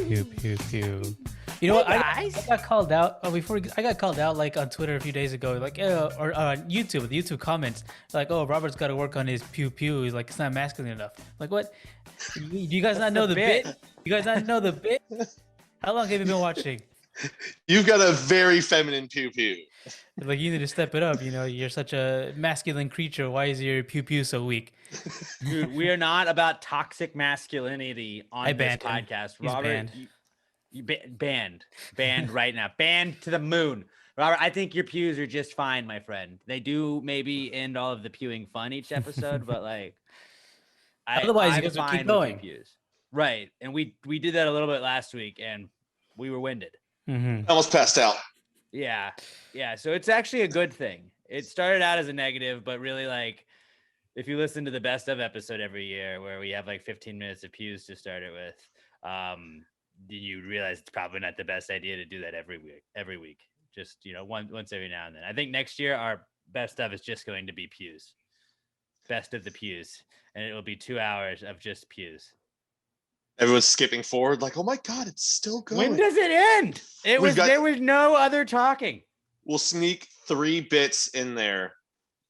Pew, pew, pew. You know what? I got called out I got called out like on Twitter a few days ago, like or on YouTube, the YouTube comments, like, "Oh, Robert's got to work on his pew pew. He's like, it's not masculine enough." Like, what? Do you guys not know the bit? You guys not know the bit? How long have you been watching? You've got a very feminine pew pew. Like, you need to step it up. You know, you're such a masculine creature. Why is your pew pew so weak? Dude, we are not about toxic masculinity on this podcast. He's Robert, banned. you banned right now, banned to the moon. Robert, I think your pews are just fine, my friend. They do maybe end all of the pewing fun each episode, but like, otherwise you guys would keep going. Pews. Right, and we did that a little bit last week, and we were winded. Mm-hmm. Almost passed out. Yeah. So it's actually a good thing. It started out as a negative, but really, like, if you listen to the best of episode every year, where we have like 15 minutes of pews to start it with, you realize it's probably not the best idea to do that every week. Just, once every now and then. I think next year our best of is just going to be pews. Best of the pews. And it will be 2 hours of just pews. Everyone's skipping forward like, oh my God, it's still going. When does it end? There was no other talking. We'll sneak 3 bits in there,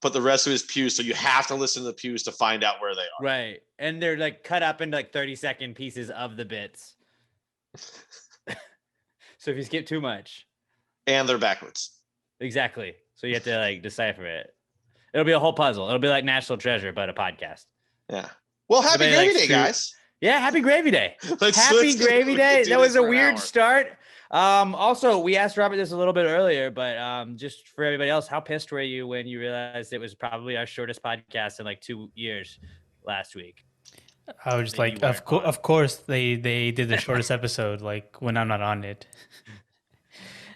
but the rest of it is pews. So you have to listen to the pews to find out where they are. Right. And they're like cut up into like 30-second pieces of the bits. So if you skip too much. And they're backwards. Exactly. So you have to like decipher it. It'll be a whole puzzle. It'll be like National Treasure, but a podcast. Yeah. Well, happy Gravy Day, guys. Yeah, happy Gravy Day. Happy Gravy Day. That was a weird start. Also, we asked Robert this a little bit earlier, but just for everybody else, how pissed were you when you realized it was probably our shortest podcast in like 2 years last week? I was just like, of course they did the shortest episode, like when I'm not on it.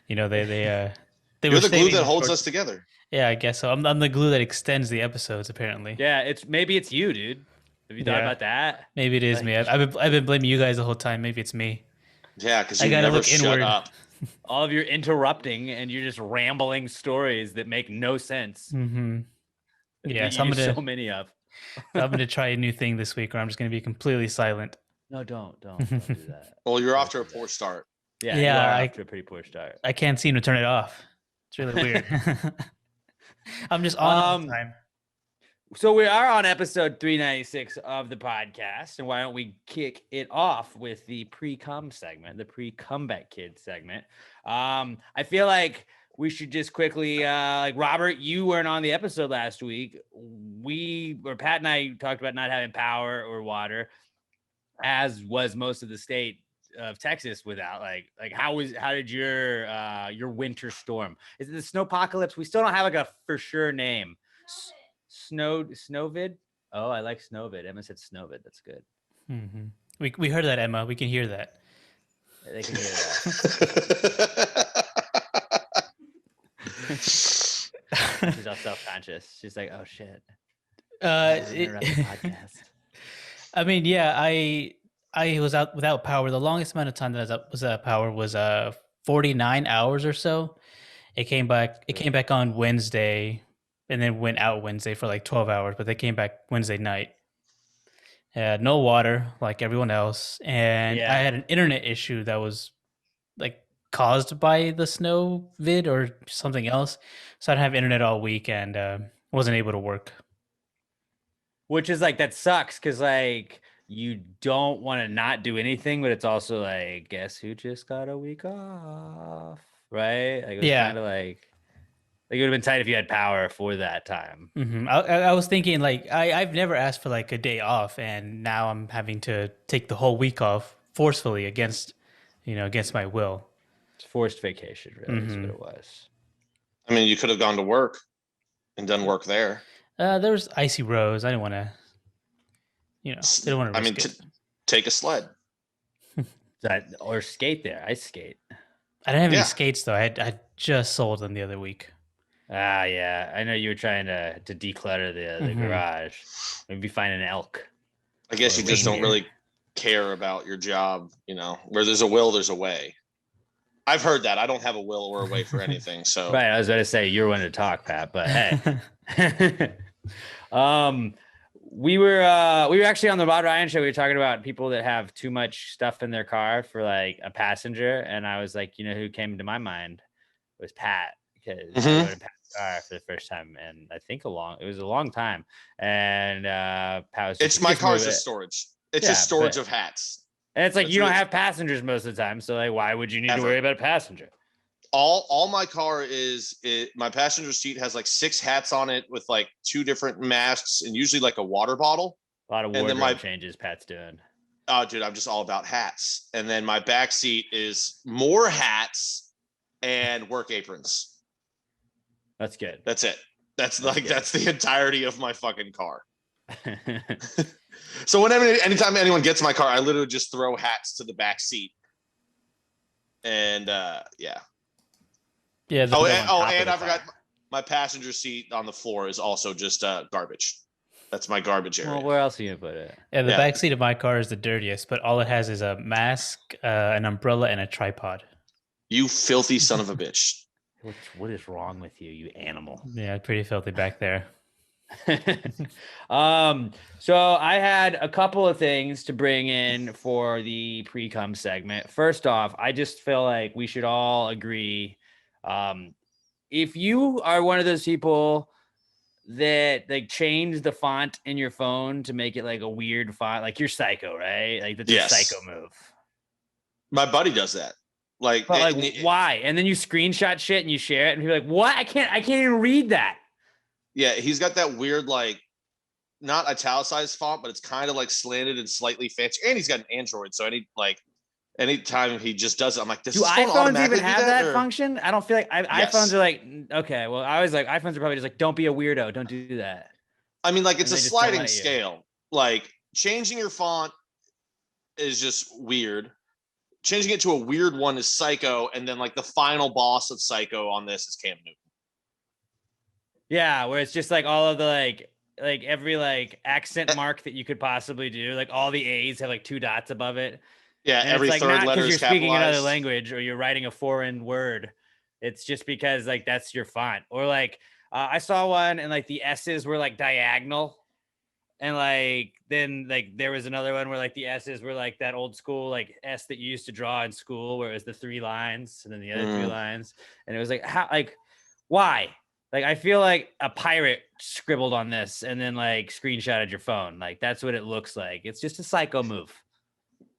They You're the glue that holds us together. Yeah, I guess so. I'm the glue that extends the episodes, apparently. Yeah, maybe it's you, dude. Have you thought about that? Maybe it is me. I've been blaming you guys the whole time. Maybe it's me. Yeah, because you never shut up. All of your interrupting and you're just rambling stories that make no sense. Mm-hmm. Yeah, so many of. I'm going to try a new thing this week, or I'm just going to be completely silent. No, don't do that. Well, you're off to a poor start. Yeah, you are off to a pretty poor start. I can't seem to turn it off. It's really weird. I'm just on all the time. So we are on episode 396 of the podcast, and why don't we kick it off with the pre-cum segment, the pre-comeback kid segment. I feel like we should just quickly, like Robert, you weren't on the episode last week. Pat and I talked about not having power or water, as was most of the state of Texas without like how did your winter storm? Is it the snowpocalypse? We still don't have like a for sure name. Snowvid? Oh, I like Snowvid. Emma said Snowvid. That's good. Mm-hmm. We heard that, Emma. We can hear that. They can hear that. She's all self-conscious. She's like, oh shit. Podcast. I mean, yeah, I was out without power. The longest amount of time that I was without power was 49 hours or so. It came back on Wednesday. And then went out Wednesday for like 12 hours, but they came back Wednesday night. No water like everyone else. And I had an internet issue that was like caused by the snow vid or something else. So I didn't have internet all week and wasn't able to work. Which is like, that sucks because like you don't want to not do anything, but it's also like, guess who just got a week off, right? Like, it was kind of like it would have been tight if you had power for that time. Mm-hmm. I was thinking like I've never asked for like a day off, and now I'm having to take the whole week off forcefully against my will. It's forced vacation, really. Is what it was. I mean, you could have gone to work and done work there. There was icy roads. I didn't want to, didn't want to. I mean, take a sled. Or skate there. I skate. I didn't have any skates though. I just sold them the other week. Yeah. I know you were trying to declutter the garage. Maybe find an elk. I guess you just don't really care about your job, where there's a will, there's a way. I've heard that. I don't have a will or a way for anything. So right. I was going to say you're one to talk, Pat, but hey. we were actually on the Rod Ryan show. We were talking about people that have too much stuff in their car for like a passenger, and I was like, you know, who came to my mind was Pat, because I rode in Pat's car for the first time, and I think it was a long time. And Pat was it's my car's just storage. It's just storage of hats. And it's like, you don't have passengers most of the time, so like, why would you need to worry about a passenger? All my car my passenger seat has like 6 hats on it with like 2 different masks and usually like a water bottle. A lot of wardrobe changes Pat's doing. Oh, dude, I'm just all about hats. And then my back seat is more hats and work aprons. That's good. That's it. That's the entirety of my fucking car. So anytime anyone gets my car, I literally just throw hats to the back seat. And yeah. Yeah. And I forgot my passenger seat on the floor is also just garbage. That's my garbage area. Well, where else are you gonna put it? Yeah, the back seat of my car is the dirtiest, but all it has is a mask, an umbrella, and a tripod. You filthy son of a bitch. What is wrong with you, you animal? Yeah, pretty filthy back there. So I had a couple of things to bring in for the pre-cum segment. First off, I just feel like we should all agree. If you are one of those people that like change the font in your phone to make it like a weird font, like you're psycho, right? Like that's a psycho move. My buddy does that. Like, why? And then you screenshot shit and you share it, and you're like, "What? I can't even read that." Yeah, he's got that weird, like, not italicized font, but it's kind of like slanted and slightly fancy. And he's got an Android, so anytime he just does it, I'm like, do iPhones even have that function? I don't feel like iPhones are like, okay, well, I was like, iPhones are probably just like, don't be a weirdo, don't do that. I mean, like, it's a sliding scale. Like, changing your font is just weird. Changing it to a weird one is psycho, and then like the final boss of psycho on this is Cam Newton. Yeah, where it's just like all of the like every like accent mark that you could possibly do, like all the A's have like 2 dots above it. Yeah, and every it's like third not letter because is you're speaking capitalized. another language or you're writing a foreign word. It's just because like that's your font. Or like I saw one and like the S's were like diagonal. And like then like there was another one where like the S's were like that old school like S that you used to draw in school where it was the 3 lines and then the other 3 lines. And it was like, how, like, why? Like, I feel like a pirate scribbled on this and then like screenshotted your phone. Like, that's what it looks like. It's just a psycho move.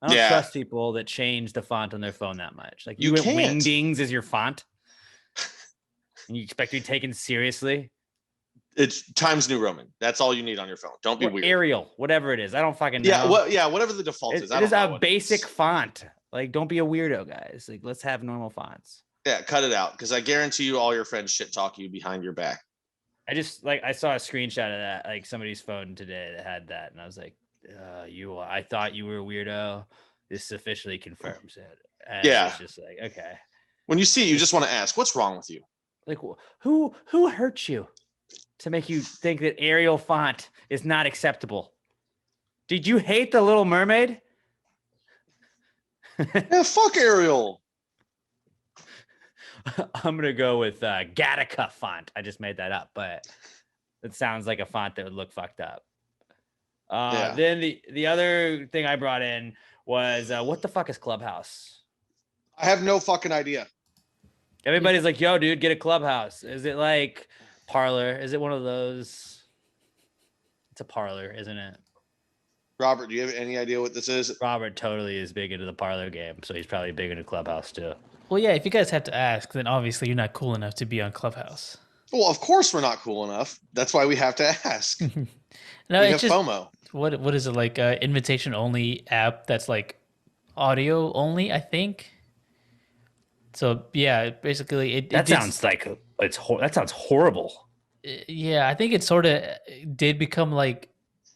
I don't trust people that change the font on their phone that much. Like, you went Wingdings as your font and you expect to be taken seriously. It's Times New Roman. That's all you need on your phone. Don't be weird. Arial, whatever it is. I don't fucking know. Whatever the default is. It is a basic font. Like, don't be a weirdo, guys. Like, let's have normal fonts. Yeah, cut it out, because I guarantee you all your friends shit talk you behind your back. I saw a screenshot of that, like somebody's phone today that had that, and I was like, I thought you were a weirdo. This officially confirms it. And it's just like, okay. When you see it, you just want to ask, what's wrong with you? Like, who hurt you to make you think that Arial font is not acceptable? Did you hate the Little Mermaid? Yeah, fuck Arial. I'm gonna go with Gattaca font. I just made that up, but it sounds like a font that would look fucked up. Then the other thing I brought in was what the fuck is Clubhouse? I have no fucking idea. Everybody's like, yo, dude, get a Clubhouse. Is it like Parlor? Is it one of those? It's a Parlor, isn't it? Robert, do you have any idea what this is? Robert totally is big into the Parlor game, so he's probably big into Clubhouse too. Well, yeah, if you guys have to ask, then obviously you're not cool enough to be on Clubhouse. Well, of course we're not cool enough. That's why we have to ask. No, we have FOMO. What is it, like invitation only app that's like audio only, I think. So yeah, basically that sounds horrible. Yeah, I think it sort of did become like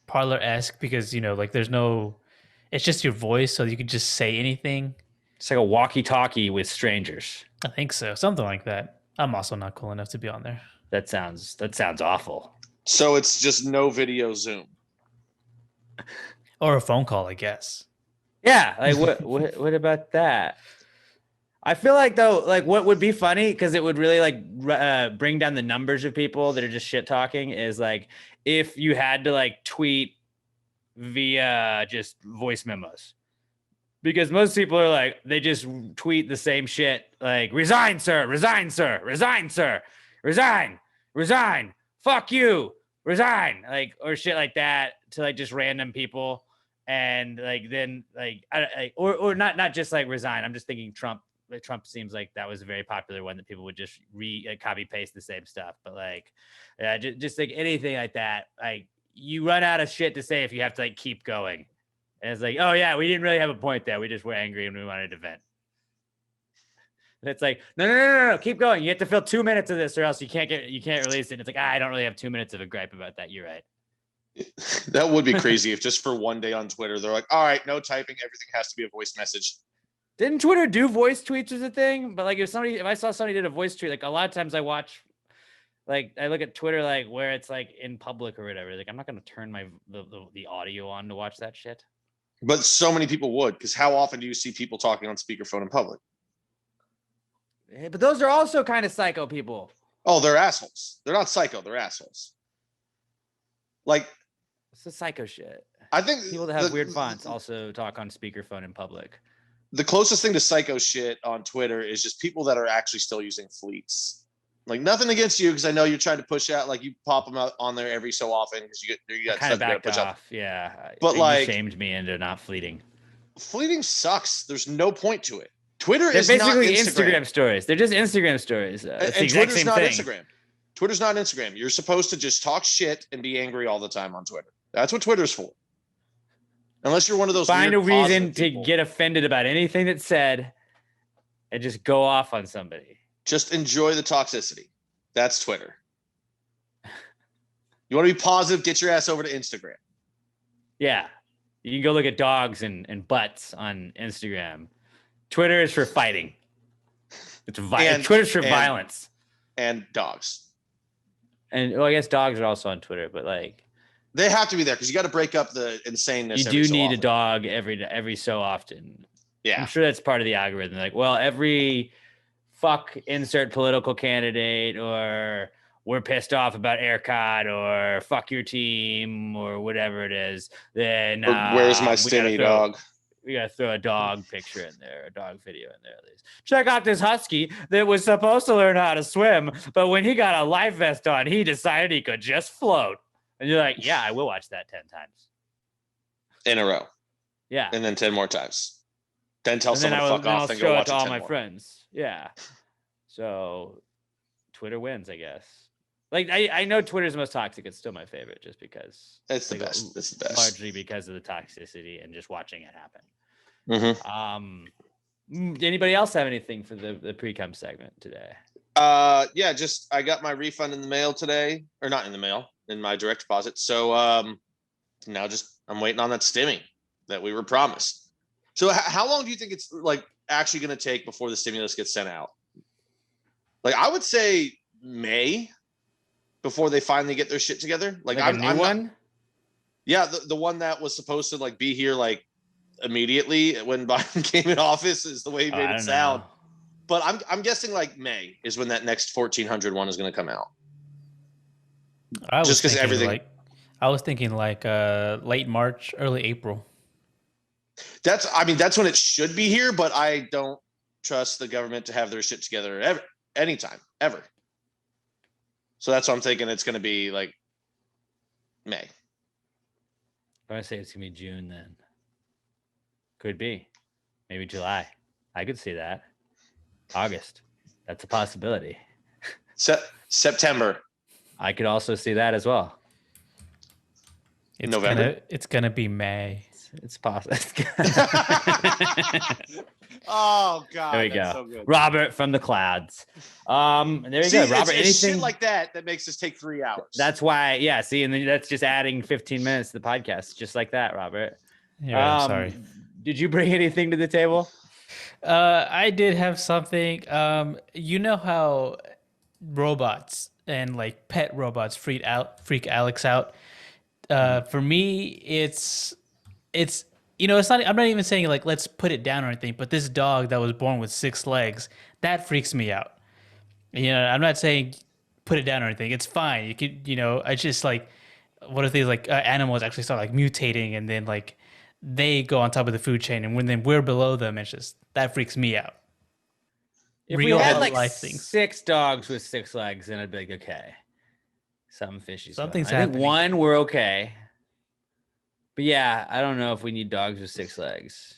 Parlor-esque because, you know, like it's just your voice, so you can just say anything. It's like a walkie-talkie with strangers. I think so. Something like that. I'm also not cool enough to be on there. That sounds awful. So it's just no video Zoom. Or a phone call, I guess. Yeah. Like what about that? I feel like though, like what would be funny because it would really like bring down the numbers of people that are just shit talking is like if you had to like tweet via just voice memos. Because most people are like, they just tweet the same shit, like, resign, sir, resign, sir, resign, sir, resign, resign, fuck you, resign, like, or shit like that to like just random people. And like, then like, or not just like resign. I'm just thinking Trump. Like, Trump seems like that was a very popular one that people would just copy paste the same stuff. But like, yeah, just like anything like that, like you run out of shit to say if you have to like keep going. And it's like, oh yeah, we didn't really have a point there. We just were angry and we wanted to vent. And it's like, no, keep going. You have to fill 2 minutes of this, or else you can't release it. And it's like, I don't really have 2 minutes of a gripe about that. You're right. That would be crazy if just for one day on Twitter they're like, all right, no typing, everything has to be a voice message. Didn't Twitter do voice tweets as a thing? But like, if I saw somebody did a voice tweet, like a lot of times I watch. Like I look at Twitter, like where it's like in public or whatever. Like I'm not gonna turn the audio on to watch that shit. But so many people would, because how often do you see people talking on speakerphone in public? Yeah, but those are also kind of psycho people. Oh, they're assholes. They're not psycho. They're assholes. Like, it's the psycho shit. I think people that have weird fonts also talk on speakerphone in public. The closest thing to psycho shit on Twitter is just people that are actually still using fleets. Like nothing against you, because I know you're trying to push out, like you pop them out on there every so often because you got kind of stuff backed to push off. Up. Yeah, but like shamed me into not fleeting. Fleeting sucks. There's no point to it. Twitter They're is basically not Instagram stories. They're just Instagram stories. And Twitter's not Instagram. Twitter's not Instagram. You're supposed to just talk shit and be angry all the time on Twitter. That's what Twitter's for. Unless you're one of those find a reason to people. Get offended about anything that's said and just go off on somebody. Just enjoy the toxicity. That's Twitter. You want to be positive, get your ass over to Instagram. Yeah. You can go look at dogs and butts on Instagram. Twitter is for fighting. Twitter's for violence. And dogs. And well, I guess dogs are also on Twitter, but like they have to be there because you got to break up the insaneness. You do need a dog every so often. Yeah. I'm sure that's part of the algorithm. Like, well, every fuck insert political candidate, or we're pissed off about ERCOT, or fuck your team, or whatever it is, then where's my stimmy dog? We gotta throw a dog picture in there, a dog video in there at least. Check out this husky that was supposed to learn how to swim, but when he got a life vest on, he decided he could just float. And you're like, yeah, I will watch that 10 times. In a row. Yeah. And then 10 more times. Then tell someone to fuck off and go watch it to all my friends. Yeah. So Twitter wins, I guess. Like I know Twitter's the most toxic. It's still my favorite just because it's the best. It's the best. Largely because of the toxicity and just watching it happen. Mm-hmm. Anybody else have anything for the pre-cum segment today? Yeah, just I got my refund in the mail today, or not in the mail, in my direct deposit. So now just I'm waiting on that stimmy that we were promised. So how long do you think it's like actually going to take before the stimulus gets sent out? Like I would say May before they finally get their shit together. Like I'm one. Yeah, the one that was supposed to like be here like immediately when Biden came in office is the way he made it sound. Know. But I'm guessing like May is when that next 1400 one is going to come out. Just because everything. I was thinking like late March, early April. That's when it should be here, but I don't trust the government to have their shit together anytime, ever. So that's what I'm thinking. It's going to be like May. I say it's going to be June then. Could be. Maybe July. I could see that. August. That's a possibility. September. I could also see that as well. November. It's gonna be May. It's possible. Oh God! There we go. So good. Robert from the clouds. There you go. Robert, it's shit like that makes us take 3 hours. That's why. Yeah. See, and then that's just adding 15 minutes to the podcast, just like that, Robert. Yeah. I'm sorry. Did you bring anything to the table? I did have something. You know how robots and like pet robots freak Alex out. For me, it's it's not. I'm not even saying like let's put it down or anything. But this dog that was born with 6 legs, that freaks me out. I'm not saying put it down or anything. It's fine. You could, I just like, what if these like animals actually start like mutating and then like they go on top of the food chain and when then we're below them, it's just that freaks me out. If Real we had like life things. 6 dogs with 6 legs, then I'd be like, okay, something fishy's Something's going on. I think happening. 1 we're okay. But yeah, I don't know if we need dogs with 6 legs.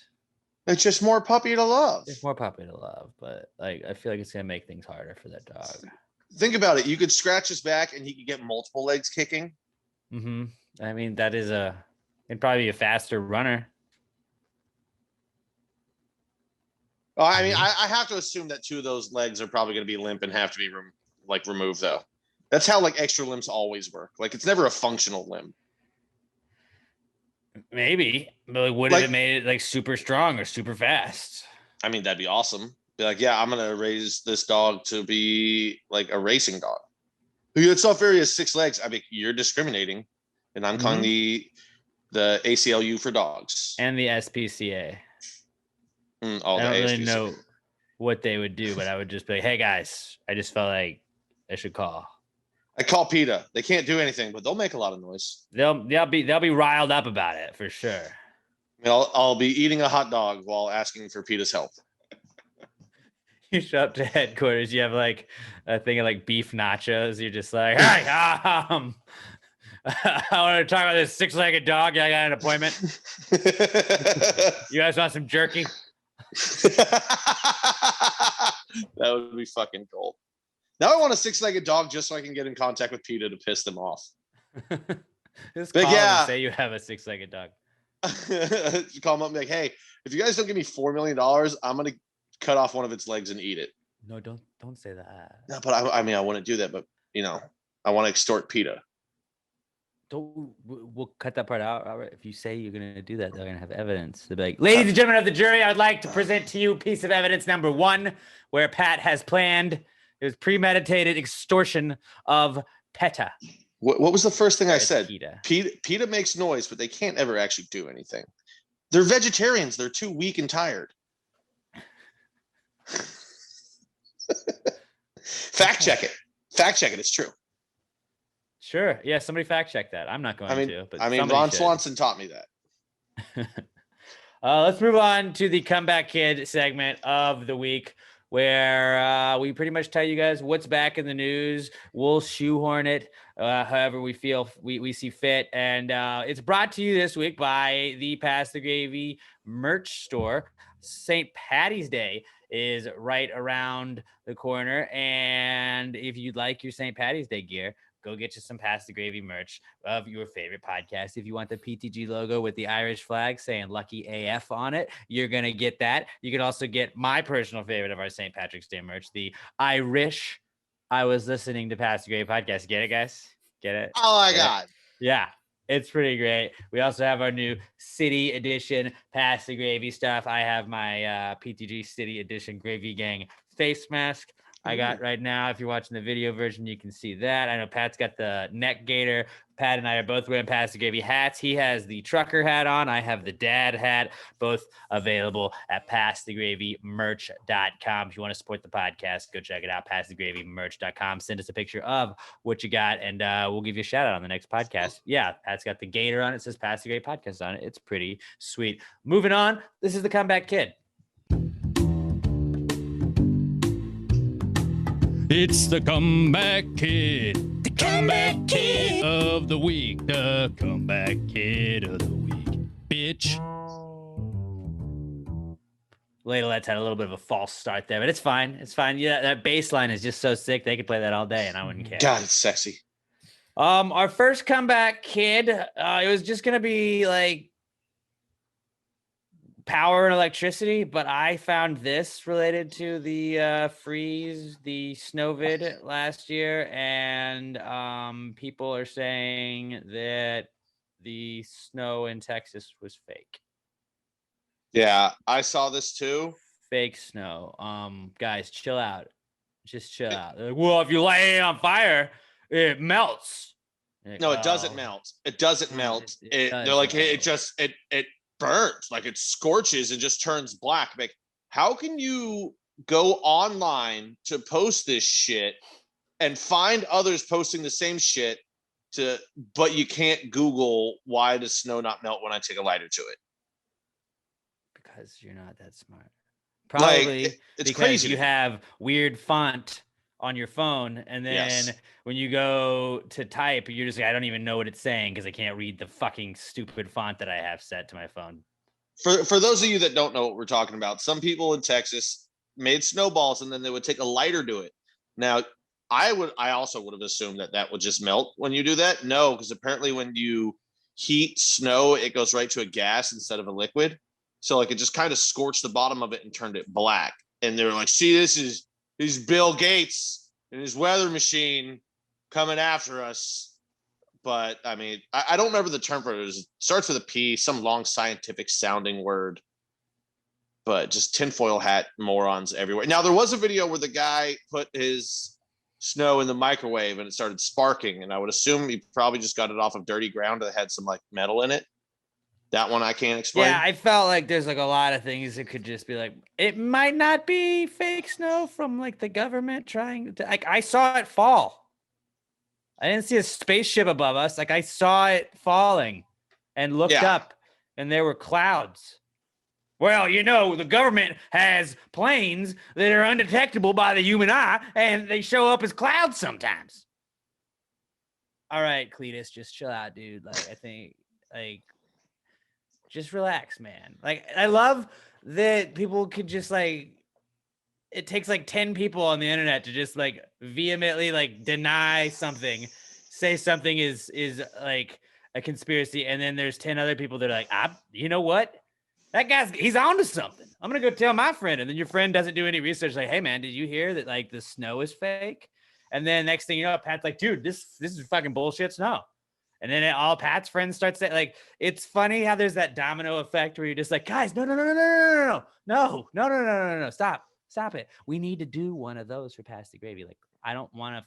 It's just more puppy to love. It's more puppy to love, but like I feel like it's gonna make things harder for that dog. Think about it. You could scratch his back and he could get multiple legs kicking. Mm-hmm. I mean, it'd probably be a faster runner. I mean, I have to assume that 2 of those legs are probably going to be limp and have to be removed though. That's how like extra limbs always work. Like it's never a functional limb. Maybe, but like, what if it made it like super strong or super fast? I mean, that'd be awesome. Be like, yeah, I'm gonna raise this dog to be like a racing dog. It's not fair. He has 6 legs. I mean, you're discriminating, and I'm calling the ACLU for dogs and the SPCA. I don't really know what they would do, but I would just be like, hey guys, I just felt like I should call. I call PETA. They can't do anything, but they'll make a lot of noise. They'll be riled up about it for sure. I mean, I'll be eating a hot dog while asking for PETA's help. You show up to headquarters, you have like a thing of like beef nachos. You're just like, hey, I want to talk about this 6-legged dog. I got an appointment. You guys want some jerky? That would be fucking gold. Now I want a 6-legged dog just so I can get in contact with PETA to piss them off. Just call them and say you have a 6-legged dog. Call them up and be like, hey, if you guys don't give me $4 million, I'm going to cut off one of its legs and eat it. No, don't say that. No, but I mean, I wouldn't do that, but I want to extort PETA. We'll cut that part out, Robert. If you say you're going to do that, they're going to have evidence. They'll be like, ladies and gentlemen of the jury, I'd like to present to you piece of evidence number 1, where Pat has planned his premeditated extortion of PETA. What was the first thing I said? PETA. PETA makes noise, but they can't ever actually do anything. They're vegetarians. They're too weak and tired. Fact check it. It's true. Sure. Yeah, somebody fact check that. I'm not going to. But Ron Swanson taught me that. Let's move on to the Comeback Kid segment of the week, where we pretty much tell you guys what's back in the news. We'll shoehorn it however we feel we see fit. And it's brought to you this week by the Pass the Gravy merch store. St. Patty's Day is right around the corner. And if you'd like your St. Patty's Day gear, go get you some Pass the Gravy merch of your favorite podcast. If you want the PTG logo with the Irish flag saying Lucky AF on it, you're going to get that. You can also get my personal favorite of our St. Patrick's Day merch, the Irish I was listening to Pass the Gravy podcast. Get it, guys? Get it? Oh, my God. Yeah. It's pretty great. We also have our new City Edition Pass the Gravy stuff. I have my PTG City Edition Gravy Gang face mask I got right now. If you're watching the video version, you can see that. I know Pat's got the neck gaiter. Pat and I are both wearing Pass the Gravy hats. He has the trucker hat on. I have the dad hat, both available at passthegravymerch.com. If you want to support the podcast, go check it out, passthegravymerch.com. Send us a picture of what you got, and we'll give you a shout out on the next podcast. Yeah, Pat's got the gator on it. It says Pass the Gravy Podcast on it. It's pretty sweet. Moving on, this is the Comeback Kid. It's the Comeback Kid. The Comeback Kid of the week. The Comeback Kid of the week. Bitch. Ladlettes had a little bit of a false start there, but it's fine. It's fine. Yeah, that bass line is just so sick. They could play that all day, and I wouldn't care. God, it's sexy. Our first Comeback Kid, it was just going to be like power and electricity, but I found this related to the freeze, the snowvid last year, and people are saying that the snow in Texas was fake. Yeah, I saw this too. Fake snow. Guys, chill out. Just chill out. They're like, well, if you light it on fire, it melts. No, it doesn't melt. It doesn't melt. They're like, hey, it burnt, like it scorches and just turns black. Like, how can you go online to post this shit and find others posting the same shit but you can't Google why does snow not melt when I take a lighter to it? Because you're not that smart. Probably like, it's because crazy. You have weird font on your phone, and then when you go to type, you're just like, I don't even know what it's saying because I can't read the fucking stupid font that I have set to my phone. For those of you that don't know what we're talking about, some people in Texas made snowballs and then they would take a lighter to it. Now, I also would have assumed that would just melt when you do that. No, because apparently when you heat snow, it goes right to a gas instead of a liquid. So like it just kind of scorched the bottom of it and turned it black. And they were like, see, this is Bill Gates and his weather machine coming after us. But I mean, I don't remember the term for it. It starts with a P, some long scientific sounding word. But just tinfoil hat morons everywhere. Now, there was a video where the guy put his snow in the microwave and it started sparking. And I would assume he probably just got it off of dirty ground that had some like metal in it. That one I can't explain. Yeah, I felt like there's like a lot of things that could just be like, it might not be fake snow from like the government trying to, like, I saw it fall. I didn't see a spaceship above us. Like I saw it falling and looked up and there were clouds. Well, you know, the government has planes that are undetectable by the human eye and they show up as clouds sometimes. All right, Cletus, just chill out, dude. Like, I think, like, just relax, man. Like, I love that people could just like, it takes like 10 people on the internet to just like vehemently like deny something, say something is like a conspiracy. And then there's 10 other people that are like, you know what? That he's onto something. I'm going to go tell my friend. And then your friend doesn't do any research. Like, hey man, did you hear that like the snow is fake? And then next thing you know, Pat's like, dude, this is fucking bullshit snow. And then all Pat's friends start saying, like, it's funny how there's that domino effect where you're just like, guys, no, stop it. We need to do one of those for Pass the Gravy. Like, I don't want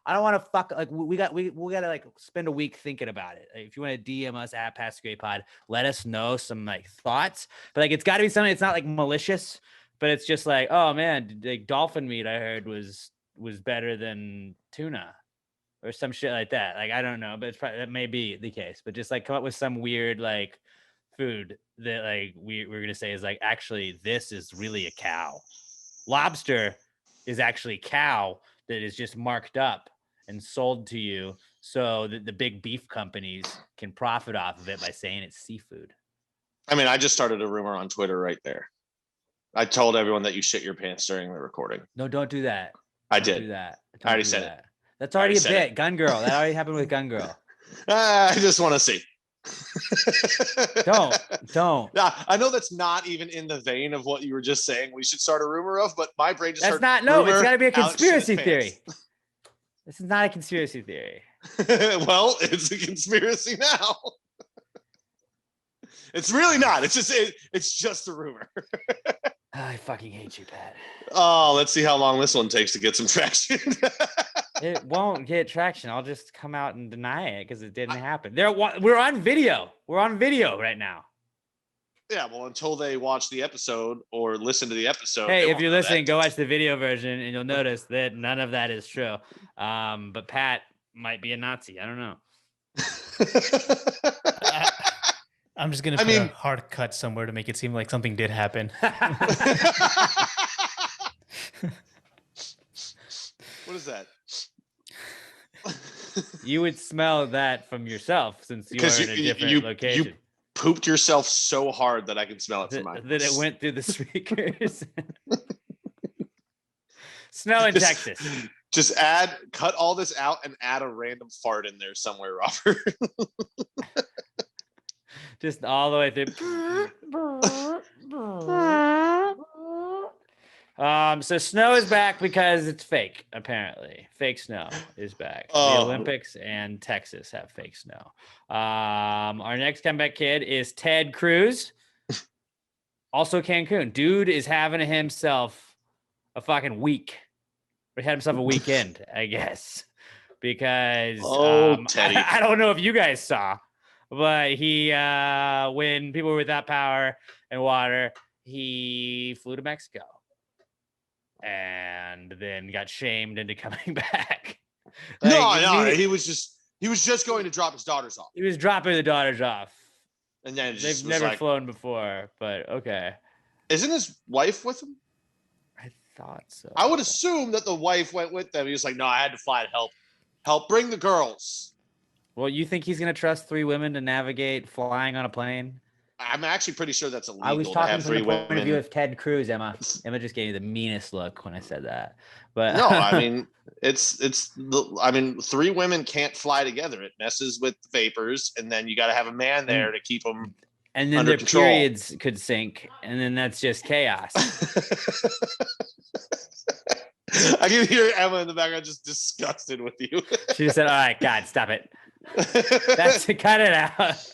to fuck. Like, we got to like spend a week thinking about it. Like, if you want to DM us at Pass the Gravy Pod, let us know some like thoughts. But like, it's got to be something. It's not like malicious, but it's just like, oh man, like dolphin meat I heard was better than tuna. Or some shit like that. Like, I don't know, but that may be the case. But just like come up with some weird like food that like we're gonna say is like, actually, this is really a cow. Lobster is actually cow that is just marked up and sold to you so that the big beef companies can profit off of it by saying it's seafood. I mean, I just started a rumor on Twitter right there. I told everyone that you shit your pants during the recording. No, don't do that. I did. Do that. I already said it. That's already a bit. Gun Girl. That already happened with Gun Girl. I just want to see. Don't. Yeah, I know that's not even in the vein of what you were just saying. We should start a rumor of, but my brain just That's not. No, it's got to be a conspiracy theory. This is not a conspiracy theory. Well, it's a conspiracy now. It's really not. It's just a rumor. I fucking hate you, Pat. Oh, let's see how long this one takes to get some traction. It won't get traction. I'll just come out and deny it because it didn't happen. We're on video. We're on video right now. Yeah, well, until they watch the episode or listen to the episode. Hey, if you're listening, go watch the video version and you'll notice that none of that is true. But Pat might be a Nazi. I don't know. I'm just going to put a hard cut somewhere to make it seem like something did happen. What is that? You would smell that from yourself since you are in a different location. You pooped yourself so hard that I can smell it from my that it went through the speakers. Snow in Texas. Just cut all this out and add a random fart in there somewhere, Robert. Just all the way through. So snow is back because it's fake, apparently. Fake snow is back. The Olympics and Texas have fake snow. Our next comeback kid is Ted Cruz. Also Cancun. Dude is having himself a fucking week. Or he had himself a weekend, I guess. Because Teddy. I don't know if you guys saw. But he, when people were without power and water, he flew to Mexico and then got shamed into coming back. No, he was just going to drop his daughters off. He was dropping the daughters off. And then they've never flown before, but okay. Isn't his wife with him? I thought so. I would assume that the wife went with them. He was like, no, I had to fly to help bring the girls. Well, you think he's going to trust 3 women to navigate flying on a plane? I'm actually pretty sure that's illegal. I was talking to have from 3 the women. point of view of Ted Cruz, Emma. Emma just gave you the meanest look when I said that. But no, I mean, I mean, 3 women can't fly together. It messes with the vapors, and then you got to have a man there to keep them. And then their periods could sink, and then that's just chaos. I can hear Emma in the background just disgusted with you. She just said, all right, God, stop it. That's cut it out.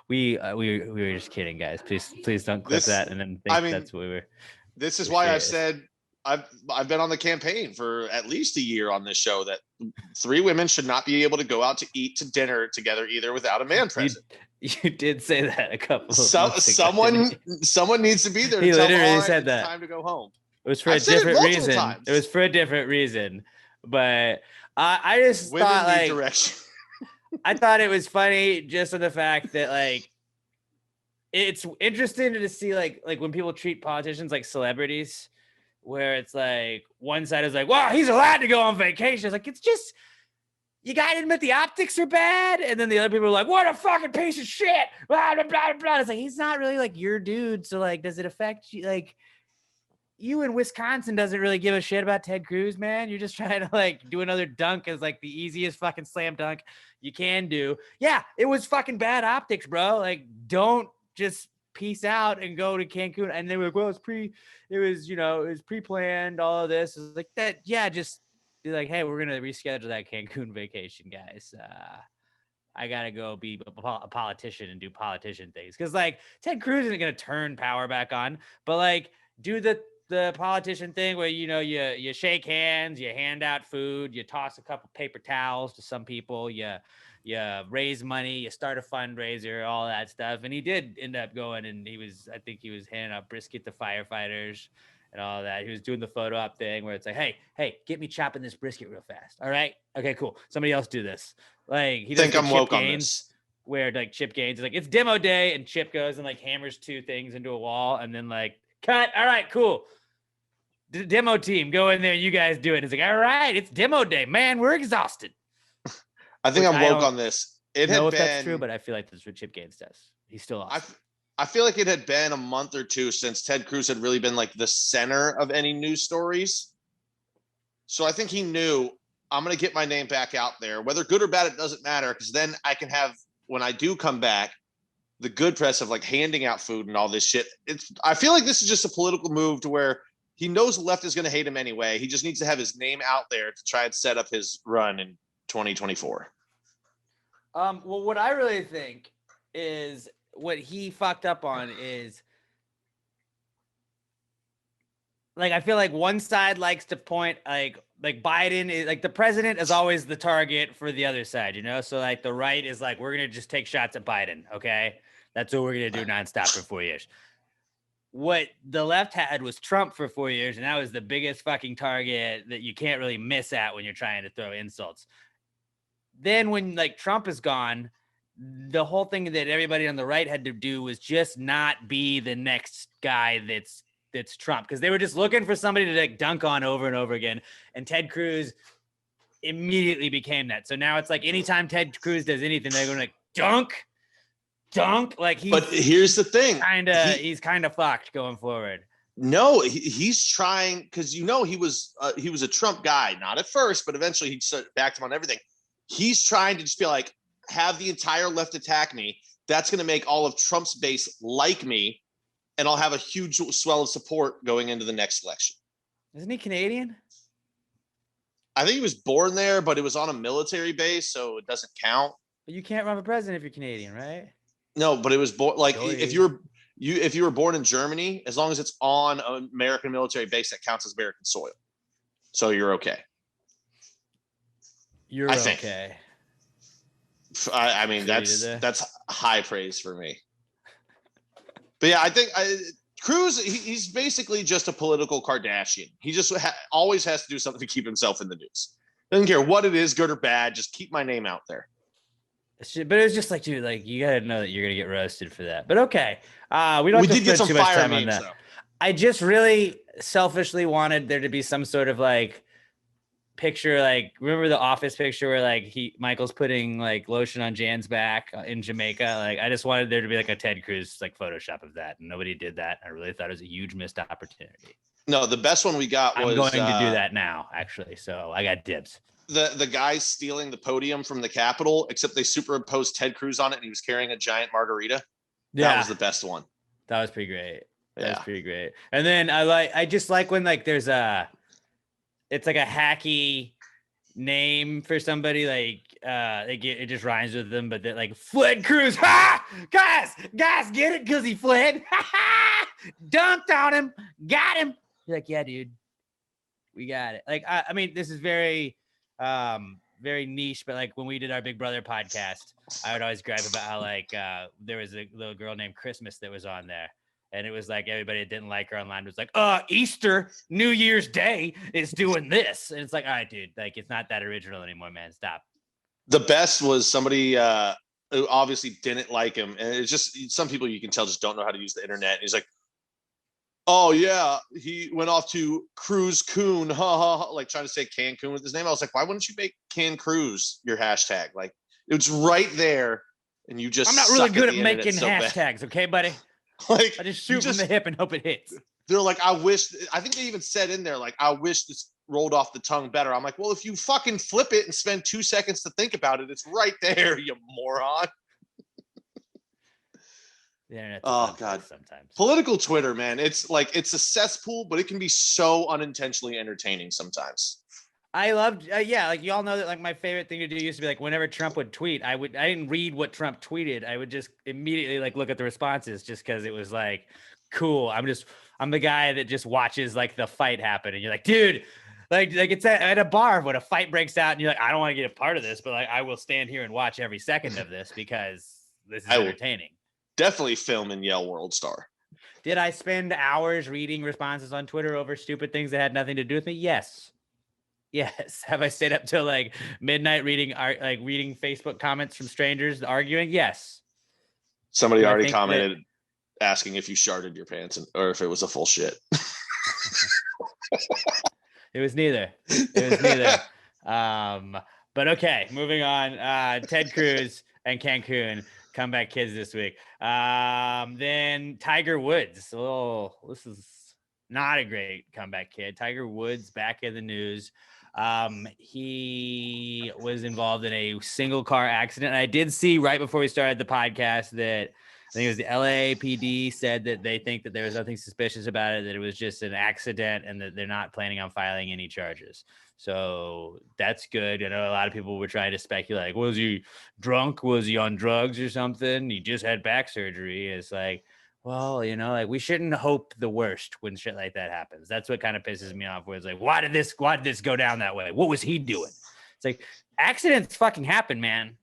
We were just kidding, guys. Please don't clip that and then think that's what we were. This is why I've said I've been on the campaign for at least a year on this show that 3 women should not be able to go out to eat to dinner together either without a man present. You did say that a couple. Someone needs to be there. He to literally tell said that. It's time to go home. It was for a different reason. It was for a different reason, but I just women thought need direction. I thought it was funny just on the fact that like it's interesting to see like when people treat politicians like celebrities, where it's like one side is like, wow, he's allowed to go on vacation. It's like, it's just, you gotta admit the optics are bad. And then the other people are like, what a fucking piece of shit. Blah, blah, blah, blah. It's like, he's not really like your dude. So like, does it affect you? Like, you in Wisconsin doesn't really give a shit about Ted Cruz, man. You're just trying to like do another dunk as like the easiest fucking slam dunk you can do. Yeah, it was fucking bad optics, bro. Like, don't just peace out and go to Cancun. And they were like, well, it was pre-planned, all of this. It's like that. Yeah, just be like, hey, we're going to reschedule that Cancun vacation, guys. I got to go be a politician and do politician things. Cause like Ted Cruz isn't going to turn power back on, but like do the politician thing where, you know, you shake hands, you hand out food, you toss a couple paper towels to some people, you raise money, you start a fundraiser, all that stuff. And he did end up going, and I think he was handing out brisket to firefighters and all that. He was doing the photo op thing where it's like, hey, get me chopping this brisket real fast. All right. Okay, cool. Somebody else do this. Like, he think does I'm Chip woke Gaines, on this. where like Chip Gaines is like, it's demo day, and Chip goes and like hammers 2 things into a wall and then like cut. All right, cool. The demo team, go in there. You guys do it. It's like, all right, it's demo day, man. We're exhausted. I think I'm woke on this. It had been, that's true, but I feel like that's what Chip Gaines does. He's still awesome. I feel like it had been a month or 2 since Ted Cruz had really been like the center of any news stories. So I think he knew, I'm going to get my name back out there, whether good or bad, it doesn't matter. Cause then I can have, when I do come back, the good press of like handing out food and all this shit. I feel like this is just a political move to where he knows the left is going to hate him anyway. He just needs to have his name out there to try and set up his run in 2024. Well, what I really think is what he fucked up on is like, I feel like one side likes to point like Biden is like, the president is always the target for the other side, you know? So like the right is like, we're going to just take shots at Biden. Okay. That's what we're going to do nonstop for 4 years. What the left had was Trump for 4 years, and that was the biggest fucking target that you can't really miss at when you're trying to throw insults. Then when like Trump is gone, the whole thing that everybody on the right had to do was just not be the next guy that's Trump, because they were just looking for somebody to like dunk on over and over again. And Ted Cruz immediately became that. So now it's like anytime Ted Cruz does anything, they're going to like dunk. Like but here's the thing, he's kind of fucked going forward. No, he's trying, because you know he was a Trump guy, not at first, but eventually he backed him on everything. He's trying to just be like, have the entire left attack me. That's going to make all of Trump's base like me, and I'll have a huge swell of support going into the next election. Isn't he Canadian? I think he was born there, but it was on a military base, so it doesn't count. But you can't run for president if you're Canadian, right? No, but it was born like if you were born in Germany, as long as it's on an American military base, that counts as American soil. So you're okay. You're okay. I mean, that's high praise for me. But yeah, I think Cruz, he's basically just a political Kardashian. He just always has to do something to keep himself in the news. Doesn't care what it is, good or bad. Just keep my name out there. But it was just like, dude, like you gotta know that you're gonna get roasted for that. But okay, we did get some too much fire time memes, on that. though. I just really selfishly wanted there to be some sort of like picture, like remember the Office picture where like Michael's putting like lotion on Jan's back in Jamaica. Like I just wanted there to be like a Ted Cruz like Photoshop of that, and nobody did that. I really thought it was a huge missed opportunity. No, the best one we got was. I'm going to do that now, actually. So I got dibs. The guy stealing the podium from the Capitol, except they superimposed Ted Cruz on it, and he was carrying a giant margarita. Yeah, that was the best one. That was pretty great. That's pretty great. And then I just like when like there's it's like a hacky name for somebody, like it just rhymes with them, but they're like fled Cruz. Ha! Guys, get it, because he fled. Dunked on him, got him. You're like, yeah, dude, we got it. Like I mean, this is very niche, but like when we did our Big Brother podcast, I would always gripe about how like there was a little girl named Christmas that was on there. And it was like everybody that didn't like her online was like, Easter, New Year's Day is doing this. And it's like, all right, dude, like it's not that original anymore, man. Stop. The best was somebody who obviously didn't like him. And it's just some people you can tell just don't know how to use the internet. And he's like, oh, yeah, he went off to Cancun, like trying to say Cancun with his name. I was like, why wouldn't you make Cancun your hashtag? Like, it's right there. And you just I'm not really good at making hashtags, okay, buddy? Like I just shoot from the hip and hope it hits. They're like, I think they even said in there, like, I wish this rolled off the tongue better. I'm like, well, if you fucking flip it and spend 2 seconds to think about it, it's right there, you moron. The internet's God. Sometimes political Twitter, man. It's like, it's a cesspool, but it can be so unintentionally entertaining sometimes. I loved, like y'all know that like my favorite thing to do used to be like whenever Trump would tweet, I didn't read what Trump tweeted. I would just immediately like look at the responses just because it was like, cool. I'm the guy that just watches like the fight happen. And you're like, dude, like it's at a bar when a fight breaks out and you're like, I don't want to get a part of this, but like I will stand here and watch every second of this because this is entertaining. Definitely film and yell World Star. Did I spend hours reading responses on Twitter over stupid things that had nothing to do with me? Yes. Have I stayed up till like midnight reading Facebook comments from strangers arguing? Yes. Somebody already commented asking if you sharted your pants or if it was a full shit. It was neither. But okay, moving on. Ted Cruz and Cancun comeback kids this week. Then Tiger Woods. This is not a great comeback kid. Tiger Woods back in the news. He was involved in a single car accident. I did see right before we started the podcast that I think it was the LAPD said that they think that there was nothing suspicious about it, that it was just an accident and that they're not planning on filing any charges. So that's good. I know a lot of people were trying to speculate, like, was he drunk? Was he on drugs or something? He just had back surgery. It's like, well, like we shouldn't hope the worst when shit like that happens. That's what kind of pisses me off. Where it's like, why did this go down that way? What was he doing? It's like accidents fucking happen, man.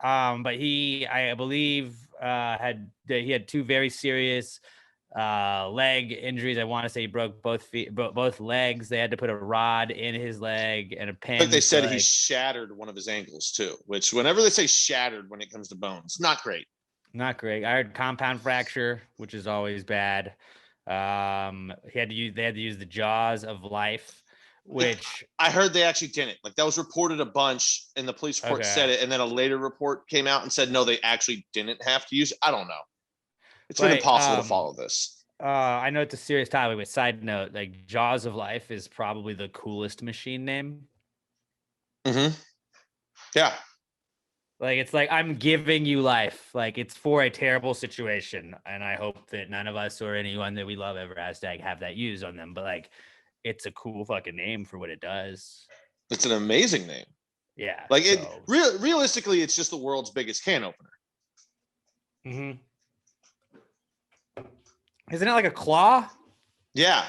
But I believe, he had 2 very serious leg injuries. I want to say he broke both legs. They had to put a rod in his leg and a pin. But they said he shattered one of his ankles too. Which, whenever they say shattered when it comes to bones, not great. Not great. I heard compound fracture, which is always bad. They had to use the jaws of life, which I heard they actually didn't. Like that was reported a bunch, and the police report said it, and then a later report came out and said no, they actually didn't have to use it. I don't know. It's been impossible to follow this. I know it's a serious topic, but side note, like Jaws of Life is probably the coolest machine name. Mm-hmm. Yeah. Like, it's like, I'm giving you life. Like, it's for a terrible situation. And I hope that none of us or anyone that we love ever has to have that used on them. But, like, it's a cool fucking name for what it does. It's an amazing name. Yeah. Like, realistically, it's just the world's biggest can opener. Mm-hmm. Isn't it like a claw? Yeah.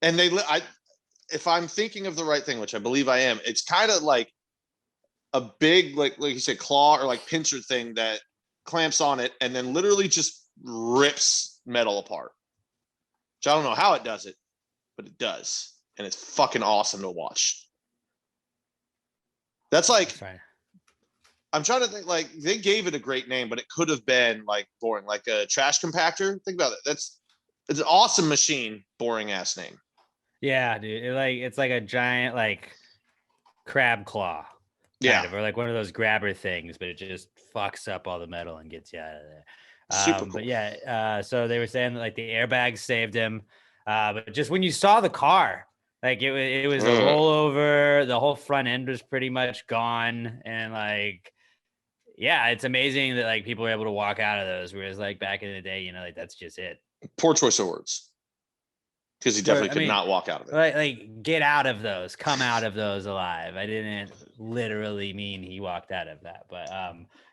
And if I'm thinking of the right thing, which I believe I am, it's kind of like a big, like you said, claw or like pincher thing that clamps on it and then literally just rips metal apart. Which I don't know how it does it, but it does. And it's fucking awesome to watch. That's like, I'm trying to think, like, they gave it a great name, but it could have been like boring, like a trash compactor. Think about it. It's an awesome machine, boring ass name. Yeah, dude. It's like a giant like crab claw. Kind of, or like one of those grabber things, but it just fucks up all the metal and gets you out of there. Super cool. But yeah, so they were saying that like the airbags saved him. But just when you saw the car, like it was a rollover, the whole front end was pretty much gone. And like, yeah, it's amazing that like people were able to walk out of those. Whereas like back in the day, you know, like that's just it. Poor choice of words. Because he definitely could not walk out of it. Like get out of those, come out of those alive. I didn't literally mean he walked out of that, but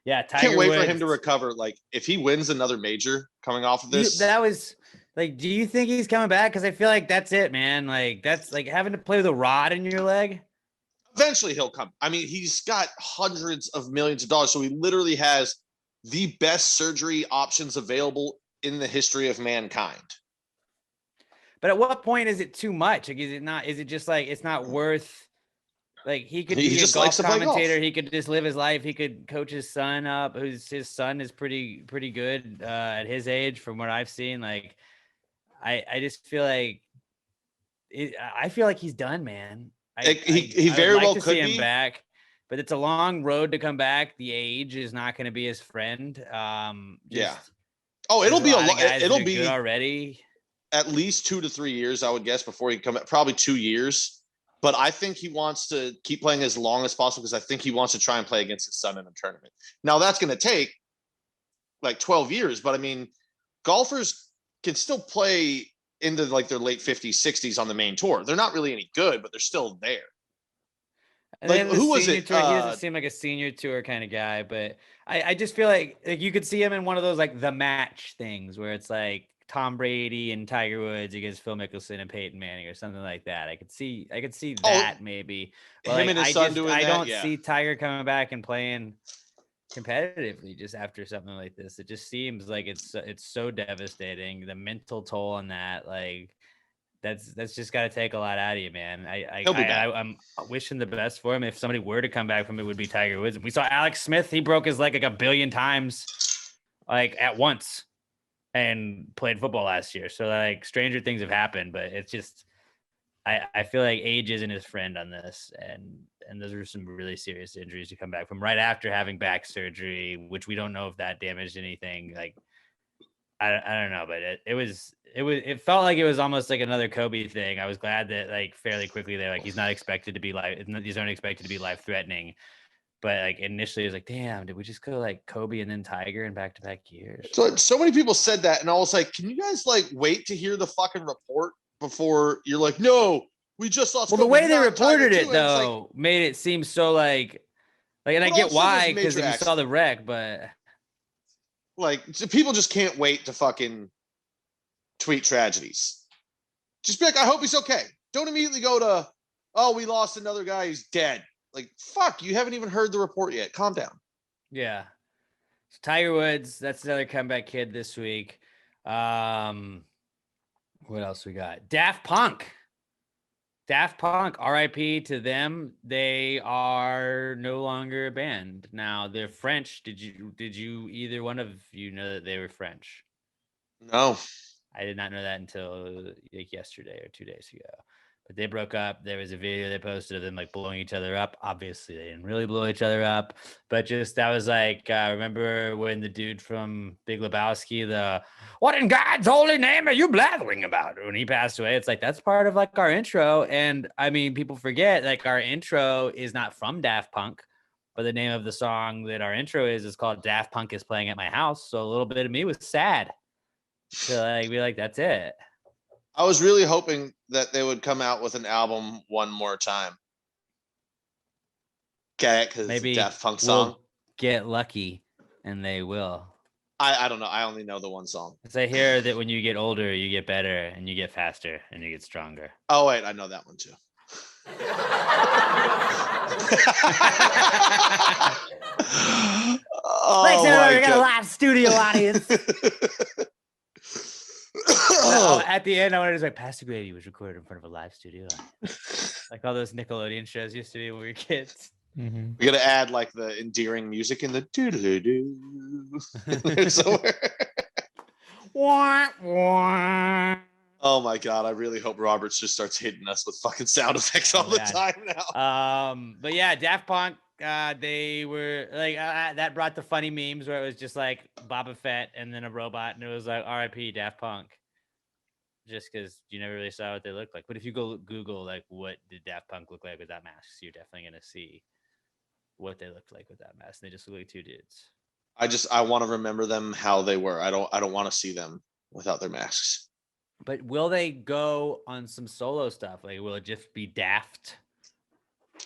yeah, Tiger can't wait Woods, for him to recover. Like if he wins another major coming off of this, that was like, do you think he's coming back? Because I feel like that's it, man. Like that's like having to play with a rod in your leg. Eventually he'll come. I mean, he's got hundreds of millions of dollars, so he literally has the best surgery options available in the history of mankind. But at what point is it too much? Like, is it not? Is it just like it's not worth? Like he could be a golf commentator. He could just live his life. He could coach his son up. His son is pretty good at his age, from what I've seen. Like, I just feel like I feel like he's done, man. He very well could see him be back, but it's a long road to come back. The age is not going to be his friend. Yeah. Oh, it'll be a lot. It'll be already at least 2 to 3 years, I would guess, before he come. Probably 2 years. But I think he wants to keep playing as long as possible because I think he wants to try and play against his son in a tournament. Now that's going to take like 12 years, but I mean, golfers can still play into like their late 50s, 60s on the main tour. They're not really any good, but they're still there. Like who was it? Tour, he doesn't seem like a senior tour kind of guy, but I just feel like you could see him in one of those like the match things where it's like Tom Brady and Tiger Woods against Phil Mickelson and Peyton Manning or something like that. I could see that maybe. But him like, and his son doing that. I don't see Tiger coming back and playing competitively just after something like this. It just seems like it's so devastating. The mental toll on that, like that's just got to take a lot out of you, man. I'm wishing the best for him. If somebody were to come back from it, would be Tiger Woods. We saw Alex Smith. He broke his leg like 1 billion times, like at once, and played football last year. So like stranger things have happened, but it's just, I feel like age isn't his friend on this. And those are some really serious injuries to come back from right after having back surgery, which we don't know if that damaged anything. Like, I don't know, but it felt like it was almost like another Kobe thing. I was glad that like fairly quickly they're like, he's not expected to be these aren't expected to be life threatening. But like initially it was like, damn, did we just go like Kobe and then Tiger in back-to-back years? So many people said that, and I was like, can you guys like wait to hear the fucking report before you're like, no, we just lost. Well, Kobe, the way they not reported Tiger it too. though made it seem so like, and I get why, because if you saw the wreck, but like people just can't wait to fucking tweet tragedies. Just be like, I hope he's okay. Don't immediately go to, oh, we lost another guy who's dead. Like, fuck, you haven't even heard the report yet. Calm down. Yeah. So Tiger Woods, that's another comeback kid this week. What else we got? Daft Punk, RIP to them. They are no longer a band. Now they're French. Did you either one of you know that they were French? No. I did not know that until like yesterday or 2 days ago. But they broke up. There was a video they posted of them like blowing each other up. Obviously, they didn't really blow each other up, but just that was like, remember when the dude from Big Lebowski, what in God's holy name are you blathering about? When he passed away, it's like that's part of like our intro. And I mean, people forget like our intro is not from Daft Punk, but the name of the song that our intro is called Daft Punk is Playing at My House. So a little bit of me was sad to like be like, that's it. I was really hoping that they would come out with an album one more time. Okay, because it's a Daft Punk song. We'll get lucky, and they will. I don't know. I only know the one song. Because I hear that when you get older, you get better, and you get faster, and you get stronger. Oh, wait. I know that one, too. Thanks, everybody. We got a live studio audience. At the end, I wanted to say, Pastor Grady was recorded in front of a live studio audience. Like all those Nickelodeon shows used to be when we were kids. Mm-hmm. We got to add like the endearing music in the doo-doo-doo somewhere. Oh my God, I really hope Roberts just starts hitting us with fucking sound effects all the time now. But yeah, Daft Punk, they were like, that brought the funny memes where it was just like Boba Fett and then a robot, and it was like RIP Daft Punk. Just because you never really saw what they looked like. But if you go Google, like, what did Daft Punk look like with that mask, you're definitely going to see what they looked like with that mask. They just look like two dudes. I want to remember them how they were. I don't want to see them without their masks. But will they go on some solo stuff? Like, will it just be Daft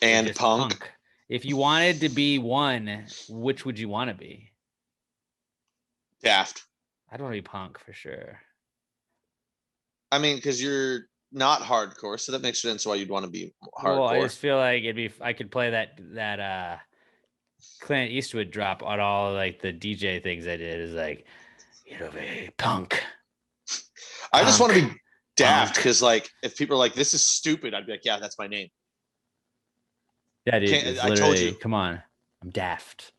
and punk? If you wanted to be one, which would you want to be? Daft. I'd want to be punk for sure. I mean, because you're not hardcore, so that makes sense why you'd want to be hardcore. Well, I just feel like I could play that Clint Eastwood drop on all like the DJ things I did. Is like, punk. I just want to be Daft because, like, if people are like, "This is stupid," I'd be like, "Yeah, that's my name." Yeah, dude. I told you. Come on, I'm Daft.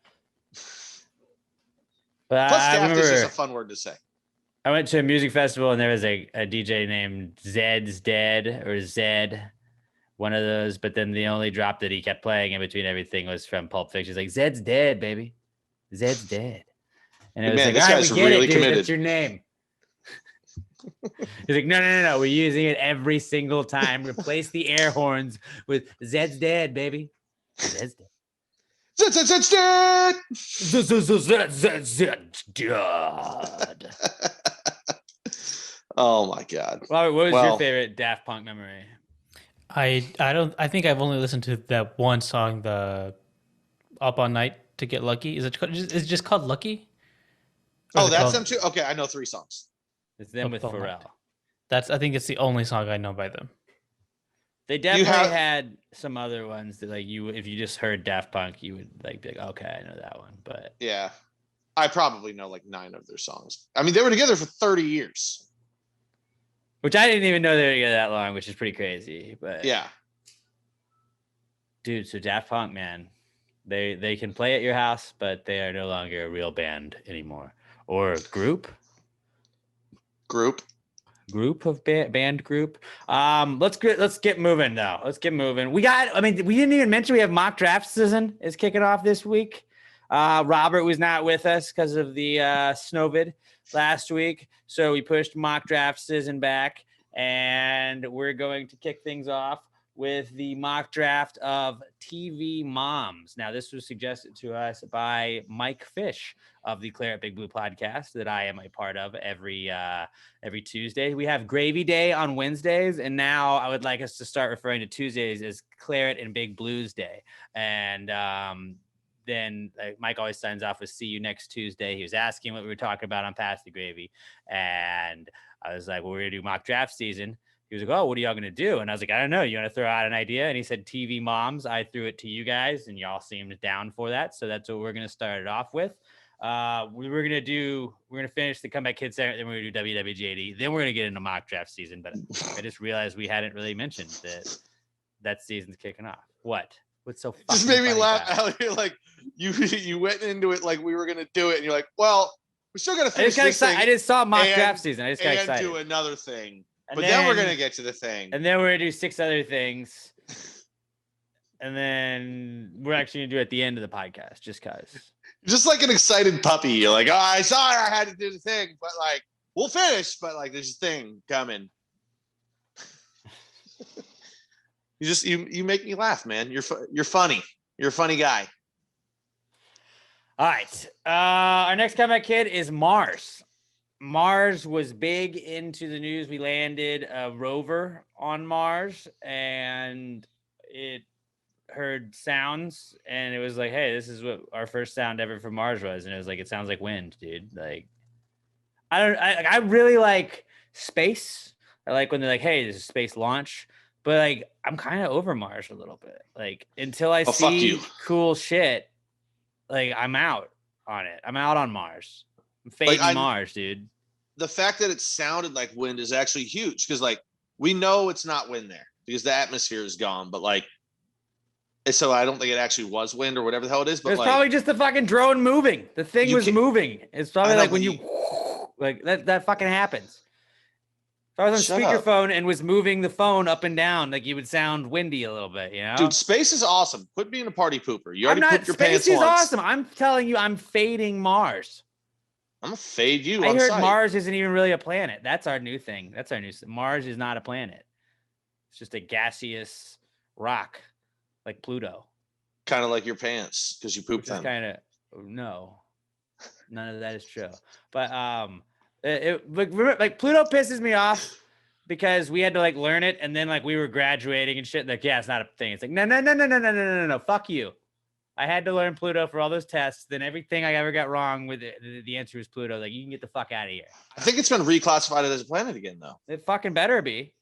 But Plus, Daft is just a fun word to say. I went to a music festival and there was a DJ named Zed's Dead or Zed, one of those. But then the only drop that he kept playing in between everything was from Pulp Fiction. He's like, Zed's dead, baby. Zed's dead. And it was like, all right, we get really it, dude. Committed. That's your name. He's like, no. We're using it every single time. Replace the air horns with Zed's dead, baby. Zed's dead. Zed's dead. Zed's dead. Oh my God. Robert, what was your favorite Daft Punk memory? I think I've only listened to that one song, the Up All Night to Get Lucky. Is it just called Lucky? Oh, that's them too? Okay, I know 3 songs. It's them with Pharrell. I think it's the only song I know by them. They definitely had some other ones that, like, if you just heard Daft Punk, you would like be like, okay, I know that one. But yeah, I probably know like 9 of their songs. I mean, they were together for 30 years. Which I didn't even know they were together that long, which is pretty crazy. But yeah, dude, so Daft Punk, man, they can play at your house, but they are no longer a real band anymore, or group of band group. Let's get moving though. Let's get moving. We didn't even mention we have Mock Draft SZN is kicking off this week. Robert was not with us because of the snowvid last week, so we pushed Mock Draft SZN back, and we're going to kick things off with the mock draft of TV moms. Now, this was suggested to us by Mike Fish of the Claret Big Blue podcast that I am a part of every Tuesday. We have Gravy Day on Wednesdays, and now I would like us to start referring to Tuesdays as Claret and Big Blues Day. And then Mike always signs off with "See you next Tuesday." He was asking what we were talking about on Pass the Gravy, and I was like, "Well, we're gonna do mock draft season." He was like, "Oh, what are y'all going to do?" And I was like, "I don't know. You want to throw out an idea?" And he said, TV moms. I threw it to you guys, and y'all seemed down for that. So that's what we're going to start it off with. We're going to finish the Comeback Kids segment. Then we're going to do WWJD. Then we're going to get into mock draft season. But I just realized we hadn't really mentioned that season's kicking off. What's so funny? Just made me laugh how you're like, you went into it like we were going to do it. And you're like, well, we still got to finish this thing. I just saw mock draft season. I just got excited. And do another thing. But then we're going to get to the thing. And then we're going to do 6 other things. And then we're actually going to do it at the end of the podcast, just because. Just like an excited puppy. You're like, oh, I saw it. I had to do the thing. But, like, we'll finish. But, like, there's a thing coming. You make me laugh, man. You're funny. You're a funny guy. All right. Our next comeback kid is Mars. Mars was big into the news. We landed a rover on Mars, and it heard sounds, and it was like, hey, this is what our first sound ever from Mars was. And it was like, it sounds like wind, dude. Like, I really like space. I like when they're like, hey, this is space launch. But like, I'm kind of over Mars a little bit. Like until I Oh, fuck see you. cool shit, like I'm out on it. I'm out on Mars. I'm Like, fading Mars, dude. The fact that it sounded like wind is actually huge because like we know it's not wind there because the atmosphere is gone. But like, so I don't think it actually was wind or whatever the hell it is. But It's like, probably just the fucking drone moving. The thing You was can't- moving. It's probably I know, like when but you like that fucking happens. If I was on Shut up. speakerphone and was moving the phone up and down, like you would sound windy a little bit, you know? dude, space is awesome. Quit being a party pooper. You I'm already not. pooped your Space pants is once. awesome. I'm telling you, I'm fading Mars. I'm gonna fade you. I on heard sight. Mars isn't even really a planet. That's our new thing. That's our new. Mars is not a planet. It's just a gaseous rock, like Pluto. Kind of like your pants because you pooped Which is them. kind of no, none of that is true. But like Pluto pisses me off because we had to like learn it, and then like we were graduating and shit. Like, yeah, it's not a thing. It's like no. Fuck you. I had to learn Pluto for all those tests. Then everything I ever got wrong with it, the answer was Pluto. Like, you can get the fuck out of here. I think it's been reclassified as a planet again, though. It fucking better be.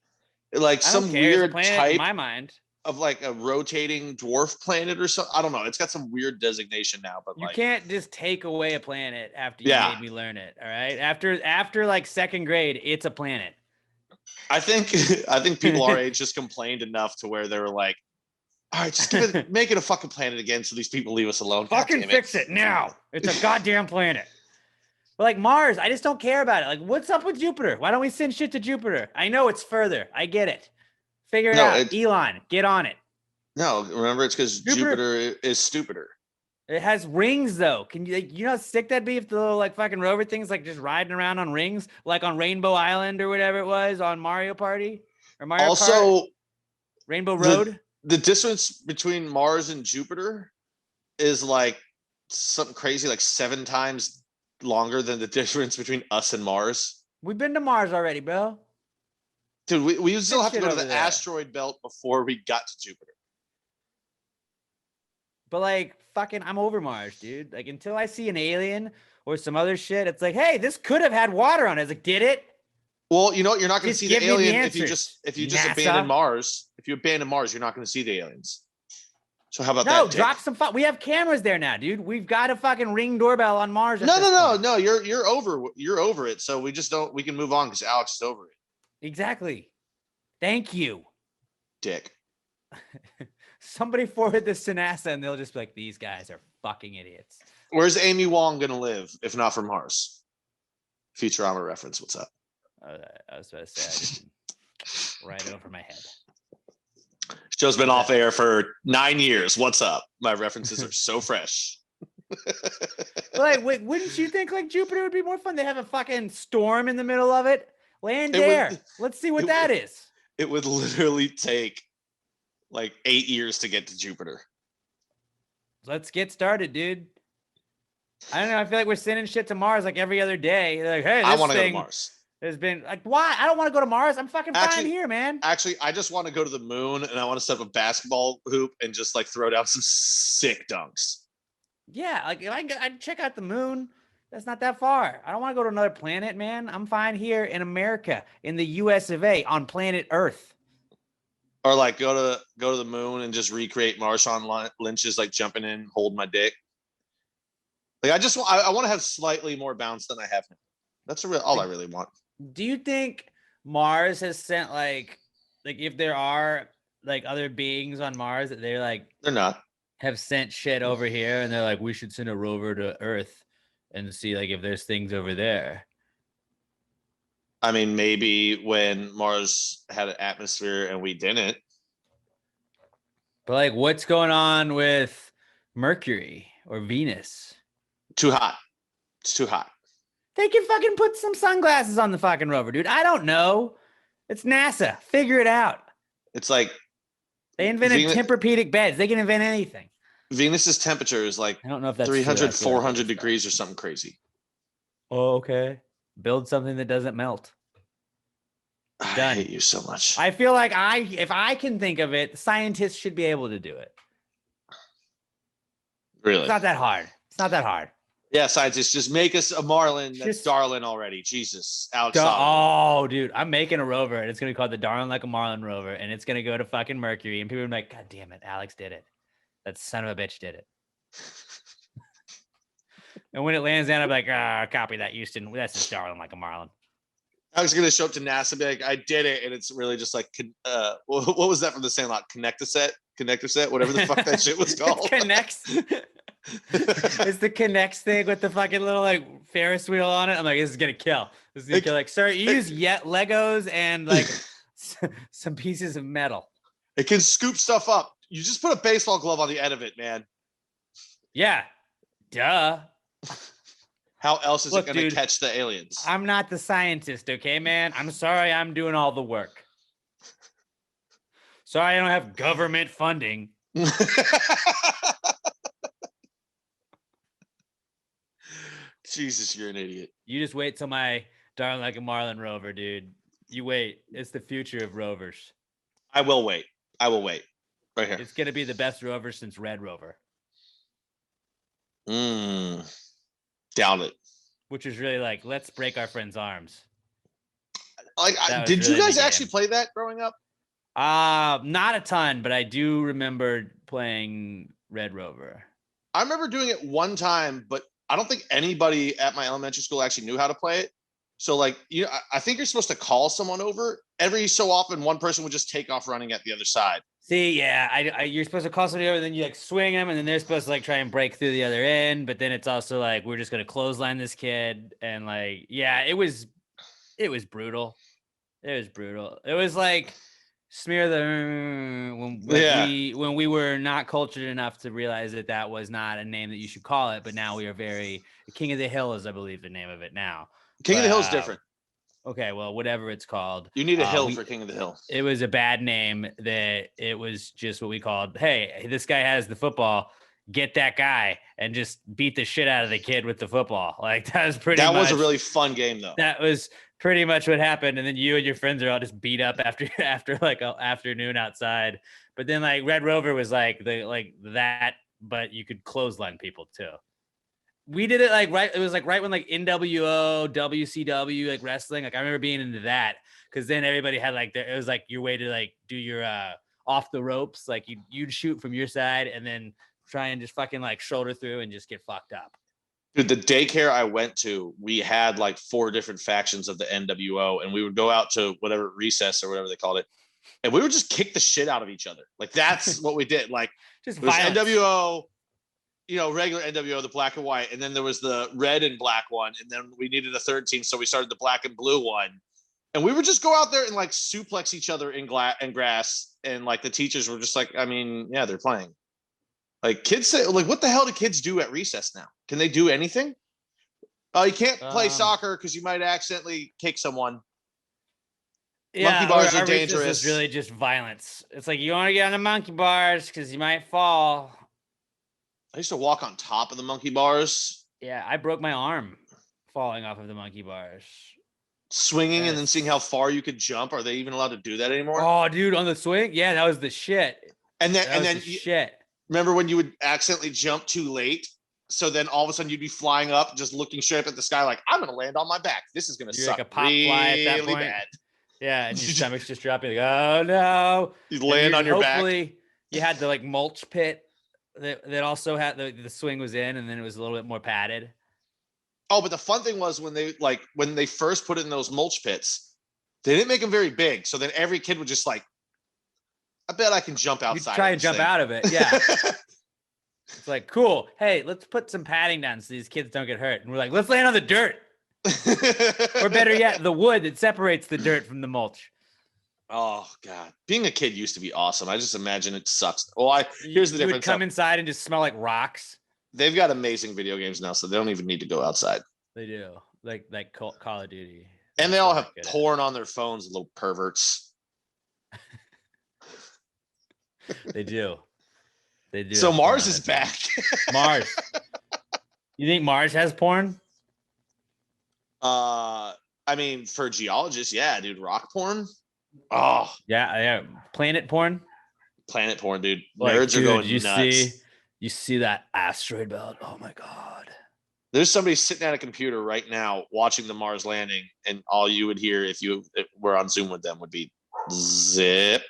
Like I don't some care. It's a weird planet type in my mind. of like a rotating dwarf planet or something. I don't know. It's got some weird designation now, but You like, can't just take away a planet after you Yeah. made me learn it. All right. After like second grade, it's a planet. I think people our age just complained enough to where they were like, all right, just make it a fucking planet again so these people leave us alone. God Fucking damn fix it now. It's a goddamn planet. But like Mars, I just don't care about it. Like, what's up with Jupiter? Why don't we send shit to Jupiter? I know it's further. I get it. Figure it out. Elon, get on it. No, remember, it's because Jupiter is stupider. It has rings though. Can you like, you know how sick that'd be if the little like fucking rover things like just riding around on rings, like on Rainbow Island or whatever it was on Mario Party or Mario Also, Kart? Rainbow Road. The distance between Mars and Jupiter is like something crazy, like 7 times longer than the difference between us and Mars. We've been to Mars already, bro. Dude, we still have to go to over the there. asteroid belt before we got to Jupiter. But like fucking I'm over Mars, dude. Like until I see an alien or some other shit, it's like, hey, this could have had water on it. It's like, did it? Well, you know what? You're not going to Just see the give me the alien if you answers, just NASA. abandon Mars. If you abandon Mars, you're not going to see the aliens. So how about No, that? Dick? drop some we have cameras there now, dude. We've got a fucking Ring doorbell on Mars. No. You're over it. So we can move on because Alex is over it. Exactly. Thank you. Dick. Somebody forward this to NASA and they'll just be like, these guys are fucking idiots. Where's Amy Wong going to live if not from Mars? Futurama reference. What's up? I was about to say, I just right over my head. Show's been off air for 9 years. What's up? My references are so fresh. Like, wouldn't you think like Jupiter would be more fun? They have a fucking storm in the middle of it. Land there. Let's see what that is. It would literally take like 8 years to get to Jupiter. Let's get started, dude. I don't know. I feel like we're sending shit to Mars like every other day. They're like, hey, I this want to go to thing Mars. has been like, why? I don't want to go to Mars. I'm fucking fine here, man. Actually, I just want to go to the moon and I want to set up a basketball hoop and just like throw down some sick dunks. Yeah, like if I'd check out the moon. That's not that far. I don't want to go to another planet, man. I'm fine here in America, in the US of A, on planet Earth. Or like go to the moon and just recreate Marshawn Lynch's like jumping in, holding my dick. Like I want to have slightly more bounce than I have now. That's all I really want. Do you think Mars has sent like if there are like other beings on Mars that they're not have sent shit over here and they're like, we should send a rover to Earth and see like if there's things over there? I mean, maybe when Mars had an atmosphere and we didn't. But like, what's going on with Mercury or Venus? Too hot. It's too hot. They can fucking put some sunglasses on the fucking rover, dude. I don't know. It's NASA. Figure it out. It's like they invented Tempur-Pedic beds. They can invent anything. Venus's temperature is like I don't know if that's 300, 400 degrees or something crazy. Oh, okay. Build something that doesn't melt. Done. I hate you so much. I feel like if I can think of it, scientists should be able to do it. Really? It's not that hard. It's not that hard. Yeah, scientists, just make us a Marlin that's Darlin already. Jesus, Alex. Oh, dude, I'm making a rover, and it's gonna be called the Darlin Like a Marlin rover, and it's gonna go to fucking Mercury, and people are like, God damn it, Alex did it. That son of a bitch did it. And when it lands down, I'll be like, copy that, Houston. That's just Darlin Like a Marlin. I was gonna show up to NASA and be like, I did it, and it's really just like, what was that from the Sandlot? Connector set, whatever the fuck that shit was called. Connects. It's the Connects thing with the fucking little like Ferris wheel on it. I'm like, this is gonna kill. This is gonna kill. Like, sir, you use Legos and like some pieces of metal. It can scoop stuff up. You just put a baseball glove on the end of it, man. Yeah. Duh. How else is it going to catch the aliens? I'm not the scientist, okay, man? I'm sorry I'm doing all the work. Sorry I don't have government funding. Jesus, you're an idiot. You just wait till my Darling Like a Marlin rover, dude. You wait. It's the future of rovers. I will wait. Right here. It's going to be the best rover since Red Rover. Doubt it. Which is really like, let's break our friends' arms. Like, did really you guys actually play that growing up? Not a ton, but I do remember playing Red Rover. I remember doing it one time, but I don't think anybody at my elementary school actually knew how to play it. So like, I think you're supposed to call someone over. Every so often, one person would just take off running at the other side. See, yeah, you're supposed to call somebody over, then you like swing them, and then they're supposed to like try and break through the other end. But then it's also like, we're just gonna clothesline this kid, and like, yeah, it was brutal. It was brutal. It was like smear the when we were not cultured enough to realize that was not a name that you should call it. But now we are King of the Hill is, I believe, the name of it now. King of the Hill is different. Okay, well, whatever it's called. You need a hill for King of the Hill. It was a bad name that it was just what we called, hey, this guy has the football. Get that guy and just beat the shit out of the kid with the football. Like, that was pretty much. That was a really fun game, though. That was pretty much what happened. And then you and your friends are all just beat up after like an afternoon outside. But then like Red Rover was like that, but you could clothesline people too. We did it like right. It was like right when like NWO, WCW, like wrestling. Like I remember being into that because then everybody had like it was like your way to like do your off the ropes. Like you'd shoot from your side and then try and just fucking like shoulder through and just get fucked up. Dude, the daycare I went to, we had like 4 different factions of the NWO, and we would go out to whatever recess or whatever they called it, and we would just kick the shit out of each other. Like that's what we did. Like just it was NWO. Regular NWO, the black and white, and then there was the red and black one, and then we needed a third team, so we started the black and blue one, and we would just go out there and like suplex each other in grass, and like the teachers were just like, I mean, yeah, they're playing. Like kids say, like, what the hell do kids do at recess now? Can they do anything? Oh, you can't play soccer because you might accidentally kick someone. Yeah, monkey bars are dangerous. It's really just violence. It's like you want to get on the monkey bars because you might fall. I used to walk on top of the monkey bars. Yeah, I broke my arm falling off of the monkey bars. Swinging and then seeing how far you could jump. Are they even allowed to do that anymore? Oh, dude, on the swing? Yeah, that was the shit. And then shit. Remember when you would accidentally jump too late? So then all of a sudden you'd be flying up, just looking straight up at the sky like, I'm going to land on my back. This is going to suck like a pop fly at that point. Bad. Yeah, and your stomach's just dropping. Like, oh, no. You land on your back. Hopefully you had the like mulch pit. That also had the swing was in, and then it was a little bit more padded. Oh, but the fun thing was when they first put it in those mulch pits, they didn't make them very big. So then every kid would just like, I bet I can jump outside. You try and jump out of it. Yeah. It's like, cool. Hey, let's put some padding down so these kids don't get hurt. And we're like, let's land on the dirt. Or better yet, the wood that separates the dirt from the mulch. Oh God, being a kid used to be awesome. I just imagine it sucks. Well, here's the difference. You would come inside and just smell like rocks. They've got amazing video games now, so they don't even need to go outside. They do, like Call of Duty. And they all have porn on their phones, little perverts. They do. They do. So Mars is back. Mars. You think Mars has porn? I mean, for geologists, yeah, dude. Rock porn. Oh yeah. Planet porn, dude. Like, Nerds are going you nuts. You see that asteroid belt? Oh my God. There's somebody sitting at a computer right now watching the Mars landing, and all you would hear if you were on Zoom with them would be zip.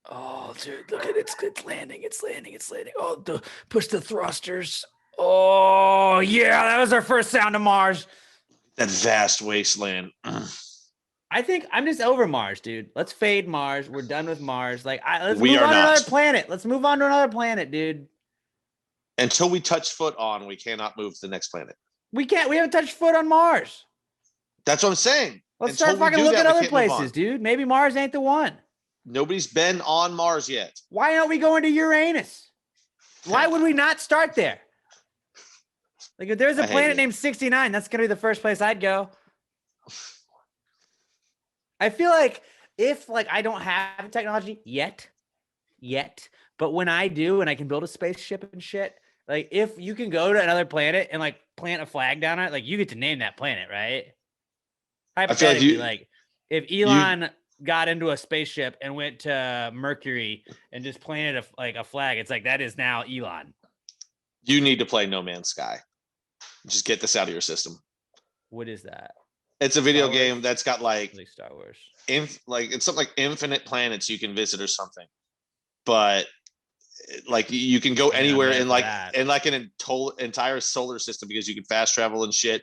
Oh, dude, look at it. It's landing. It's landing. It's landing. Oh, push the thrusters. Oh, yeah. That was our first sound of Mars. That vast wasteland. I think I'm just over Mars, dude. Let's fade Mars. We're done with Mars. Like, let's We move are on to not. another planet. Let's move on to another planet, dude. Until we touch foot on, we cannot move to the next planet. We can't. We haven't touched foot on Mars. That's what I'm saying. Let's Until start we fucking do looking that, at we other can't move places, on. dude. Maybe Mars ain't the one. Nobody's been on Mars yet. Why aren't we going to Uranus? Why would we not start there? Like, if there's a planet named 69, that's going to be the first place I'd go. I feel like if, like, I don't have technology yet, but when I do and I can build a spaceship and shit, like, if you can go to another planet and, like, plant a flag down it, like, you get to name that planet, right? Hypothetically, like if Elon got into a spaceship and went to Mercury and just planted a flag, it's like, that is now Elon. You need to play No Man's Sky. Just get this out of your system. What is that? It's a video game that's got like Star Wars. It's something like infinite planets you can visit or something. But like you can go anywhere in an entire solar system because you can fast travel and shit.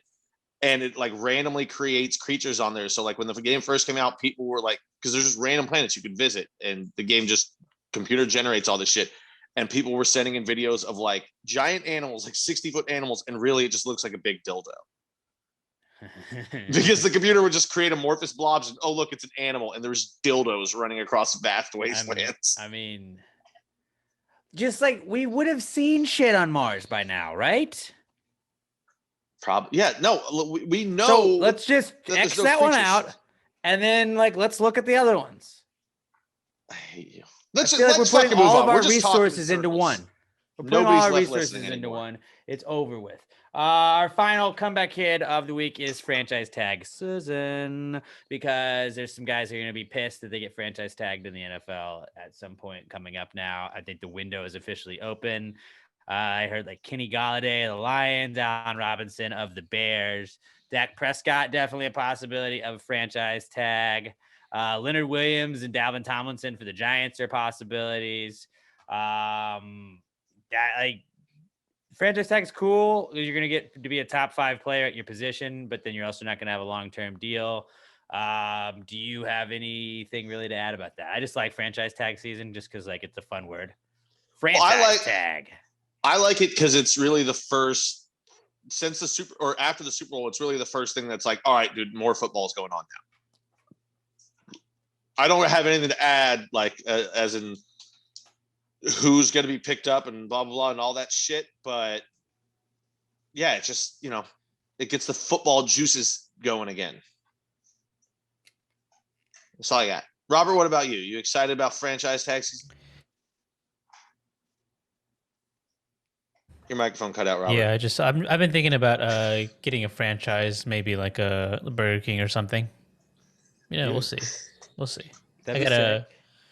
And it like randomly creates creatures on there. So like when the game first came out, people were like, because there's just random planets you could visit, and the game just computer generates all this shit. And people were sending in videos of like giant animals, like 60-foot animals, and really it just looks like a big dildo. Because the computer would just create amorphous blobs, and oh look, it's an animal, and there's dildos running across vast wastelands. I mean, just like we would have seen shit on Mars by now, right? Probably, yeah. No, we know. So let's just X that one out, and then like let's look at the other ones. I hate you. Let's we're putting all of our resources into one. We're putting all our resources into one. It's over with. Our final comeback kid of the week is franchise tag SZN, because there's some guys who are going to be pissed that they get franchise tagged in the NFL at some point coming up now. I think the window is officially open. I heard like Kenny Galladay of the Lions, Allen Robinson of the Bears, Dak Prescott, definitely a possibility of a franchise tag. Leonard Williams and Dalvin Tomlinson for the Giants are possibilities. Franchise tag is cool. You're going to get to be a top 5 player at your position, but then you're also not going to have a long-term deal. Do you have anything really to add about that? I just like franchise tag season just because like it's a fun word. Franchise tag. I like it because it's really the first since after the Super Bowl. It's really the first thing that's like, all right, dude, more football is going on now. I don't have anything to add, like as in who's going to be picked up and blah, blah, blah, and all that shit. But yeah, it's just, it gets the football juices going again. That's all I got. Robert, what about you? You excited about franchise tag season? Your microphone cut out, Robert. Yeah, I've been thinking about getting a franchise, maybe like a Burger King or something. We'll see. I got a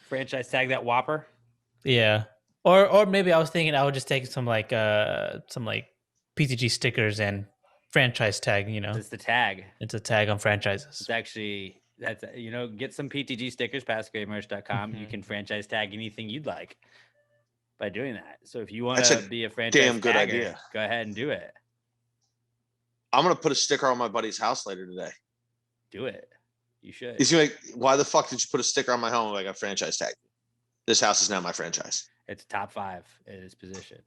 franchise tag that Whopper. Yeah, or maybe I was thinking I would just take some PTG stickers and franchise tag. It's the tag. It's a tag on franchises. It's actually get some PTG stickers. PassGreatMerch.com. Mm-hmm. You can franchise tag anything you'd like by doing that. So if you want to be a franchise damn good tagger, idea. Go ahead and do it. I'm gonna put a sticker on my buddy's house later today. Do it. You should. He's gonna be like, why the fuck did you put a sticker on my home? Like, a franchise tag. This house is now my franchise. It's top 5 in its position.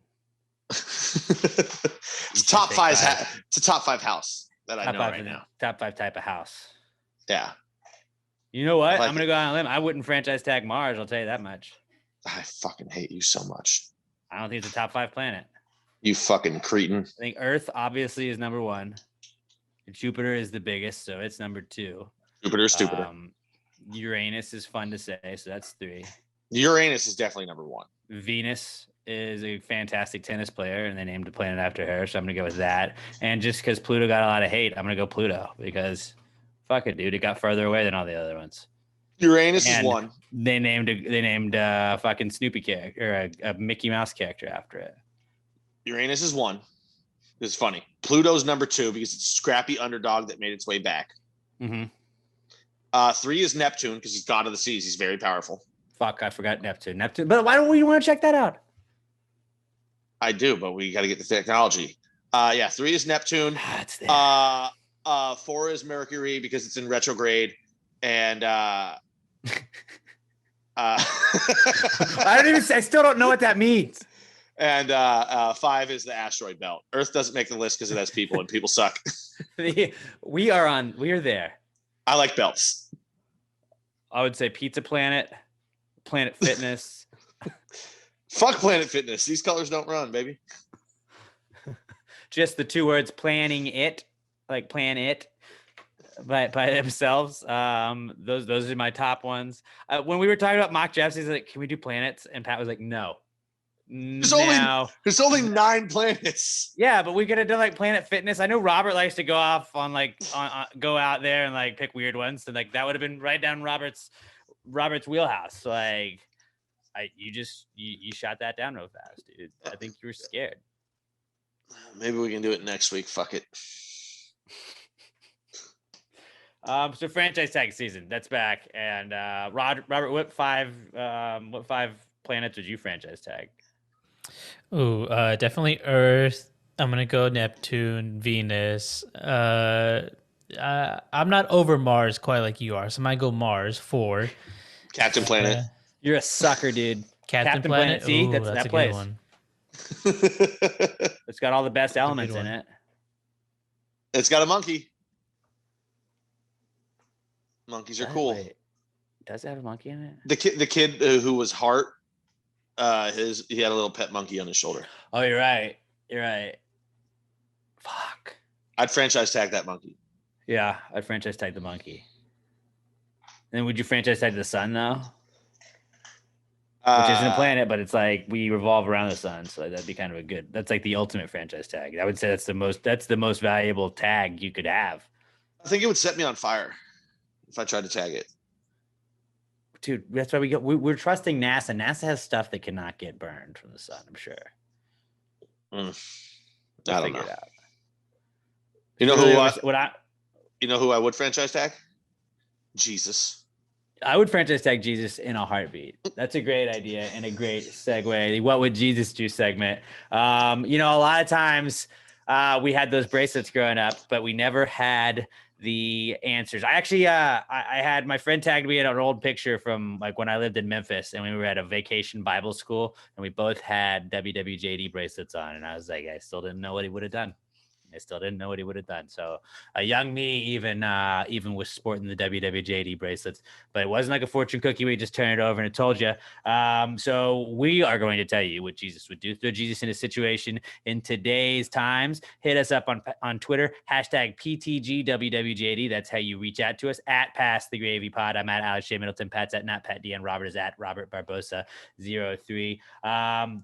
It's top 5. It's a top 5 house that I know right now. Top 5 type of house. Yeah. You know what? I'm gonna go on a limb. I wouldn't franchise tag Mars. I'll tell you that much. I fucking hate you so much. I don't think it's a top 5 planet. You fucking cretin. I think Earth obviously is number 1. Jupiter is the biggest, so it's number 2. Jupiter's stupider. Uranus is fun to say, so that's 3. Uranus is definitely number 1. Venus is a fantastic tennis player, and they named a planet after her, so I'm gonna go with that. And just because Pluto got a lot of hate, I'm gonna go Pluto because fuck it, dude, it got further away than all the other ones. Uranus is 1. They named a fucking Snoopy character or a Mickey Mouse character after it. Uranus is 1. This is funny. Pluto's number 2 because it's a scrappy underdog that made its way back. Mm-hmm. 3 is Neptune because he's god of the seas. He's very powerful. Fuck, I forgot Neptune. But why don't we want to check that out? I do, but we got to get the technology. 3 is Neptune. It's there. 4 is Mercury because it's in retrograde, and I still don't know what that means. And 5 is the asteroid belt. Earth doesn't make the list because it has people, and people suck. We are there. I like belts. I would say Pizza Planet, Planet Fitness. Fuck Planet Fitness. These colors don't run, baby. Just the 2 words, planning it, like plan it by themselves. Those are my top ones. When we were talking about mock drafts, he's like, can we do planets? And Pat was like, no. There's only 9 planets. Yeah, but we could have done like Planet Fitness. I know Robert likes to go off on go out there and like pick weird ones, and like that would have been right down Robert's wheelhouse. So like, you shot that down real fast, dude. I think you were scared. Maybe we can do it next week. Fuck it. So franchise tag season, that's back, and Robert, what 5 planets would you franchise tag? Oh, definitely Earth. I'm gonna go Neptune, Venus. I'm not over Mars quite like you are, so I might go Mars 4. Captain Planet. You're a sucker, dude. Captain Planet. See, Ooh, that's a that good place. one. It's got all the best elements in it. It's got a monkey. Monkeys are cool. Wait, does it have a monkey in it? The kid who was Hart, he had a little pet monkey on his shoulder. Oh, you're right. Fuck. I'd franchise tag that monkey. Yeah, I'd franchise tag the monkey. And would you franchise tag the sun though? Which isn't a planet, but it's like we revolve around the sun, so that'd be kind of that's like the ultimate franchise tag. I would say that's the most valuable tag you could have. I think it would set me on fire if I tried to tag it. Dude, that's why we're trusting NASA. NASA has stuff that cannot get burned from the sun, I'm sure. I don't know. Out. You know who I would franchise tag? Jesus. I would franchise tag Jesus in a heartbeat. That's a great idea and a great segue. What would Jesus do segment? A lot of times we had those bracelets growing up, but we never had the answers. I actually, I had my friend tagged me in an old picture from like when I lived in Memphis, and we were at a vacation Bible school, and we both had WWJD bracelets on. And I was like, I still didn't know what he would have done. So a young me even was sporting the WWJD bracelets, but it wasn't like a fortune cookie. We just turned it over and it told you. So we are going to tell you what Jesus would do. Throw Jesus in a situation in today's times. Hit us up on Twitter, #PTGWWJD. That's how you reach out to us at Pass the Gravy Pod. I'm at Alex J. Middleton. Pat's at Not Pat D. And Robert is at Robert Barbosa 03.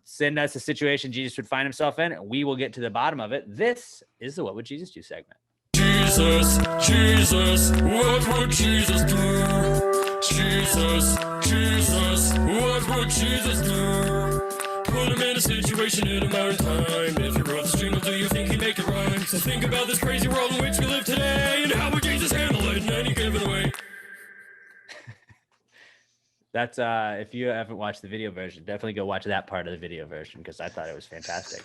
Send us a situation Jesus would find himself in. We will get to the bottom of it. This is the What Would Jesus Do segment. Jesus, what would Jesus do? Jesus, what would Jesus do? Put him in a situation in a modern time. If you wrote the jingle, do you think he'd make it rhyme? So think about this crazy world in which we live today, and how would Jesus handle it in any given way? That's if you haven't watched the video version, definitely go watch that part of the video version because I thought it was fantastic.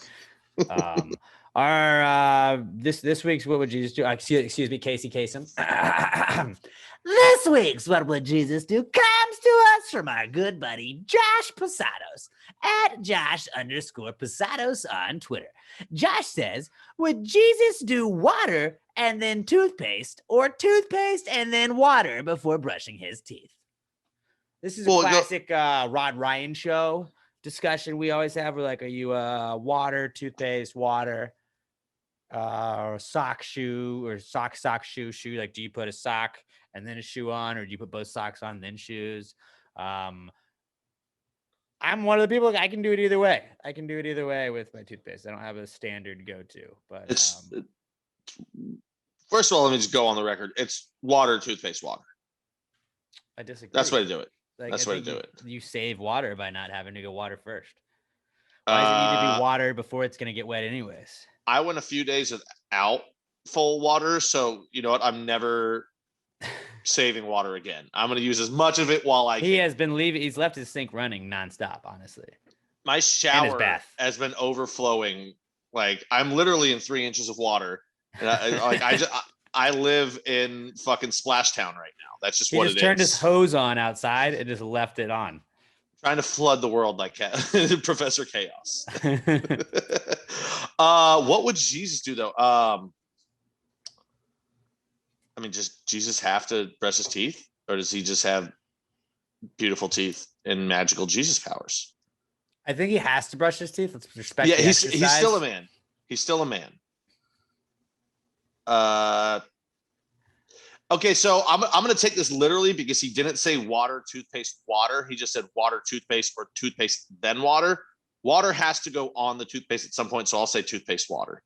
This week's What Would Jesus Do? Excuse me, Casey Kasem. This week's What Would Jesus Do comes to us from our good buddy Josh Posados at Josh_Posados on Twitter. Josh says, would Jesus do water and then toothpaste, or toothpaste and then water before brushing his teeth? This is a classic Rod Ryan show discussion we always have. We're like, are you water, toothpaste, water, or sock, shoe, or sock, shoe? Like, do you put a sock and then a shoe on, or do you put both socks on then shoes? I'm one of the people, I can do it either way. I can do it either way with my toothpaste. I don't have a standard go-to, but first of all, let me just go on the record. It's water, toothpaste, water. I disagree. That's the way to do it. Like, that's the way to do it. You save water by not having to go water first. Why does it need to be water before it's going to get wet anyways? I went a few days without full water, so you know what? I'm never saving water again. I'm going to use as much of it while I can. He has been leaving. He's left his sink running nonstop, honestly. My shower has been overflowing. Like I'm literally in 3 inches of water. And I live in fucking Splash Town right now. That's just what it is. He just turned his hose on outside and just left it on. Trying to flood the world like Professor Chaos. What would Jesus do though? I mean, does Jesus have to brush his teeth, or does he just have beautiful teeth and magical Jesus powers? I think he has to brush his teeth. Let's respect. Yeah, he's still a man. He's still a man. Okay, so I'm going to take this literally because he didn't say water, toothpaste, water. He just said water, toothpaste, or toothpaste, then water. Water has to go on the toothpaste at some point, so I'll say toothpaste, water.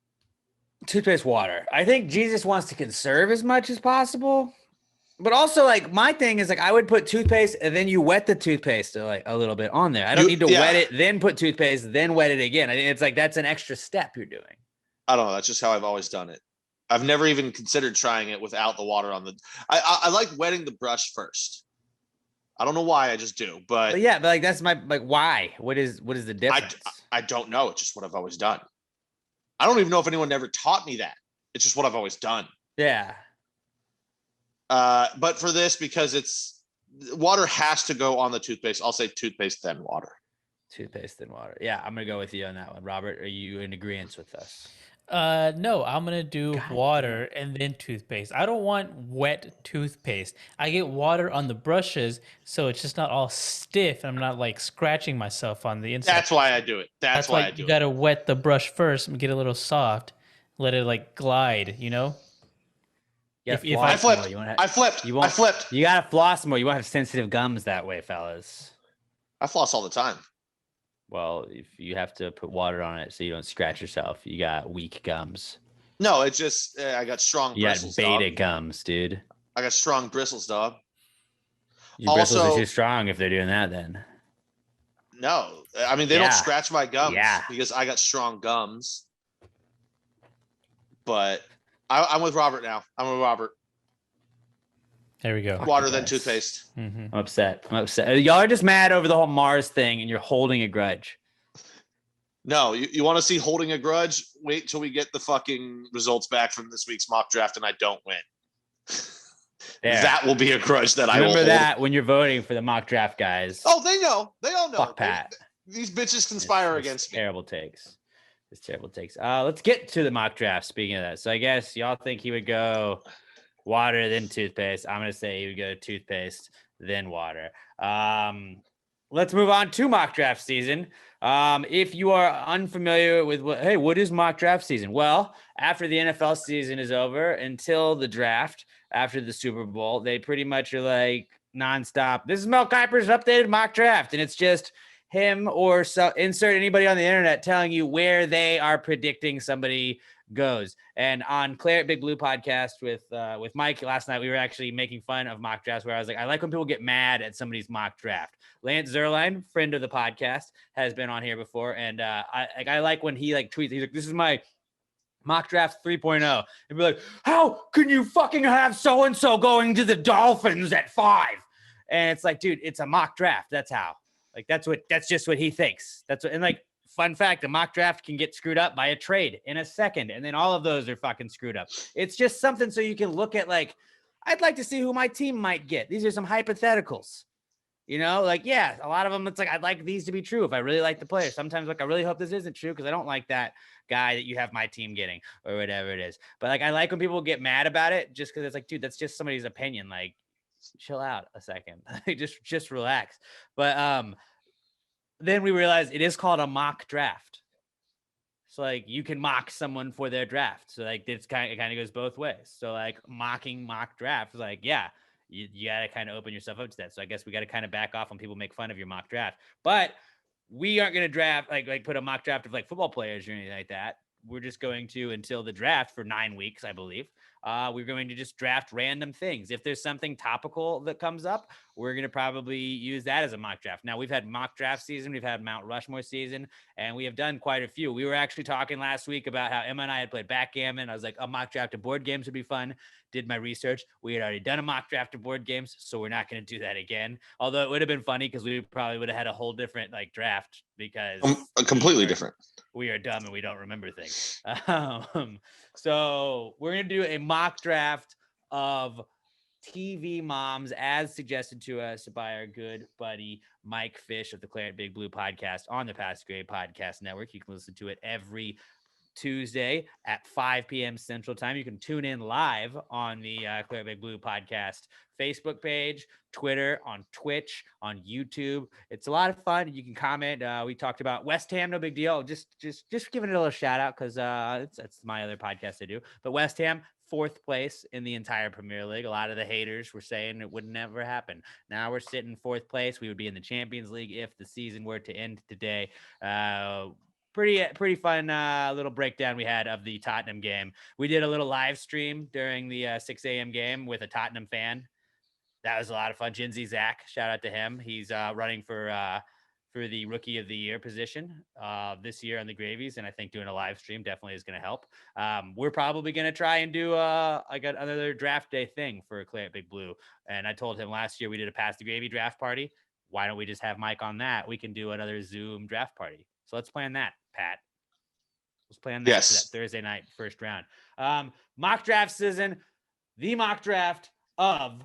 Toothpaste, water. I think Jesus wants to conserve as much as possible. But also, like, my thing is, like, I would put toothpaste and then you wet the toothpaste like a little bit on there. I don't need to wet it, then put toothpaste, then wet it again. I think it's like that's an extra step you're doing. I don't know. That's just how I've always done it. I've never even considered trying it without the water on the. I like wetting the brush first. I don't know why, I just do. But yeah, but like that's my why? What is the difference? I don't know. It's just what I've always done. I don't even know if anyone ever taught me that. It's just what I've always done. Yeah. But for this, because it's water has to go on the toothpaste, I'll say toothpaste then water. Toothpaste then water. Yeah, I'm gonna go with you on that one. Robert, are you in agreement with us? No, I'm gonna do water and then toothpaste. I don't want wet toothpaste. I get water on the brushes, so it's just not all stiff. And I'm not like scratching myself on the inside. That's why I do it. That's why I do it. You gotta wet the brush first and get a little soft. Let it like glide, you know. If I flipped. I flipped. You gotta floss more. You won't have sensitive gums that way, fellas. I floss all the time. Well, if you have to put water on it so you don't scratch yourself, you got weak gums. No, it's just I got strong bristles. You got beta gums, dude. I got strong bristles, dog. Your bristles are too strong if they're doing that, then. No, I mean they don't scratch my gums because I got strong gums. But I'm with Robert now. I'm with Robert. There we go. Water then toothpaste. Mm-hmm. I'm upset. Y'all are just mad over the whole Mars thing, and you're holding a grudge. No, you want to see holding a grudge? Wait till we get the fucking results back from this week's mock draft, and I don't win. That will be a grudge that I will hold. Remember that when you're voting for the mock draft, guys. Oh, they know. They all know. Fuck Pat. These bitches conspire against me. Terrible takes. It's terrible takes. Let's get to the mock draft. Speaking of that, so I guess y'all think he would go water then toothpaste. I'm gonna say he would go toothpaste then water. Let's move on to mock draft season. If you are unfamiliar with what is mock draft season? Well, after the NFL season is over until the draft, after the Super Bowl, they pretty much are like nonstop. This is Mel Kiper's updated mock draft, and it's just him or insert anybody on the internet telling you where they are predicting somebody goes. And on Claire at Big Blue podcast with Mike last night, we were actually making fun of mock drafts where I was like, I like when people get mad at somebody's mock draft. Lance Zerline, friend of the podcast, has been on here before. And I like when he like tweets, he's like, this is my mock draft 3.0. And be like, how can you fucking have so-and-so going to the Dolphins at 5? And it's like, dude, it's a mock draft. That's how. Like, that's just what he thinks. And like, fun fact, a mock draft can get screwed up by a trade in a second. And then all of those are fucking screwed up. It's just something so you can look at like, I'd like to see who my team might get. These are some hypotheticals, you know, like, yeah, a lot of them, it's like, I'd like these to be true if I really like the player. Sometimes like, I really hope this isn't true because I don't like that guy that you have my team getting or whatever it is. But like, I like when people get mad about it just because it's like, dude, that's just somebody's opinion. Like, chill out a second. just relax. But then we realized it is called a mock draft. So like you can mock someone for their draft. So like it kind of goes both ways. So like mocking mock draft is like, yeah, you got to kind of open yourself up to that. So I guess we got to kind of back off when people make fun of your mock draft. But we aren't going to draft like put a mock draft of like football players or anything like that. we're just going to, until the draft for 9 weeks, I believe, we're going to just draft random things. If there's something topical that comes up, we're going to probably use that as a mock draft. Now, we've had mock draft season, we've had Mount Rushmore season, and we have done quite a few. We were actually talking last week about how Emma and I had played backgammon. I was like, a mock draft of board games would be fun. Did my research. We had already done a mock draft of board games, so we're not going to do that again. Although it would have been funny because we probably would have had a whole different like draft because completely different. We are dumb and we don't remember things. So we're going to do a mock draft of TV moms as suggested to us by our good buddy Mike Fish of the Claret Big Blue podcast on the Past Grade Podcast Network. You can listen to it every Tuesday at 5 p.m. Central Time. You can tune in live on the Claret Big Blue podcast Facebook page, Twitter, on Twitch, on YouTube. It's a lot of fun. You can comment. We talked about West Ham, no big deal. Just giving it a little shout out because that's my other podcast I do. But West Ham, 4th place in the entire Premier League. A lot of the haters were saying it would never happen. Now we're sitting 4th place. We would be in the Champions League if the season were to end today. Pretty fun little breakdown we had of the Tottenham game. We did a little live stream during the 6 a.m. game with a Tottenham fan. That was a lot of fun. Jinsey Zach, shout out to him. He's running for the Rookie of the Year position this year on the Gravies, and I think doing a live stream definitely is going to help. We're probably going to try and do like another draft day thing for Claret Big Blue. And I told him last year we did a Pass the Gravy draft party. Why don't we just have Mike on that? We can do another Zoom draft party. So let's plan that, Pat. Let's plan that for that Thursday night first round. Mock draft season, the mock draft of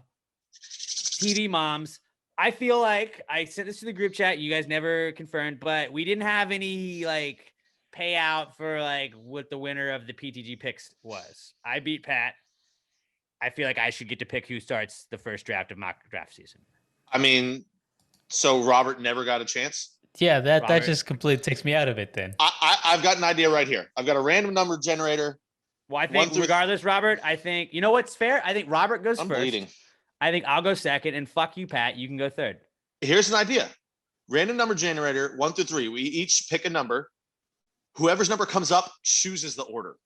TV moms. I feel like I sent this to the group chat. You guys never confirmed, but we didn't have any like payout for like what the winner of the PTG picks was. I beat Pat. I feel like I should get to pick who starts the first draft of mock draft season. I mean, so Robert never got a chance? Yeah, that just completely takes me out of it then. I've got an idea right here. I've got a random number generator. Well, I think regardless, Robert, I think, you know what's fair? I think Robert goes first. Bleeding. I think I'll go second, and fuck you, Pat. You can go third. Here's an idea. Random number generator, 1 through 3. We each pick a number. Whoever's number comes up chooses the order.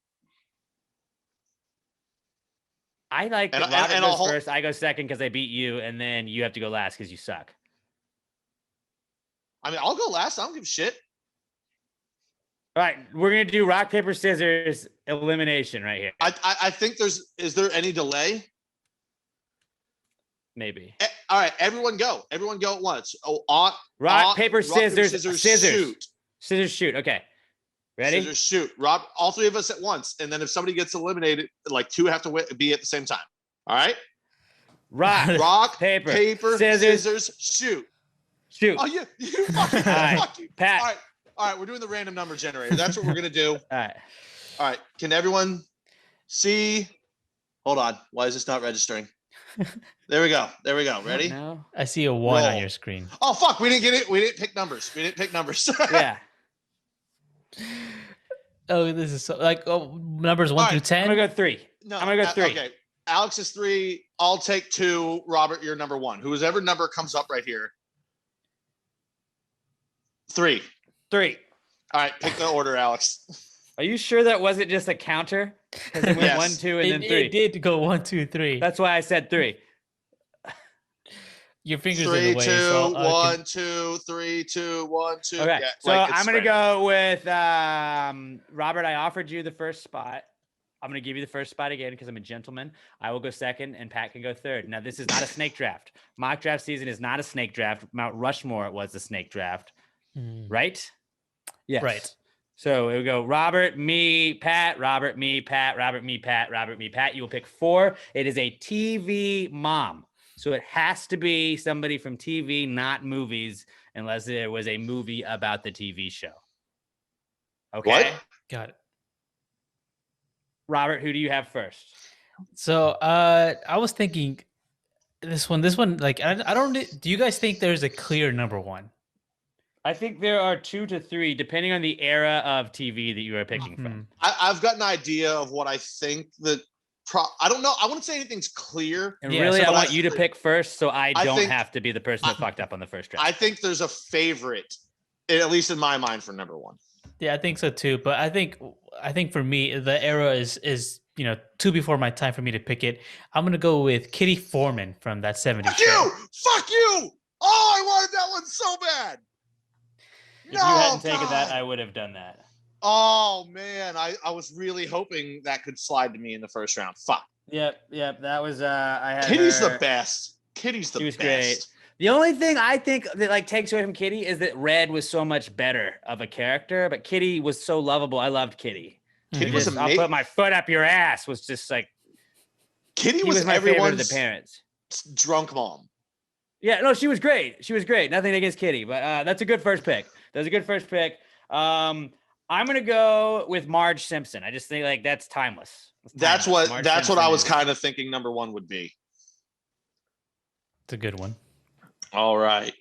I like that Robert goes first. I go second because I beat you, and then you have to go last because you suck. I mean, I'll go last. I don't give a shit. All right, we're gonna do rock, paper, scissors elimination right here. I think is there any delay? Maybe. All right, everyone go. Everyone go at once. Rock, paper, scissors, shoot. Scissors, shoot. Okay. Ready? Scissors, shoot. Rob, all 3 of us at once. And then if somebody gets eliminated, like 2 have to be at the same time. All right? Rock, paper, scissors, shoot. Shoot. Oh, you fucking fuck you. Pat. All right, we're doing the random number generator. That's what we're going to do. All right. Can everyone see? Hold on. Why is this not registering? There we go. Ready? No. I see a 1 on your screen. Oh, fuck. We didn't get it. We didn't pick numbers. Yeah. Oh, this is so like numbers 1 through 10. I'm going to go 3. No, I'm going to go 3. Okay. Alex is 3. I'll take 2. Robert, you're number 1. Whoever number comes up right here. 3. All right, pick the order, Alex. Are you sure that wasn't just a counter? Because it went 1, 2, and then 3. It did go 1, 2, 3. That's why I said 3. Your fingers 3, in the way. 2, so 1, 2, 3, 2, 1, 2. Okay, yeah, so I'm gonna go with Robert. I offered you the first spot. I'm gonna give you the first spot again because I'm a gentleman. I will go second, and Pat can go third. Now this is not a snake draft. Mock draft season is not a snake draft. Mount Rushmore was the snake draft, right? Yes. Right. So it would go Robert, me, Pat, Robert, me, Pat, Robert, me, Pat, Robert, me, Pat. You will pick 4. It is a TV mom. So it has to be somebody from TV, not movies, unless there was a movie about the TV show. Okay. What? Got it. Robert, who do you have first? So I was thinking this one, like, I don't, do you guys think there's a clear number 1? I think there are 2 to 3, depending on the era of TV that you are picking from. I've got an idea of what I think that. I don't know. I wouldn't say anything's clear. And really, I want you to pick first, so I don't have to be the person that fucked up on the first draft. I think there's a favorite, at least in my mind, for number 1. Yeah, I think so too. But I think for me, the era is too before my time for me to pick it. I'm gonna go with Kitty Foreman from that '70s Fuck show. you! Fuck you! Oh, I wanted that one so bad. If you hadn't taken that, I would have done that. Oh man, I was really hoping that could slide to me in the first round. Fuck. Yep. That was I had Kitty's her. the best. Kitty's the She was best. great. The only thing I think that like takes away from Kitty is that Red was so much better of a character, but Kitty was so lovable. I loved Kitty. Kitty was I'll put my foot up your ass was just like Kitty was my favorite of the parents. Drunk mom. Yeah, no, she was great. She was great. Nothing against Kitty, but that's a good first pick. That's a good first pick. I'm gonna go with Marge Simpson. I just think like that's timeless. That's what I was kind of thinking number one would be. It's a good one. All right.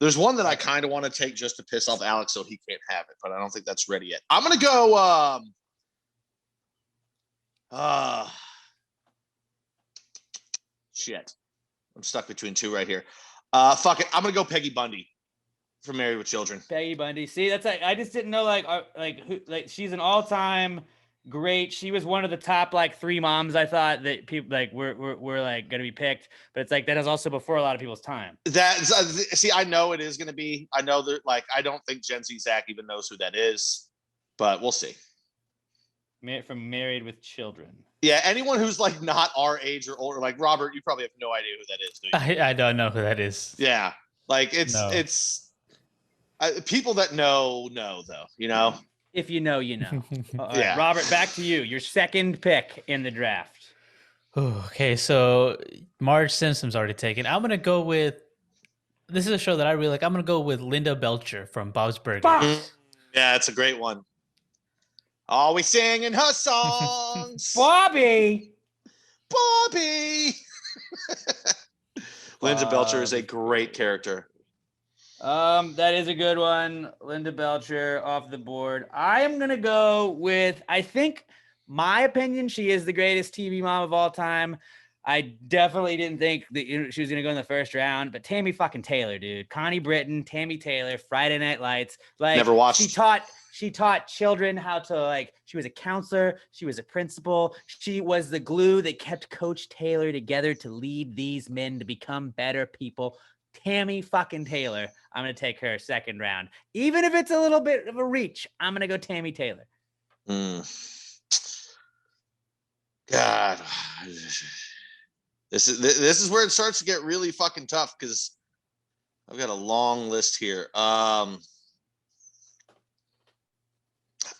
There's one that I kind of want to take just to piss off Alex so he can't have it, but I don't think that's ready yet. I'm gonna go shit. I'm stuck between two right here. Fuck it. I'm gonna go Peggy Bundy from Married with Children. Peggy Bundy. See, that's like I just didn't know who she's an all-time great. She was one of the top like 3 moms I thought that people like were like gonna be picked, but it's like that is also before a lot of people's time. See, I know it is gonna be. I know that like I don't think Gen Z Zach even knows who that is, but we'll see. From Married with Children. Yeah, anyone who's like not our age or older, like Robert, you probably have no idea who that is, do you? I don't know who that is. Yeah, like it's people that know though, you know. If you know, you know. Yeah. Robert, back to you. Your second pick in the draft. Okay, so Marge Simpson's already taken. I'm gonna go with. This is a show that I really like. I'm gonna go with Linda Belcher from Bob's Burgers. Yeah, it's a great one. Always singing her songs. Bobby. Linda Belcher is a great character. That is a good one. Linda Belcher off the board. I am gonna go with. I think, my opinion, she is the greatest TV mom of all time. I definitely didn't think that she was gonna go in the first round, but Tammy fucking Taylor, dude. Connie Britton, Tammy Taylor, Friday Night Lights. Like, never watched. She taught children how to like. She was a counselor. She was a principal. She was the glue that kept Coach Taylor together to lead these men to become better people. Tammy fucking Taylor. I'm going to take her second round. Even if it's a little bit of a reach, I'm going to go Tammy Taylor. God. This is where it starts to get really fucking tough because I've got a long list here.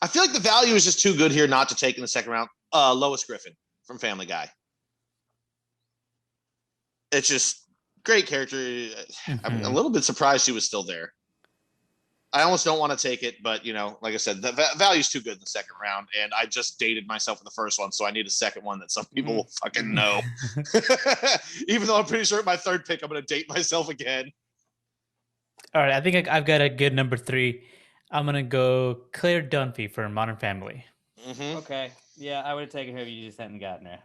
I feel like the value is just too good here not to take in the second round. Lois Griffin from Family Guy. It's just great character. I'm a little bit surprised she was still there. I almost don't want to take it, but like I said, the value's too good in the second round, and I just dated myself in the first one, so I need a second one that some people will fucking know. Even though I'm pretty sure at my third pick, I'm going to date myself again. All right, I think I've got a good number 3. I'm gonna go Claire Dunphy for Modern Family. Okay, yeah, I would have taken her if you just hadn't gotten her.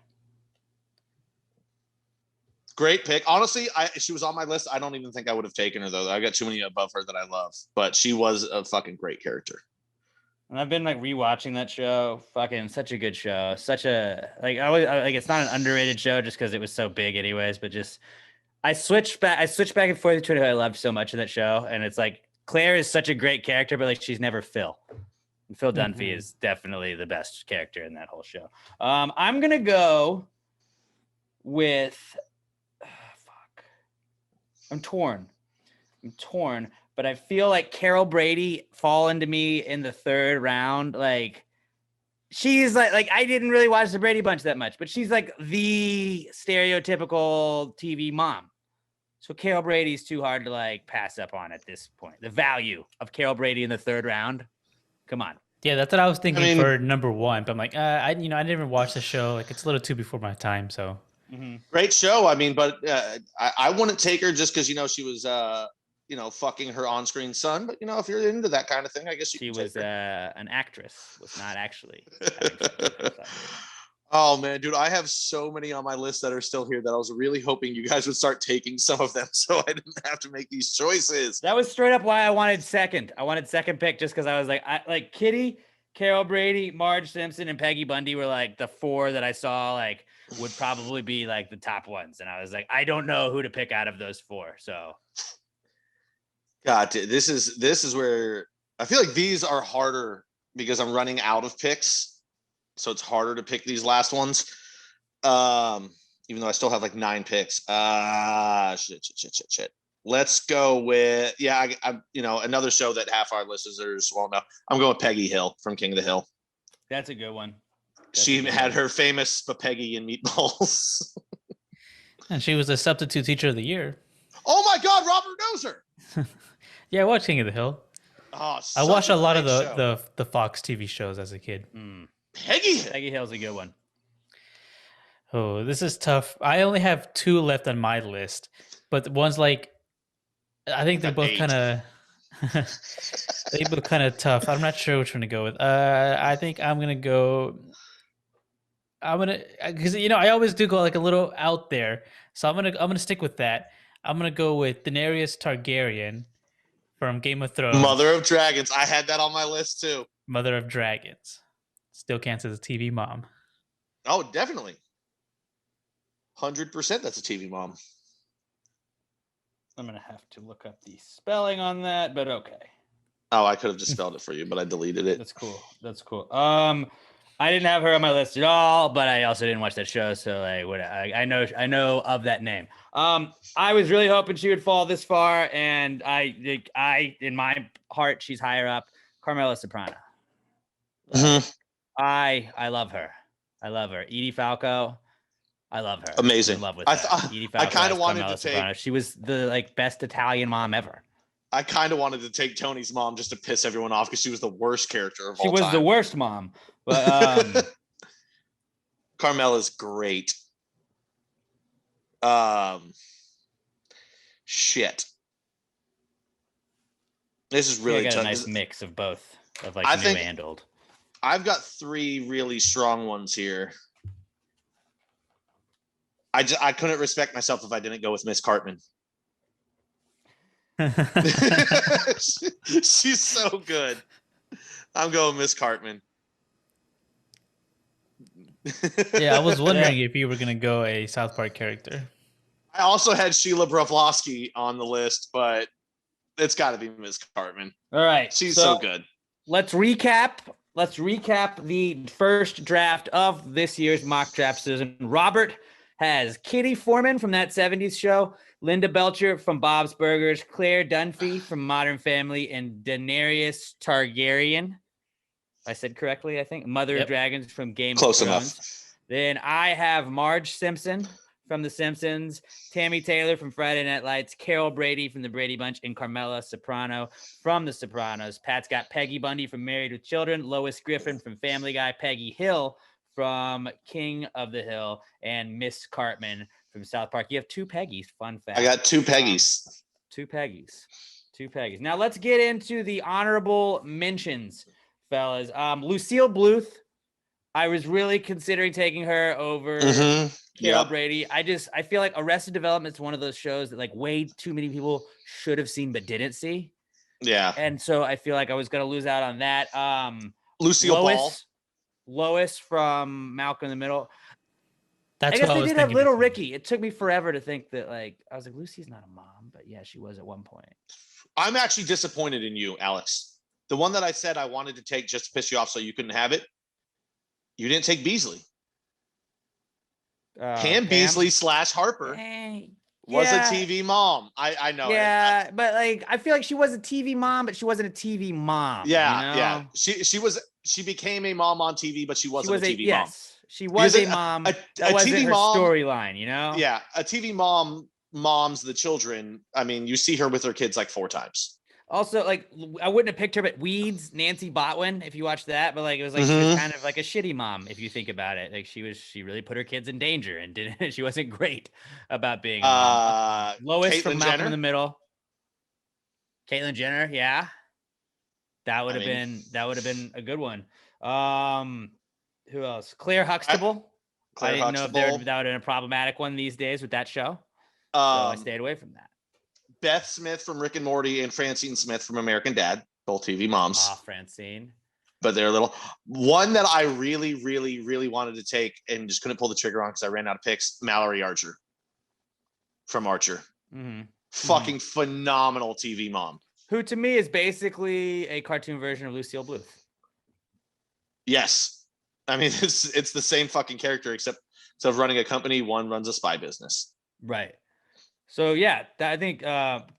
Great pick. Honestly, she was on my list. I don't even think I would have taken her though. I got too many above her that I love, but she was a fucking great character. And I've been like rewatching that show. Fucking such a good show. Such a like it's not an underrated show just because it was so big, anyways. But just I switched back and forth between who I loved so much of that show, and it's like Claire is such a great character, but like she's never Phil. And Phil Dunphy is definitely the best character in that whole show. I'm gonna go with. I'm torn, but I feel like Carol Brady falling to me in the third round. Like she's like I didn't really watch the Brady Bunch that much, but she's like the stereotypical TV mom. So Carol Brady's too hard to like pass up on at this point. The value of Carol Brady in the third round. Come on. Yeah, that's what I was thinking for number 1. But I'm like, I didn't even watch the show. Like it's a little too before my time. So great show. I mean, but I wouldn't take her just because she was fucking her on-screen son. But if you're into that kind of thing, I guess she was an actress. Was not actually. Oh man, dude, I have so many on my list that are still here that I was really hoping you guys would start taking some of them so I didn't have to make these choices. That was straight up why I wanted second. I wanted second pick just because I was like Kitty, Carol Brady, Marge Simpson, and Peggy Bundy were like the 4 that I saw like would probably be like the top ones. And I was like, I don't know who to pick out of those 4. So God, this is where I feel like these are harder because I'm running out of picks. So it's harder to pick these last ones. Even though I still have like 9 picks. Shit. Let's go with I another show that half our listeners won't know. I'm going with Peggy Hill from King of the Hill. that's a good one. She had her famous spaghetti and meatballs. And she was a substitute teacher of the year. Oh my God, Robert knows her. Yeah, I watched King of the Hill. Oh, I watched a lot of the Fox TV shows as a kid. Peggy Hill's a good one. Oh, this is tough. I only have 2 left on my list, but one's like, I think they're both kind of, they both kind of tough. I'm not sure which one to go with. I think I'm gonna go. Because I always do go like a little out there, so I'm gonna stick with that. I'm gonna go with Daenerys Targaryen from Game of Thrones. Mother of Dragons. I had that on my list too. Mother of Dragons. Still counts as a TV mom. Oh, definitely. 100% that's a TV mom. I'm going to have to look up the spelling on that, but okay. Oh, I could have just spelled it for you, but I deleted it. That's cool. I didn't have her on my list at all, but I also didn't watch that show, so I know of that name. I was really hoping she would fall this far, and I in my heart she's higher up. Carmela Soprano. Mm-hmm. I love her. Edie Falco. I love her. Amazing. I'm in love with her. Edie Falco. I kind of wanted Carmela to take. Soprano. She was the best Italian mom ever. I kind of wanted to take Tony's mom just to piss everyone off because she was the worst character of all time. She was the worst mom, but Carmela's great. Shit. This is really got tough. a nice mix of both, of like new and old. I've got 3 really strong ones here. I couldn't respect myself if I didn't go with Miss Cartman. She's so good. I'm going Miss Cartman. Yeah, I was wondering if you were gonna go a South Park character. I also had Sheila Broflovsky on the list, but it's got to be Miss Cartman. All right, she's so good. Let's recap the first draft of this year's Mock Draft SZN. Robert has Kitty Foreman from That 70s Show, Linda Belcher from Bob's Burgers, Claire Dunphy from Modern Family, and Daenerys Targaryen. I said correctly, I think. Mother of Dragons from Game of Thrones. Close enough. Then I have Marge Simpson from The Simpsons, Tammy Taylor from Friday Night Lights, Carol Brady from The Brady Bunch, and Carmela Soprano from The Sopranos. Pat's got Peggy Bundy from Married with Children, Lois Griffin from Family Guy, Peggy Hill from King of the Hill, and Miss Cartman from South Park. You have 2 Peggys. Fun fact. I got 2 Peggys. 2 Peggys. 2 Peggys. Now let's get into the honorable mentions, fellas. Lucille Bluth. I was really considering taking her over Carol Brady. I feel like Arrested Development is one of those shows that like way too many people should have seen but didn't see. Yeah. And so I feel like I was going to lose out on that. Lucille Lois from Malcolm in the Middle. That's I guess what they did have Little Ricky. It took me forever to think that I was like, Lucy's not a mom, but yeah, she was at one point. I'm actually disappointed in you, Alex. The one that I said I wanted to take just to piss you off so you couldn't have it. You didn't take Beasley. Pam Beasley / Harper was a TV mom. I know. Yeah, but I feel like she was a TV mom, but she wasn't a TV mom. Yeah, yeah. She became a mom on TV, but she wasn't a TV mom. She was a mom. That wasn't her storyline, Yeah, a TV mom moms the children. I mean, you see her with her kids like 4 times. Also, I wouldn't have picked her, but Weeds, Nancy Botwin, if you watched that, but it was she was kind of like a shitty mom, if you think about it. She really put her kids in danger and she wasn't great about being a mom. Lois from Malcolm in the Middle. Caitlyn Jenner, yeah. That would have been a good one. Who else? Claire Huxtable I didn't know if that would have been a problematic one these days with that show. So I stayed away from that. Beth Smith from Rick and Morty and Francine Smith from American Dad, both TV moms. Ah, Francine. But they're little. One that I really, really, really wanted to take and just couldn't pull the trigger on because I ran out of picks. Mallory Archer from Archer. Fucking phenomenal TV mom. Who to me is basically a cartoon version of Lucille Bluth. Yes. I mean, it's the same fucking character, except instead of running a company, one runs a spy business. Right. So, yeah, I think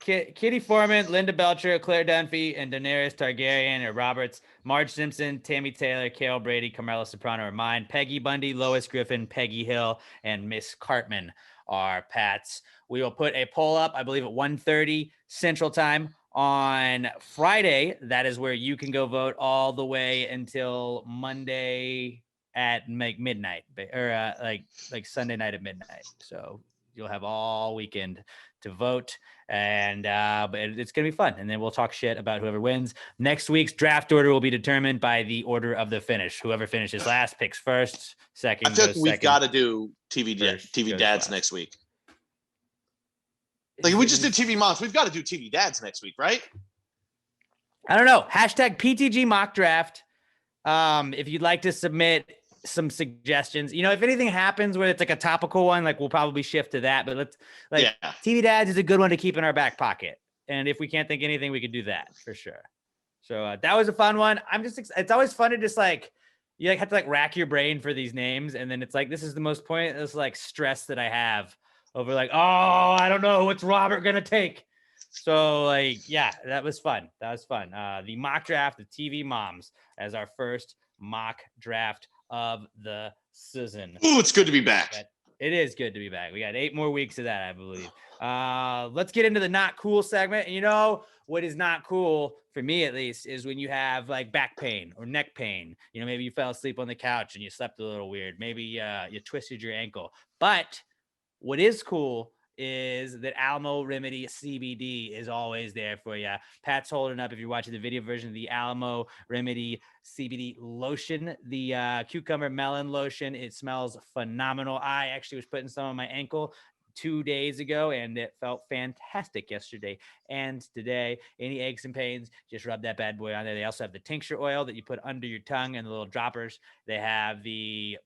Kitty Foreman, Linda Belcher, Claire Dunphy, and Daenerys Targaryen are Roberts. Marge Simpson, Tammy Taylor, Carol Brady, Carmela Soprano are mine. Peggy Bundy, Lois Griffin, Peggy Hill, and Miss Cartman are Pat's. We will put a poll up, I believe, at 1:30 Central Time on Friday. That is where you can go vote all the way until Monday at midnight, or like Sunday night at midnight. So you'll have all weekend to vote, and but it's gonna be fun. And then we'll talk shit about whoever wins. Next week's draft order will be determined by the order of the finish. Whoever finishes last picks first, second. I feel like we've got to do TV dads last. next week. Like we just did TV moms, we've got to do TV dads next week, right? I don't know. Hashtag PTG mock draft. If you'd like to submit some suggestions, if anything happens where it's like a topical one, like we'll probably shift to that. But TV dads is a good one to keep in our back pocket. And if we can't think anything, we could do that for sure. So that was a fun one. It's always fun to just you have to rack your brain for these names. And then it's like, this is the most pointless stress that I have over I don't know, what's Robert going to take? So that was fun. The mock draft of TV moms as our first mock draft of the season. Ooh, it's good to be back. It is good to be back. We got 8 more weeks of that, I believe. Let's get into the not cool segment. And what is not cool for me, at least, is when you have back pain or neck pain. Maybe you fell asleep on the couch and you slept a little weird. Maybe you twisted your ankle. But what is cool is that Alamo Remedy CBD is always there for you. Pat's holding up, if you're watching the video version, of the Alamo Remedy CBD lotion, the cucumber melon lotion. It smells phenomenal. I actually was putting some on my ankle 2 days ago, and it felt fantastic yesterday and today. Any aches and pains, just rub that bad boy on there. They also have the tincture oil that you put under your tongue and the little droppers. They have the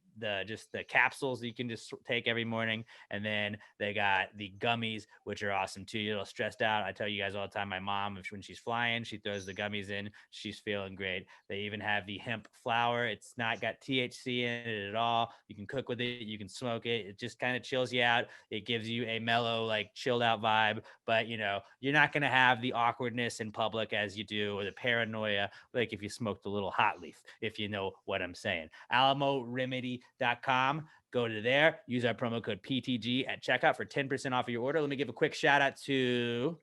capsules that you can just take every morning. And then they got the gummies, which are awesome too. You're a little stressed out. I tell you guys all the time, my mom, when she's flying, she throws the gummies in, she's feeling great. They even have the hemp flower. It's not got THC in it at all. You can cook with it. You can smoke it. It just kind of chills you out. It gives you a mellow, chilled out vibe, but you're not going to have the awkwardness in public as you do, or the paranoia, if you smoked a little hot leaf, if you know what I'm saying. AlamoRemedy.com. Go to there, use our promo code PTG at checkout for 10% off of your order. Let me give a quick shout out to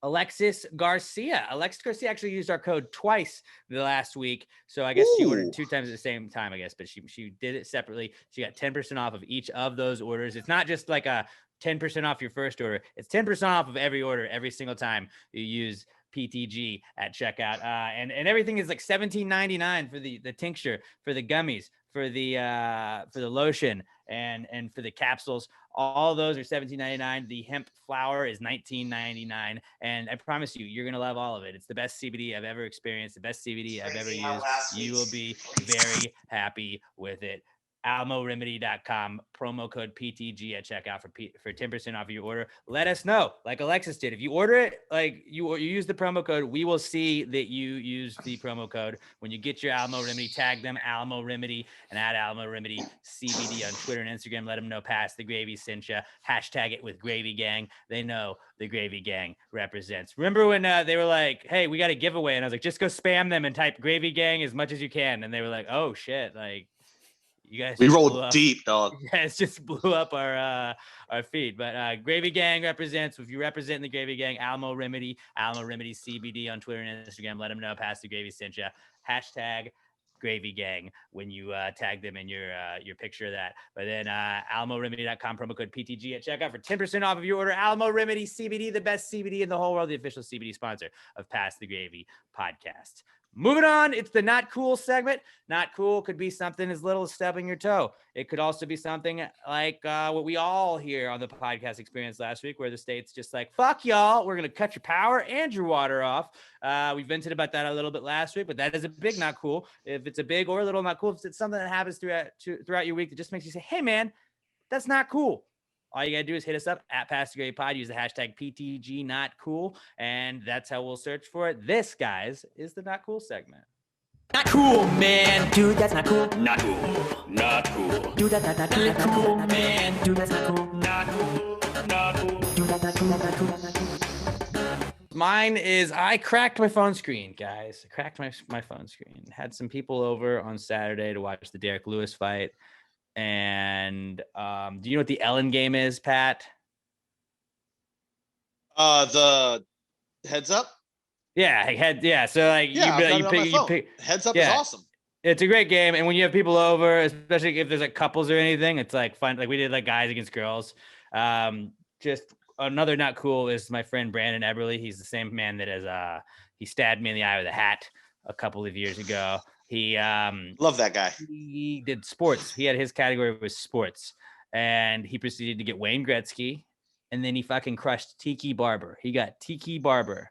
Alexis Garcia. Alexis Garcia actually used our code twice the last week. So I guess she ordered 2 times at the same time, I guess, but she did it separately. She got 10% off of each of those orders. It's not just a 10% off your first order. It's 10% off of every order, every single time you use PTG at checkout. And everything is $17.99 for the tincture, for the gummies, for the lotion, and for the capsules. All those are $17.99. The hemp flower is $19.99. And I promise you, you're going to love all of it. It's the best CBD I've ever experienced, the best CBD I've ever used. You will be very happy with it. AlamoRemedy.com, promo code PTG at checkout for 10% off of your order. Let us know, like Alexis did. If you order it, you use the promo code, we will see that you used the promo code. When you get your Alamo Remedy, tag them Alamo Remedy and add Alamo Remedy CBD on Twitter and Instagram. Let them know Pass the Gravy sent you. Hashtag it with Gravy Gang. They know the Gravy Gang represents. Remember when they were like, hey, we got a giveaway, and I was like, just go spam them and type Gravy Gang as much as you can. And they were like, oh shit, you guys, we rolled deep, dog. You guys just blew up our feed. But Gravy Gang represents. If you represent the Gravy Gang, Alamo Remedy CBD on Twitter and Instagram. Let them know Pass the Gravy sent you. Hashtag Gravy Gang when you tag them in your picture of that. But then AlamoRemedy.com, promo code PTG at checkout for 10% off of your order. Alamo Remedy CBD, the best CBD in the whole world, the official CBD sponsor of Pass the Gravy podcast. Moving on, it's the not cool segment. Not cool could be something as little as stubbing your toe. It could also be something like what we all here on the podcast experienced last week, where the state's just like, fuck y'all, we're going to cut your power and your water off. We vented about that a little bit last week, but that is a big not cool. If it's a big or a little not cool, if it's something that happens throughout your week that just makes you say, hey, man, that's not cool. All you got to do is hit us up at Pass the Gravy Pod. Use the hashtag PTG not cool. And that's how we'll search for it. This, guys, is the not cool segment. Not cool, man. Dude, that's not cool. Not cool. Not cool. Dude, that's not cool, man. Dude, that's not cool. Not cool. Not cool. Dude, that's not cool. Not cool. Not cool. Mine is I cracked my phone screen, guys. I cracked my phone screen. Had some people over on Saturday to watch the Derek Lewis fight. And do you know what the Ellen game is, Pat? The heads up. Yeah. So like you pick heads up is awesome. It's a great game, and when you have people over, especially if there's like couples or anything, it's like fun. Like we did like guys against girls. Just another not cool is my friend Brandon Eberly. He's the same man that he stabbed me in the eye with a hat a couple of years ago. He love that guy. He did sports. He had his category was sports, and he proceeded to get Wayne Gretzky, and then he fucking crushed Tiki Barber. He got Tiki Barber,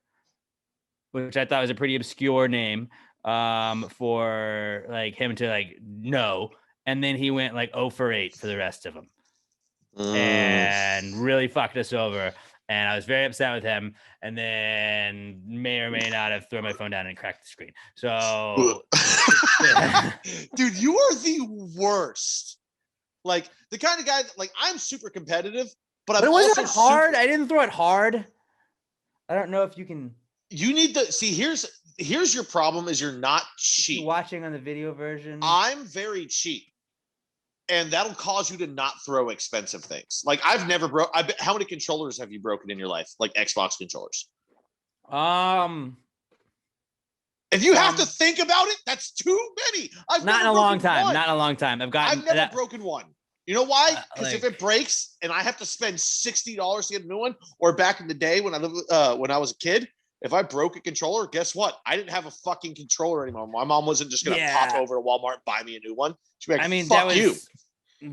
which I thought was a pretty obscure name for like him to like know. And then he went like 0 for 8 for the rest of them, and really fucked us over. And I was very upset with him, and then may or may not have thrown my phone down and cracked the screen. So, dude, you are the worst. Like the kind of guy that, like, I'm super competitive, but it wasn't hard. I didn't throw it hard. I don't know if you can. You need to see. Here's your problem: is you're not cheap. Watching on the video version. I'm very cheap. And that'll cause you to not throw expensive things. Like I've never how many controllers have you broken in your life? Like Xbox controllers? If you have to think about it, that's too many. Not in a long time. Not in a long time. I've never broken one. You know why? Because if it breaks and I have to spend $60 to get a new one, or back in the day when I was a kid, if I broke a controller, guess what? I didn't have a fucking controller anymore. My mom wasn't just gonna pop over to Walmart and buy me a new one. She'd be like,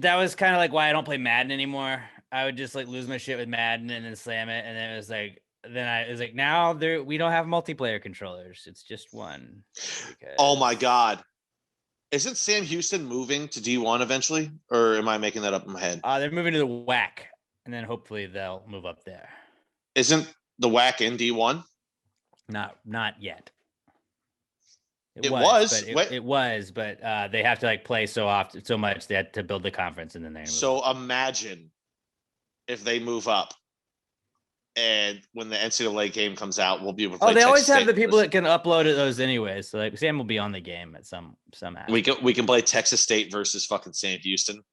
that was kind of like why I don't play Madden anymore. I would just like lose my shit with Madden and then slam it, and then it was like, now we don't have multiplayer controllers. It's just one. Oh my god. Isn't Sam Houston moving to D1 eventually? Or am I making that up in my head? They're moving to the WAC, and then hopefully they'll move up there. Isn't the WAC in D1? Not yet. It was, but they have to like play so much they had to build the conference, and then they. So imagine if they move up, and when the NCAA game comes out, we'll be able to play. They always have the people that can upload those anyways. So like Sam will be on the game at some aspect. We can play Texas State versus fucking Sam Houston.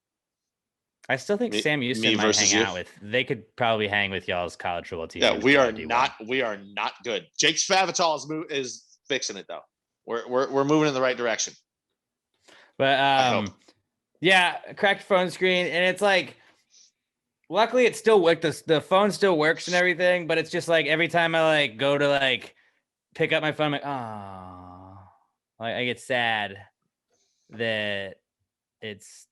I still think Sam Houston might hang out with. They could probably hang with y'all's college football team. Yeah, we are not good. Jake Spavital is fixing it though. We're moving in the right direction. But yeah, cracked phone screen, and it's like, luckily it still works. The phone still works and everything, but it's just like every time I like go to like pick up my phone, I'm like, oh, like I get sad that it's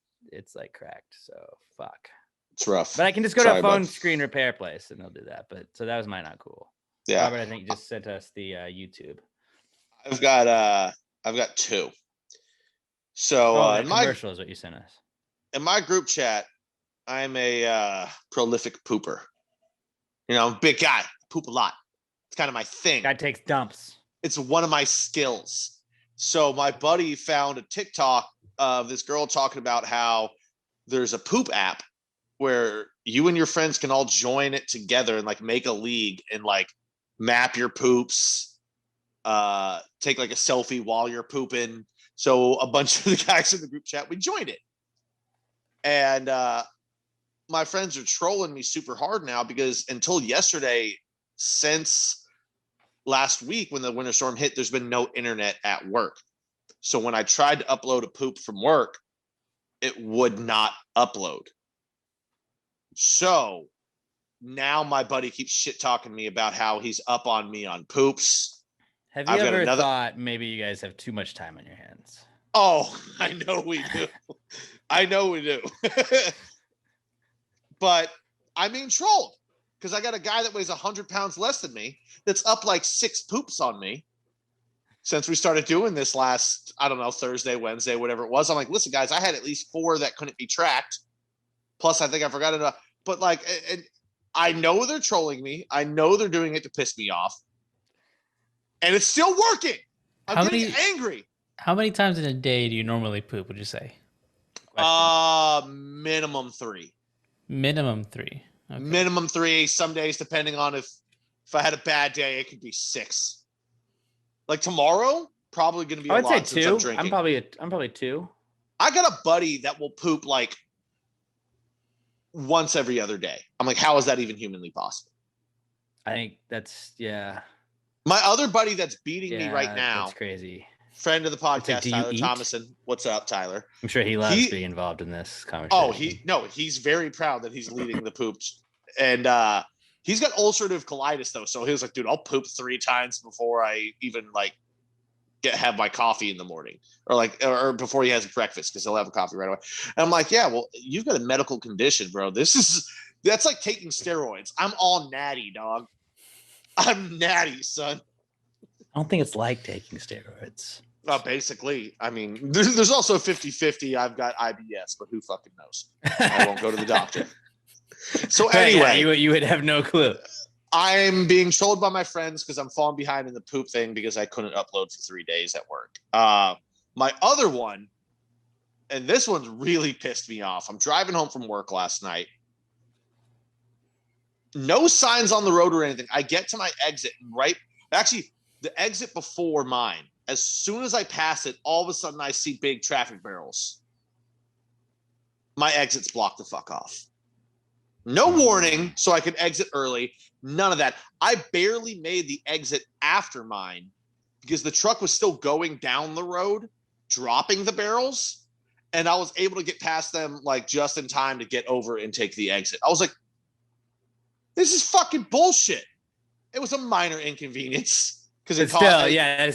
like cracked. So fuck. It's rough. But I can just go to a phone screen repair place and they'll do that. But so that was my not cool. Yeah. Robert, I think you just sent us the YouTube. I've got two. So in commercial is what you sent us. In my group chat, I'm a prolific pooper. You know, I'm a big guy, poop a lot. It's kind of my thing. Guy takes dumps. It's one of my skills. So my buddy found a TikTok of this girl talking about how there's a poop app where you and your friends can all join it together and like make a league and like map your poops. Take like a selfie while you're pooping. So a bunch of the guys in the group chat, we joined it. And my friends are trolling me super hard now because until yesterday, since last week when the winter storm hit, there's been no internet at work. So when I tried to upload a poop from work, it would not upload. So now my buddy keeps shit talking me about how he's up on me on poops. Have you ever thought maybe you guys have too much time on your hands? Oh, I know we do. I know we do. But I'm being trolled because I got a guy that weighs 100 pounds less than me that's up like 6 poops on me since we started doing this last, I don't know, Thursday, Wednesday, whatever it was. I'm like, listen, guys, I had at least 4 that couldn't be tracked. Plus, I think I forgot enough. But like, and I know they're trolling me. I know they're doing it to piss me off. And it's still working. I'm getting angry. How many times in a day do you normally poop, would you say? Minimum 3. Minimum 3. Okay. Minimum 3. Some days, depending on if I had a bad day, it could be 6. Like tomorrow, probably going to be. I would say 2. I'm probably 2. I got a buddy that will poop like once every other day. I'm like, how is that even humanly possible? I think that's My other buddy that's beating me right now. That's crazy. Friend of the podcast, Tyler Thomason. What's up, Tyler? I'm sure he loves being involved in this conversation. Oh, he's very proud that he's leading the poops. And he's got ulcerative colitis though. So he was like, dude, I'll poop 3 times before I even like have my coffee in the morning or before he has breakfast because he'll have a coffee right away. And I'm like, yeah, well, you've got a medical condition, bro. That's like taking steroids. I'm all natty, dog. I'm natty, son. I don't think it's like taking steroids. Basically, I mean, there's also 50-50. I've got IBS, but who fucking knows? I won't go to the doctor. So anyway, you would have no clue. I'm being trolled by my friends because I'm falling behind in the poop thing because I couldn't upload for 3 days at work. My other one, and this one's really pissed me off. I'm driving home from work last night. No signs on the road or anything. I get to my exit actually the exit before mine. As soon as I pass it, all of a sudden I see big traffic barrels. My exit's blocked the fuck off. No warning, so I could exit early. None of that. I barely made the exit after mine because the truck was still going down the road, dropping the barrels, and I was able to get past them like just in time to get over and take the exit. I was like, this is fucking bullshit. It was a minor inconvenience because it's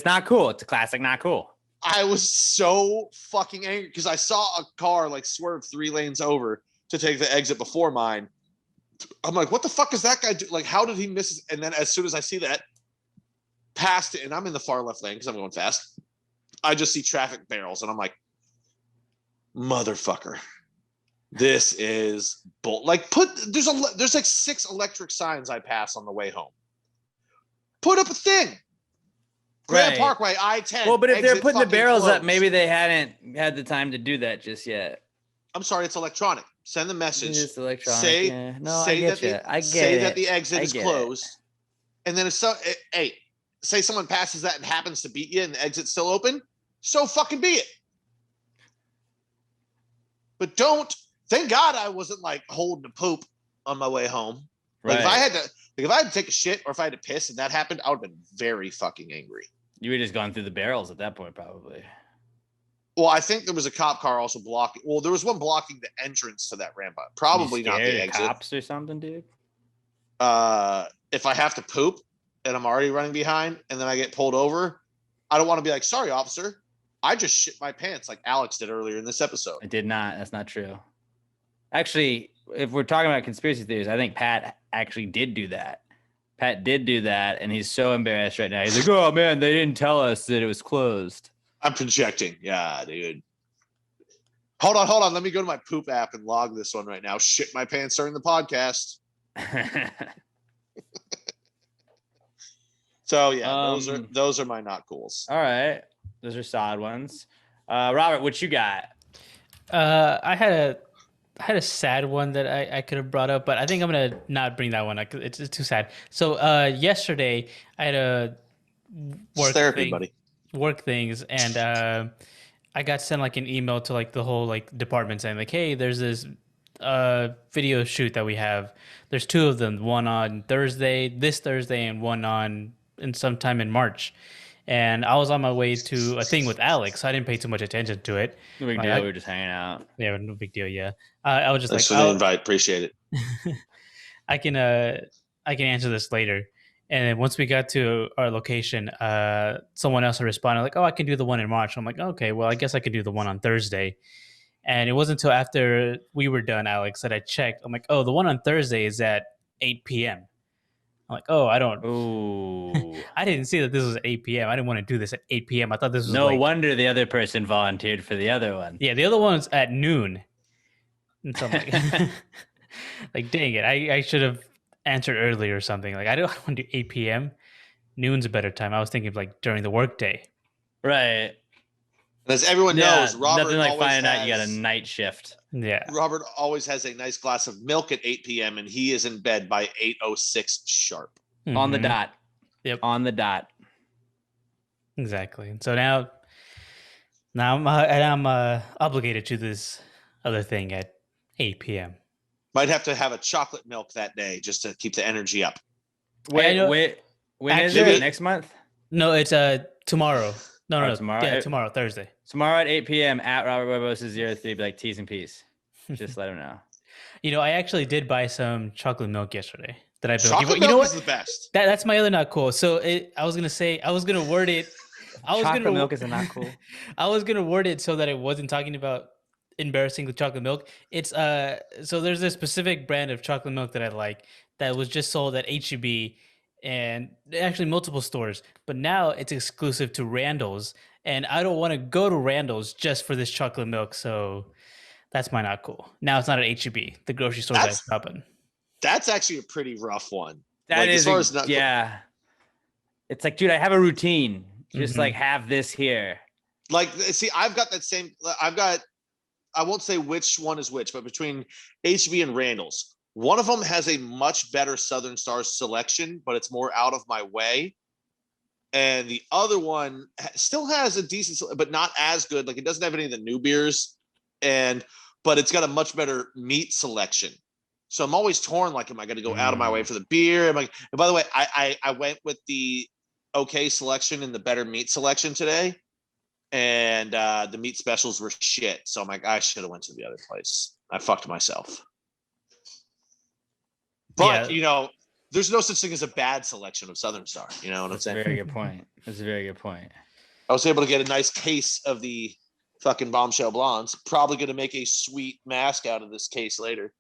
not cool. It's a classic not cool. I was so fucking angry because I saw a car like swerve 3 lanes over to take the exit before mine. I'm like, what the fuck is that guy do? Like, how did he miss it? And then as soon as I see that, past it, and I'm in the far left lane because I'm going fast, I just see traffic barrels, and I'm like, motherfucker, this is bull. Like, there's like 6 electric signs I pass on the way home. Put up a thing. Grand Parkway, I-10. Well, but if they're putting the barrels up, maybe they hadn't had the time to do that just yet. I'm sorry, it's electronic. Send the message. It's electronic. Say that the exit is closed. And then say someone passes that and happens to beat you and the exit's still open, so fucking be it. But thank God I wasn't like holding a poop on my way home. Like if I had to take a shit or if I had to piss and that happened, I would have been very fucking angry. You would have just gone through the barrels at that point, probably. Well, I think there was a cop car also blocking. Well, there was one blocking the entrance to that ramp. Probably not the exit. Cops or something, dude. If I have to poop and I'm already running behind and then I get pulled over, I don't want to be like, sorry, officer, I just shit my pants like Alex did earlier in this episode. I did not. That's not true. Actually, if we're talking about conspiracy theories, I think Pat actually did do that. Pat did do that, and he's so embarrassed right now. He's like, oh, man, they didn't tell us that it was closed. I'm projecting. Yeah, dude. Hold on. Let me go to my poop app and log this one right now. Shit my pants during the podcast. So, yeah, those are my not cools. All right. Those are solid ones. Robert, what you got? I had a sad one that I could have brought up, but I think I'm gonna not bring that one up. It's too sad. So yesterday I had a work things, and I got sent like an email to like the whole like department saying like, hey, there's this video shoot that we have. There's 2 of them, one on this Thursday, and one on sometime in March. And I was on my way to a thing with Alex. So I didn't pay too much attention to it. No big deal. We were just hanging out. Yeah, no big deal. Yeah, I was just Thanks for the invite. Appreciate it. I can answer this later. And then once we got to our location, someone else responded like, "Oh, I can do the one in March." I'm like, "Okay, well, I guess I could do the one on Thursday." And it wasn't until after we were done, Alex, that I checked. I'm like, "Oh, the one on Thursday is at 8 p.m." I'm like, "Oh, I don't." Ooh. I didn't see that this was at 8 p.m. I didn't want to do this at 8 p.m. I thought this was No like, wonder the other person volunteered for the other one. yeah, the other one's at noon. And so I'm like, like, dang it, I should have answered earlier or something. Like, I don't want to do 8 p.m. Noon's a better time. I was thinking of like during the workday. Right. As everyone knows, Robert nothing like always finding out you got a has- night shift. Yeah. Robert always has a nice glass of milk at 8 p.m. and he is in bed by 8:06 sharp. On the Mhm. dot. Yep. On the dot. Exactly. So now I'm obligated to this other thing at 8 p.m. Might have to have a chocolate milk that day just to keep the energy up. Wait. When is Actually- it? Next month? No, it's tomorrow. No, tomorrow? Yeah, tomorrow, Thursday. Tomorrow at 8 p.m. at Robert Barbosa 03. Be like T's and P's. Just let him know. You know, I actually did buy some chocolate milk yesterday that I've been Chocolate You know milk what? is the best. That's my other not cool. So I was gonna word it. Chocolate milk is not cool. I was gonna word it so that it wasn't talking about embarrassing with chocolate milk. It's so there's a specific brand of chocolate milk that I like that was just sold at HEB and actually multiple stores, but now it's exclusive to Randall's, and I don't want to go to Randall's just for this chocolate milk. So that's my not cool. Now it's not at HEB, the grocery store that's shopping. That's actually a pretty rough one. That Like, is, as far as not cool. yeah. It's like, dude, I have a routine. Just like have this here. Like, see, I've got that same. I won't say which one is which, but between HB and Randall's, one of them has a much better Southern Stars selection, but it's more out of my way. And the other one still has a decent, but not as good. Like, it doesn't have any of the new beers, but it's got a much better meat selection. So I'm always torn. Like, am I going to go out of my way for the beer? And by the way, I went with the okay selection and the better meat selection today, and the meat specials were shit. So I'm like, I should have went to the other place. I fucked myself. But you know, there's no such thing as a bad selection of Southern Star. You know what I'm saying? Very good point. That's a very good point. I was able to get a nice case of the fucking Bombshell Blondes. Probably going to make a sweet mask out of this case later.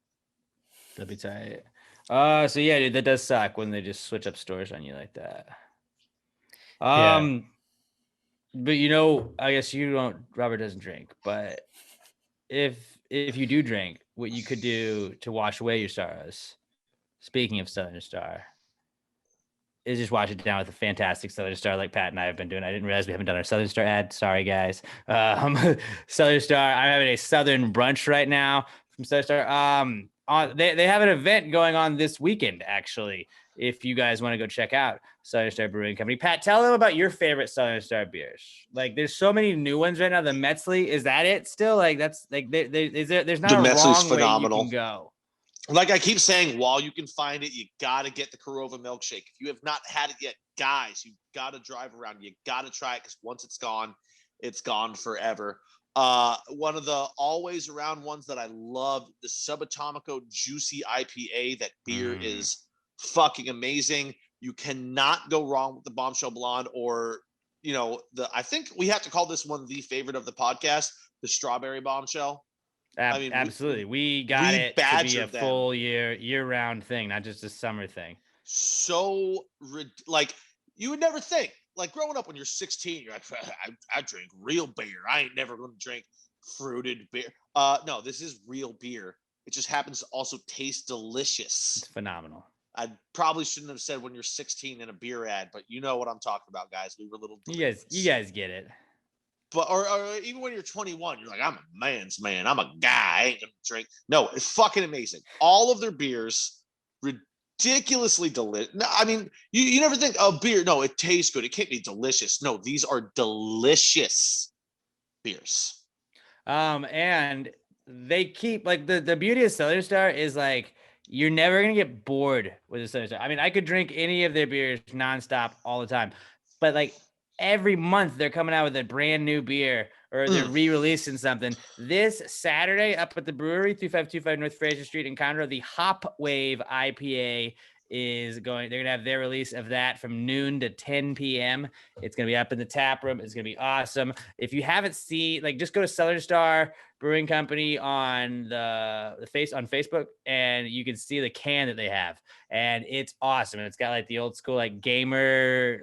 That'd be tight. So yeah, dude, that does suck when they just switch up stores on you like that. But you know, I guess Robert doesn't drink, but if you do drink, what you could do to wash away your sorrows, speaking of Southern Star, is just wash it down with a fantastic Southern Star like Pat and I have been doing. I didn't realize we haven't done our Southern Star ad. Sorry, guys. Southern Star, I'm having a Southern brunch right now from Southern Star. They have an event going on this weekend, actually, if you guys want to go check out Southern Star Brewing Company. Pat, tell them about your favorite Southern Star beers. Like, there's so many new ones right now. The Metzley, is that it still? Like, that's like, there's not a wrong phenomenal. way you can go. Like I keep saying, while you can find it, you got to get the Korova milkshake. If you have not had it yet, guys, you got to drive around. You got to try it, because once it's gone forever. One of the always around ones that I love, the Subatomico Juicy IPA. That beer is fucking amazing. You cannot go wrong with the Bombshell Blonde, or, you know, I think we have to call this one the favorite of the podcast, the Strawberry Bombshell. I mean, absolutely. We got it to be a them. full year-round thing, not just a summer thing. So, like, you would never think, like, growing up when you're 16, you're like, I drink real beer. I ain't never going to drink fruited beer. No, this is real beer. It just happens to also taste delicious. It's phenomenal. I probably shouldn't have said when you're 16 in a beer ad, but you know what I'm talking about, guys. We were little. You guys get it. But or even when you're 21, you're like, I'm a man's man. I'm a guy. I ain't gonna drink. No, it's fucking amazing. All of their beers, ridiculously delicious. No, I mean, you never think, oh, beer. No, it tastes good. It can't be delicious. No, these are delicious beers. And they keep, like, the beauty of Southern Star is, like, you're never gonna get bored with a Southern Star. I mean, I could drink any of their beers nonstop all the time, but like, every month they're coming out with a brand new beer, or they're re-releasing something. This Saturday up at the brewery, 3525 North Fraser Street in Conroe, the Hop Wave IPA they're going to have their release of that from noon to 10 p.m. It's going to be up in the tap room. It's going to be awesome. If you haven't seen, just go to Southern Star Brewing Company on the Facebook, and you can see the can that they have, and it's awesome. It's got the old school gamer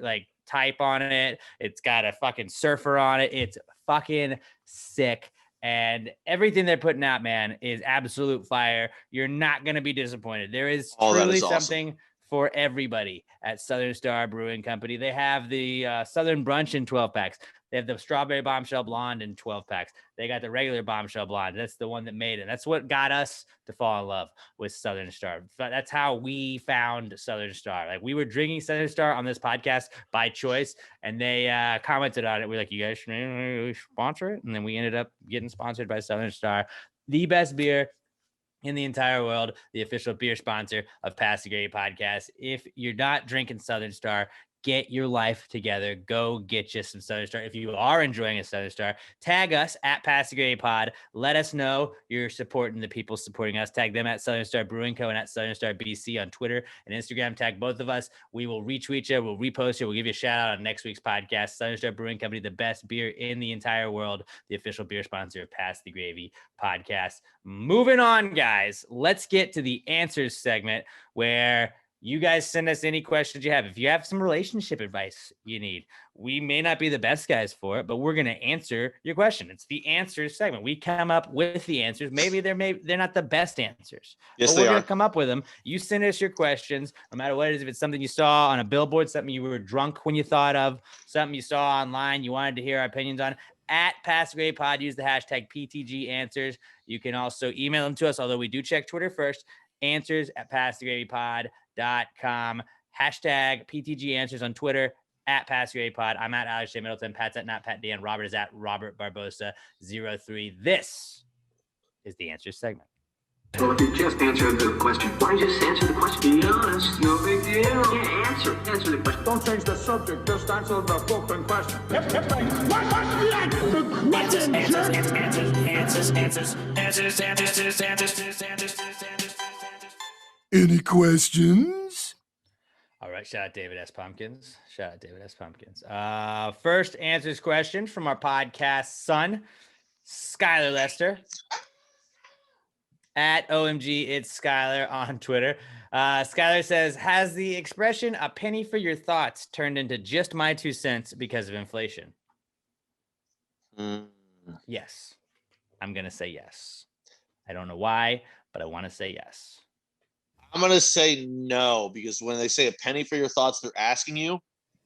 type on it. It's got a fucking surfer on it. It's fucking sick. And everything they're putting out, man, is absolute fire. You're not going to be disappointed. There is truly something for everybody at Southern Star Brewing Company. They have the Southern Brunch in 12 packs. They have the Strawberry Bombshell Blonde in 12 packs. They got the regular Bombshell Blonde. That's the one that made it. That's what got us to fall in love with Southern Star. That's how we found Southern Star. We were drinking Southern Star on this podcast by choice, and they commented on it. We're like, you guys should sponsor it. And then we ended up getting sponsored by Southern Star, the best beer in the entire world, the official beer sponsor of Pass the Gravy podcast. If you're not drinking Southern Star, get your life together. Go get you some Southern Star. If you are enjoying a Southern Star, tag us at Pass the Gravy Pod. Let us know you're supporting the people supporting us. Tag them at Southern Star Brewing Co. and at Southern Star BC on Twitter and Instagram. Tag both of us. We will retweet you. We'll repost you. We'll give you a shout out on next week's podcast. Southern Star Brewing Company, the best beer in the entire world, the official beer sponsor of Pass the Gravy podcast. Moving on, guys. Let's get to the answers segment where you guys send us any questions you have. If you have some relationship advice you need, we may not be the best guys for it, but we're going to answer your question. It's the answers segment. We come up with the answers. Maybe they're not the best answers. Yes, but we're going to come up with them. You send us your questions, no matter what it is. If it's something you saw on a billboard, something you were drunk when you thought of, something you saw online, you wanted to hear our opinions on, at Pass the Gravy Pod, use the hashtag PTG Answers. You can also email them to us, although we do check Twitter first. Answers at passthegravypod.com. Hashtag PTG Answers on Twitter, at Pass the Gravy Pod. I'm at Alex J. Middleton. Pat's at Not Pat Dan. Robert is at Robert Barbosa 03. This is the Answers segment. Well, if you just answered the question, why just answer the question? Be honest, no big deal. Yeah, answer the question. Don't change the subject, just answer the fucking question. Any questions? All right, shout out David S. Pumpkins. First answers question from our podcast son, Skylar Lester. At OMG, it's Skylar on Twitter. Skylar says, has the expression "a penny for your thoughts" turned into just my 2 cents because of inflation? Yes. I'm going to say yes. I don't know why, but I want to say yes. I'm going to say no, because when they say a penny for your thoughts, they're asking you.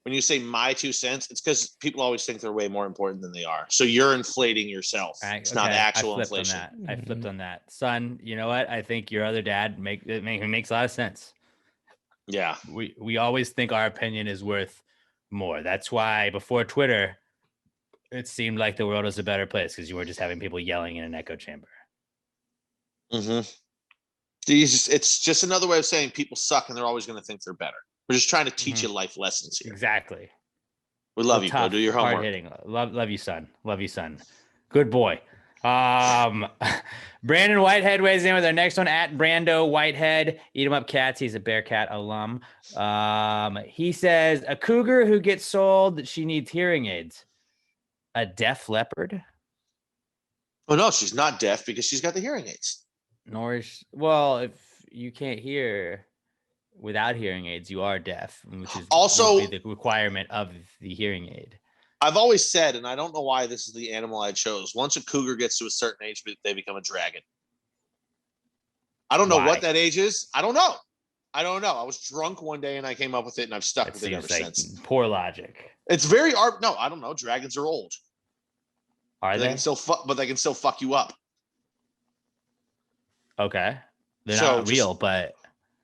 When you say my 2 cents, it's because people always think they're way more important than they are. So you're inflating yourself. It's not actual inflation. I flipped on that. Son, you know what? I think your other dad makes a lot of sense. Yeah. We always think our opinion is worth more. That's why before Twitter, it seemed like the world was a better place because you were just having people yelling in an echo chamber. Mm-hmm. It's just another way of saying people suck and they're always going to think they're better. We're just trying to teach you life lessons here. Exactly. We love you. Go do your homework. Hard-hitting. Love you, son. Good boy. Brandon Whitehead weighs in with our next one at Brando Whitehead. Eat 'em up cats. He's a Bearcat alum. He says, a cougar who gets sold that she needs hearing aids. A deaf leopard? Oh, no, she's not deaf because she's got the hearing aids. Well, if you can't hear without hearing aids, you are deaf, which is also the requirement of the hearing aid. I've always said, and I don't know why this is the animal I chose, once a cougar gets to a certain age, they become a dragon. I don't know what that age is. I don't know. I was drunk one day and I came up with it, and I've stuck with it ever since. Poor logic. It's very no, I don't know. Dragons are old. Are they? But they can still fuck you up. Okay. They're not real, but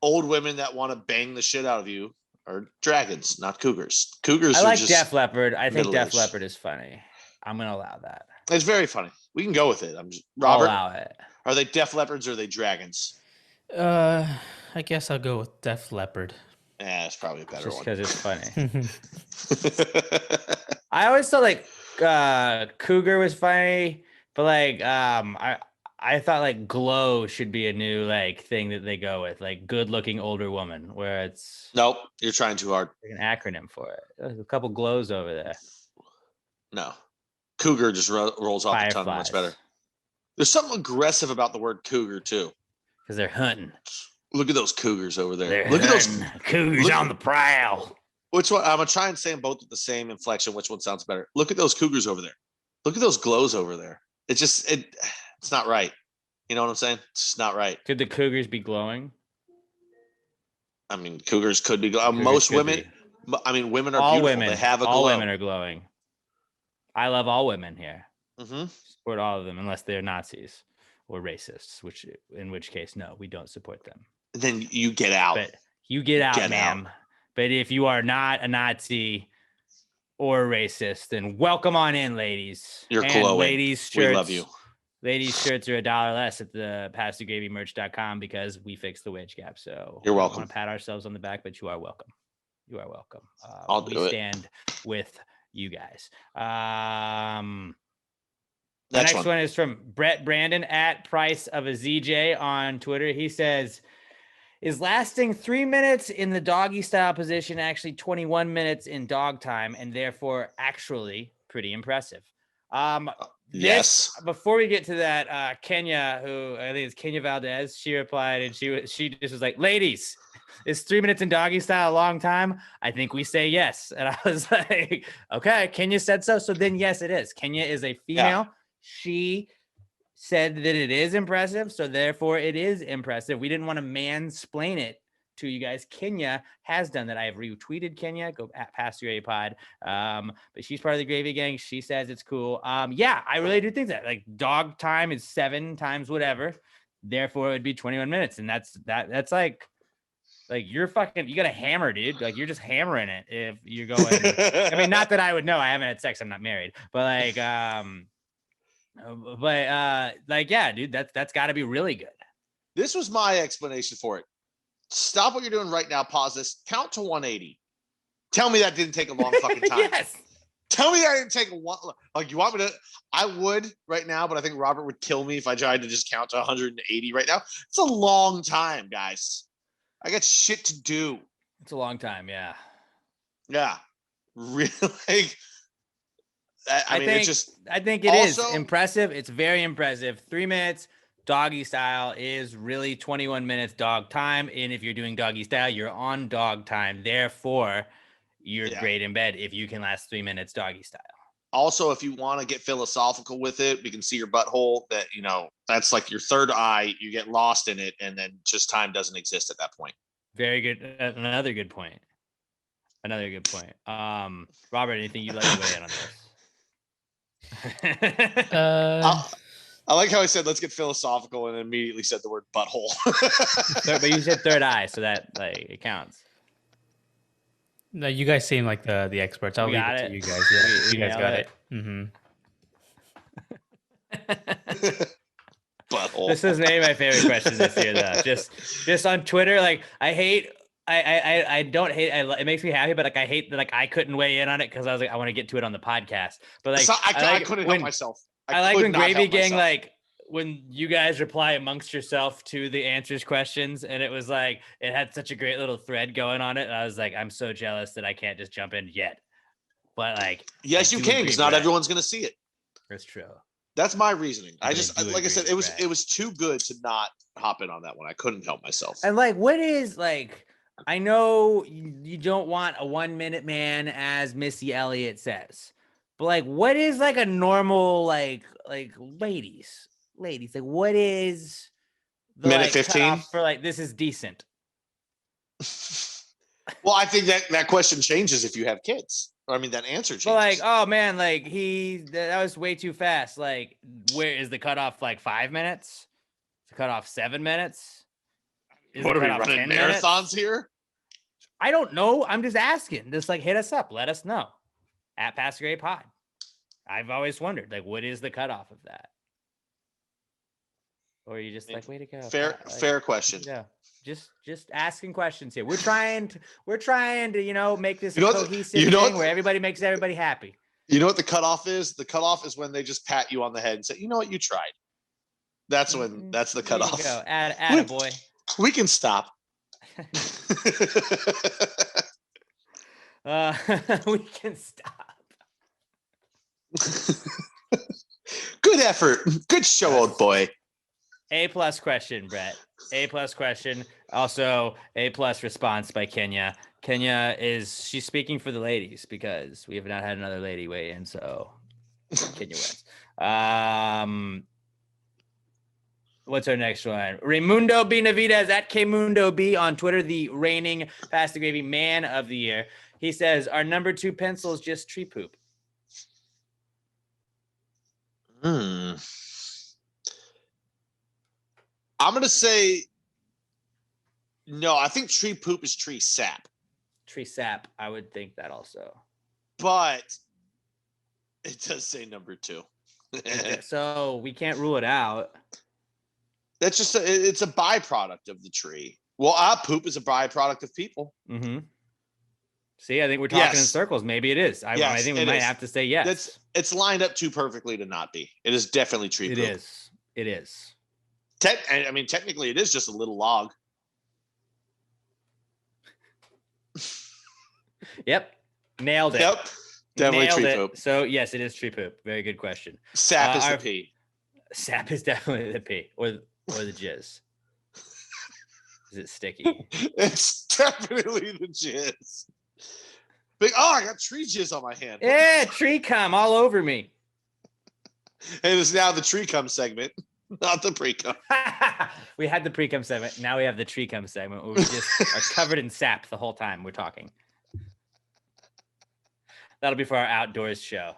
old women that want to bang the shit out of you are dragons, not cougars. Cougars I are like just Def Leppard. I think Def middle-aged. Leppard is funny. I'm going to allow that. It's very funny. We can go with it. I'll Robert, allow it. Are they Def Leopards or are they dragons? I guess I'll go with Def Leppard. Yeah, it's probably a better Just one. because it's funny. I always thought cougar was funny, but I thought like glow should be a new like thing that they go with, like good looking older woman, where it's Nope, you're trying too hard. like an acronym for it. There's a couple glows over there. No, cougar just rolls off the tongue much better. There's something aggressive about the word cougar too, because they're hunting. Look at those cougars over there. They're Look at those cougars on the prowl. Which one? I'm gonna try and say them both with the same inflection. Which one sounds better? Look at those cougars over there. Look at those glows over there. It's not right. You know what I'm saying? It's just not right. Could the cougars be glowing? I mean, cougars could be. Most women. I mean, women are all beautiful. women. They have a glow. All women are glowing. I love all women here. Mm-hmm. Support all of them, unless they're Nazis or racists. In which case, no, we don't support them. Then you get out. But you get out, ma'am. But if you are not a Nazi or a racist, then welcome on in, ladies. You're and glowing. Ladies shirts. We love you. Ladies shirts are $1 less at the PassTheGravyMerch.com because we fixed the wage gap. So you're welcome. I want to pat ourselves on the back, but you are welcome. You are welcome. I'll do it. Stand with you guys. The next next one is from Brett Brandon at Price of a ZJ on Twitter. He says, is lasting 3 minutes in the doggy style position actually 21 minutes in dog time and therefore actually pretty impressive? Yes. Before we get to that, Kenya, who I think is Kenya Valdez, she replied and she just was like, ladies, is 3 minutes in doggy style a long time? I think we say yes. And I was like, okay, Kenya said so. So then yes, it is. Kenya is a female. Yeah. She said that it is impressive. So therefore it is impressive. We didn't want to mansplain it to you guys. Kenya has done that. I have retweeted Kenya. Go at Pass Your Pod. But she's part of the Gravy Gang. She says it's cool. Yeah, I really do think that like dog time is 7 times whatever. Therefore, it would be 21 minutes. And that's you're fucking, you got a hammer, dude. Like you're just hammering it if you're going. I mean, not that I would know. I haven't had sex. I'm not married. But yeah, dude, that's got to be really good. This was my explanation for it. Stop what you're doing right now. Pause this. Count to 180. Tell me that didn't take a long fucking time. Yes. Tell me that didn't take a one. Like you want me to? I would right now, but I think Robert would kill me if I tried to just count to 180 right now. It's a long time, guys. I got shit to do. It's a long time. Yeah. Yeah. Really? I mean, I think it is impressive. It's very impressive. 3 minutes. Doggy style is really 21 minutes dog time. And if you're doing doggy style, you're on dog time. Therefore, you're great in bed if you can last 3 minutes doggy style. Also, if you want to get philosophical with it, we can see your butthole. That, you know, that's like your third eye. You get lost in it, and then just time doesn't exist at that point. Very good. Another good point. Robert, anything you'd like to weigh in on this? I like how I said, let's get philosophical, and immediately said the word butthole. But you said third eye, so that it counts. No, you guys seem like the experts. I'll leave it to you guys. Yeah, you guys got it. Mm-hmm. Butthole. This is maybe my favorite question this year, though. Just on Twitter, like I don't hate. It makes me happy, but like I hate that like I couldn't weigh in on it because I was like I want to get to it on the podcast. But like I couldn't help myself. I like when Gravy Gang like when you guys reply amongst yourself to the answers questions, and it was like it had such a great little thread going on it. And I was like, I'm so jealous that I can't just jump in yet. But like, yes, you can, because not everyone's gonna see it. That's true. That's my reasoning. I just like I said, it was too good to not hop in on that one. I couldn't help myself. And like, what is like? I know you don't want a 1 minute man, as Missy Elliott says. But like, what is like a normal like ladies? Like, what is the minute 15 for like this is decent? Well, I think that question changes if you have kids. Or I mean, that answer changes. But like, oh man, like that was way too fast. Like, where is the cutoff? Like 5 minutes? The cutoff 7 minutes? What are we running marathons here? I don't know. I'm just asking. Just like hit us up. Let us know. At Pass Your Pod. I've always wondered, like, what is the cutoff of that? Or are you just like, way to go? Fair question. Yeah. Just asking questions here. We're trying to, make this a cohesive thing where everybody makes everybody happy. You know what the cutoff is? The cutoff is when they just pat you on the head and say, you know what, you tried. That's the cutoff. Go. Add a boy. We can stop. We can stop. Good effort. Good show, old boy. A+ question, Brett. A+ question. Also, A+ response by Kenya. Kenya she's speaking for the ladies because we have not had another lady weigh in, so Kenya wins. What's our next one? Raimundo Benavidez at Kmundo B on Twitter, the reigning Pass the Gravy Man of the Year. He says, "Our number 2 pencil is just tree poop." I'm gonna say no. I think tree poop is tree sap. Tree sap. I would think that also. But it does say number 2. So we can't rule it out. That's just it's a byproduct of the tree. Well, poop is a byproduct of people. Mm-hmm. See, I think we're talking in circles. Maybe it is. I think we might have to say yes. It's lined up too perfectly to not be. It is definitely tree poop. It is. I mean, technically, it is just a little log. Yep. Nailed it. Yep. Definitely tree poop. So, yes, it is tree poop. Very good question. Sap is the pee. Sap is definitely the pee or the jizz. Is it sticky? It's definitely the jizz. But, I got tree jizz on my hand. Yeah, tree cum all over me. It is now the tree cum segment, not the pre-cum. We had the pre-cum segment. Now we have the tree cum segment where we just are covered in sap the whole time we're talking. That'll be for our outdoors show.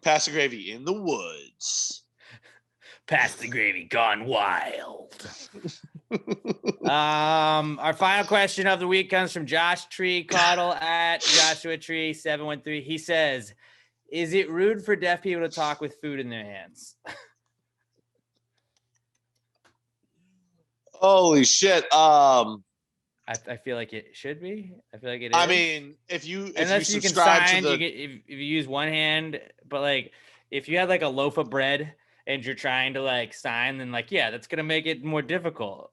Pass the gravy in the woods. Pass the gravy gone wild. Our final question of the week comes from Josh Tree Caudle at Joshua Tree 713. He says, "Is it rude for deaf people to talk with food in their hands?" Holy shit. I feel like it should be. I feel like it is. I mean, if you can subscribe sign, to the if you use one hand, but like if you had like a loaf of bread and you're trying to like sign, then like that's gonna make it more difficult.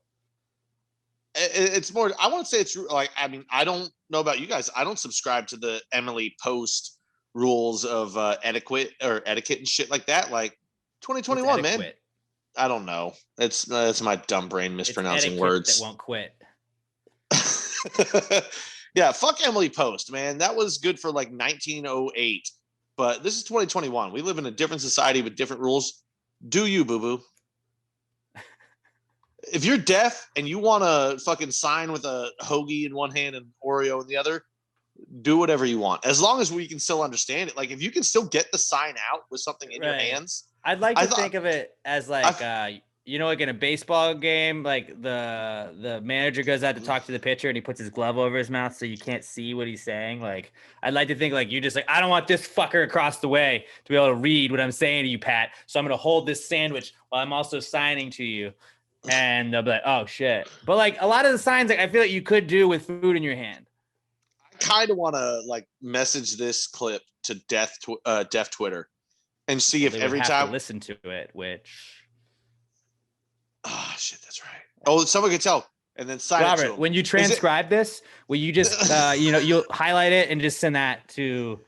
It's more. I want to say it's like. I mean, I don't know about you guys. I don't subscribe to the Emily Post rules of etiquette and shit like that. Like 2021, man. I don't know. That's my dumb brain mispronouncing words. That won't quit. Yeah, fuck Emily Post, man. That was good for like 1908, but this is 2021. We live in a different society with different rules. Do you, boo boo? If you're deaf and you want to fucking sign with a hoagie in one hand and Oreo in the other, do whatever you want. As long as we can still understand it. Like if you can still get the sign out with something in your hands. I'd like to think of it as like like in a baseball game, like the manager goes out to talk to the pitcher and he puts his glove over his mouth so you can't see what he's saying. Like I'd like to think like you just like, I don't want this fucker across the way to be able to read what I'm saying to you, Pat. So I'm gonna hold this sandwich while I'm also signing to you. And they'll be like, oh shit. But like a lot of the signs, like I feel like you could do with food in your hand. I kind of want to like message this clip to deaf Twitter and see if every time to listen to it, which shit, that's right. Oh, someone could tell and then sign it to them. When you transcribe this, will you just you'll highlight it and just send that to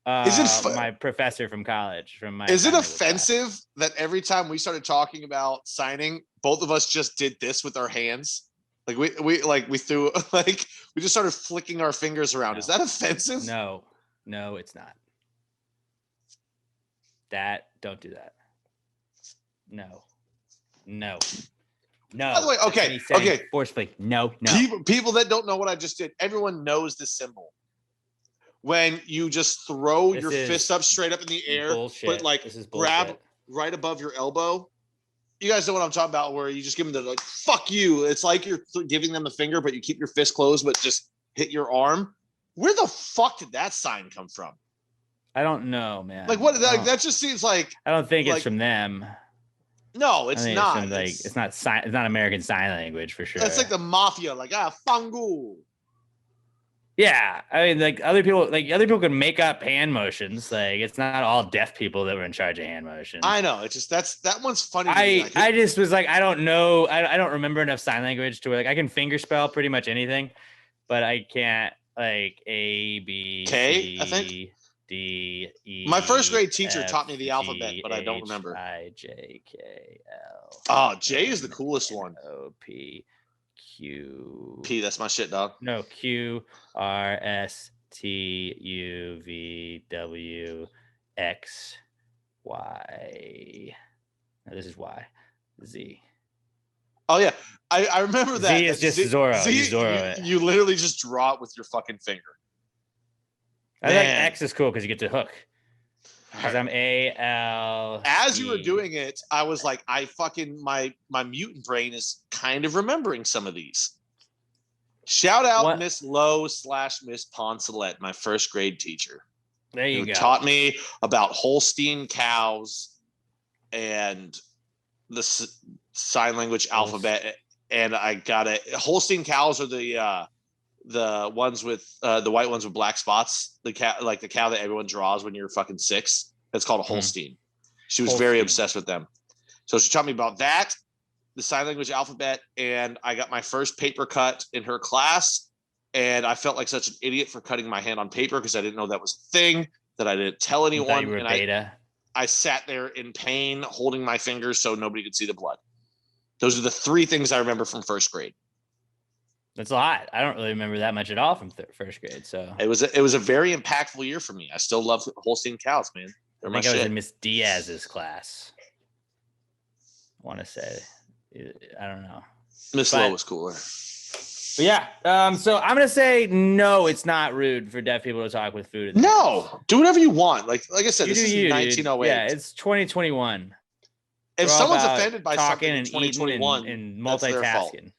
my professor from college? Is it offensive that every time we started talking about signing, both of us just did this with our hands? Like we threw like we just started flicking our fingers around. No. Is that offensive? No, it's not. Don't do that. No. By the way, okay. Forcefully, no. People that don't know what I just did, everyone knows this symbol. When you just throw your fist up straight up in the air, but like grab right above your elbow. You guys know what I'm talking about, where you just give them the like, fuck you. It's like you're giving them the finger, but you keep your fist closed, but just hit your arm. Where the fuck did that sign come from? I don't know, man. Like what? That just seems like. I don't think it's from them. No, it's not. It's not American Sign Language for sure. It's like the mafia, like fangu. Yeah, I mean, like other people can make up hand motions. Like it's not all deaf people that were in charge of hand motions. I know. It's just that one's funny. To me. I just was like, I don't know. I don't remember enough sign language to where like I can finger spell pretty much anything, but I can't like A B K, C I think. D E. My first grade teacher F, taught me the alphabet, G, but I don't H, remember. I J K L. Oh, J is the coolest one. O P Q. P, that's my shit, dog. No, Q R S T U V W X Y. No, this is Y. Z. Oh yeah, I remember that. Z is just Zorro. You literally just draw it with your fucking finger. I think X is cool because you get to hook. Because I'm A-L. As you were doing it, I was like, my mutant brain is kind of remembering some of these. Shout out Miss Lowe / Miss Poncelet, my first grade teacher. There you who go. Taught me about Holstein cows and the sign language alphabet. And I got it. Holstein cows are the ones with the white ones with black spots. The cow, like the cow that everyone draws when you're fucking 6. It's called a Holstein. She was very obsessed with them. So she taught me about that, the sign language alphabet, and I got my first paper cut in her class. And I felt like such an idiot for cutting my hand on paper because I didn't know that was a thing, that I didn't tell anyone. You were and beta. I sat there in pain, holding my fingers so nobody could see the blood. Those are the 3 things I remember from first grade. That's a lot. I don't really remember that much at all from first grade. So it was a very impactful year for me. I still love Holstein cows, man. I think I was in Miss Diaz's class. I want to say, I don't know. Miss Lowe was cooler. But yeah, so I'm gonna say no. It's not rude for deaf people to talk with food. No, do whatever you want. Like I said, this is 1908. Yeah, it's 2021. If someone's offended by talking something in 2021 and that's their fault. multitasking,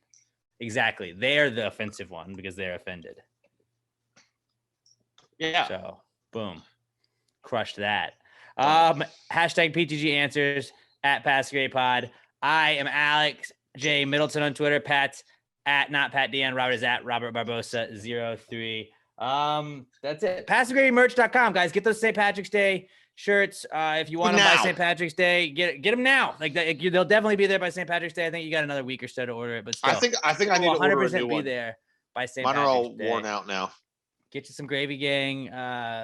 exactly, they're the offensive one because they're offended. Yeah. So boom, crushed that. Hashtag PTG answers at PassGrayPod. I am Alex J Middleton on Twitter. Pat's at not Pat Dion. Robert is at Robert Barbosa 03. That's it. PassGrayMerch.com, guys. Get those St. Patrick's Day shirts. If you want to buy St. Patrick's Day, get them now. Like they'll definitely be there by St. Patrick's Day. I think you got another week or so to order it, but still, I think I need to order a new one. Be there by St. Mine Patrick's are all Day. worn out now. Get you some Gravy Gang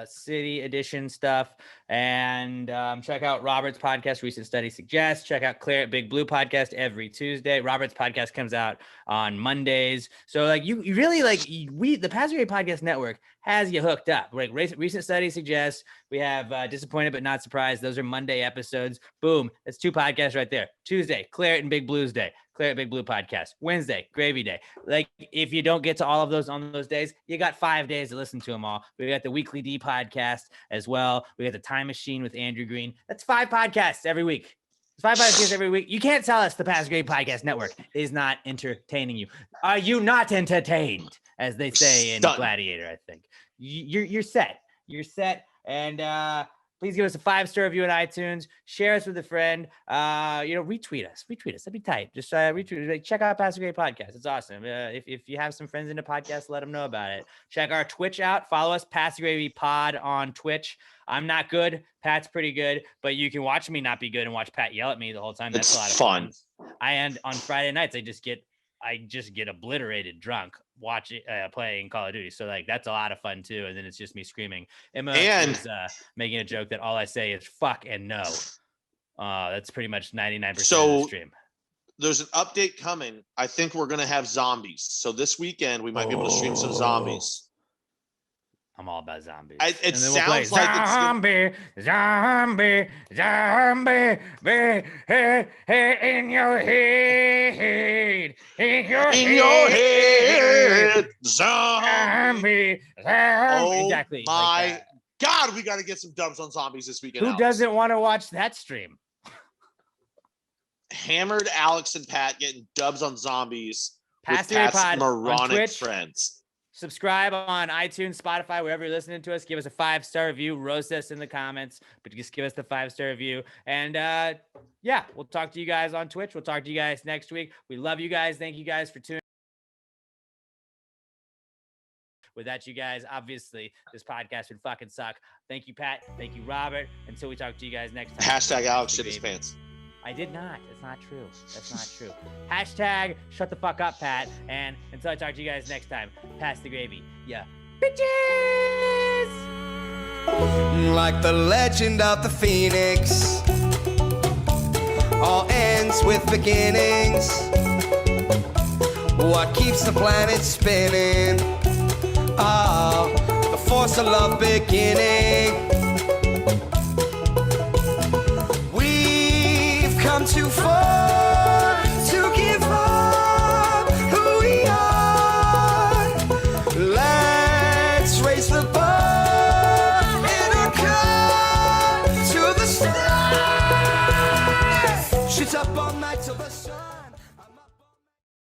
City Edition stuff, and check out Robert's podcast, Recent Study Suggests. Check out Claire at Big Blue podcast every Tuesday. Robert's podcast comes out on Mondays. So like you really like the Pass Gray Podcast Network has you hooked up. Like Recent Study Suggests. We have Disappointed but Not Surprised. Those are Monday episodes. Boom, that's 2 podcasts right there. Tuesday, Claire and Big Blues Day. Claire at Big Blue podcast. Wednesday, Gravy Day. Like if you don't get to all of those on those days, you got 5 days to listen to them all. We got the Weekly D podcast as well. We got the Time Machine with Andrew Green. That's 5 podcasts every week. It's 5 podcasts every week. You can't tell us the Pass Grade Podcast Network is not entertaining you. Are you not entertained? As they say in Gladiator, I think. You're set. You're set. And please give us a 5-star review on iTunes. Share us with a friend. Retweet us. That'd be tight. Just retweet. Like, check out Pass Grade Podcast. It's awesome. If you have some friends in the podcast, let them know about it. Check our Twitch out. Follow us, Pass Gravy Pod on Twitch. I'm not good. Pat's pretty good, but you can watch me not be good and watch Pat yell at me the whole time. That's a lot of fun. And on Friday nights, I just get obliterated drunk playing Call of Duty. So like that's a lot of fun too. And then it's just me screaming. Emma is making a joke that all I say is fuck and no. That's pretty much 99% of the stream. There's an update coming. I think we're gonna have zombies. So this weekend we might be able to stream some zombies. I'm all about zombies. It sounds like zombie, hey, in your head, zombie. Oh, exactly. My God, we got to get some dubs on zombies this weekend. Who doesn't want to watch that stream? Hammered Alex and Pat getting dubs on zombies with Pat's moronic friends. Subscribe on iTunes, Spotify, wherever you're listening to us. Give us a 5-star review. Roast us in the comments, but just give us the 5-star review. And we'll talk to you guys on Twitch. We'll talk to you guys next week. We love you guys. Thank you guys for tuning. Without you guys, obviously, this podcast would fucking suck. Thank you, Pat. Thank you, Robert. Until we talk to you guys next time. Hashtag Alex shit his pants. I did not. That's not true. That's not true. Hashtag shut the fuck up, Pat. And until I talk to you guys next time, pass the gravy. Yeah. Bitches! Like the legend of the Phoenix, all ends with beginnings. What keeps the planet spinning? Oh, the force of love beginning. We've come too far to give up who we are. Let's raise the bar in our car to the stars. Shit up all night till the sun.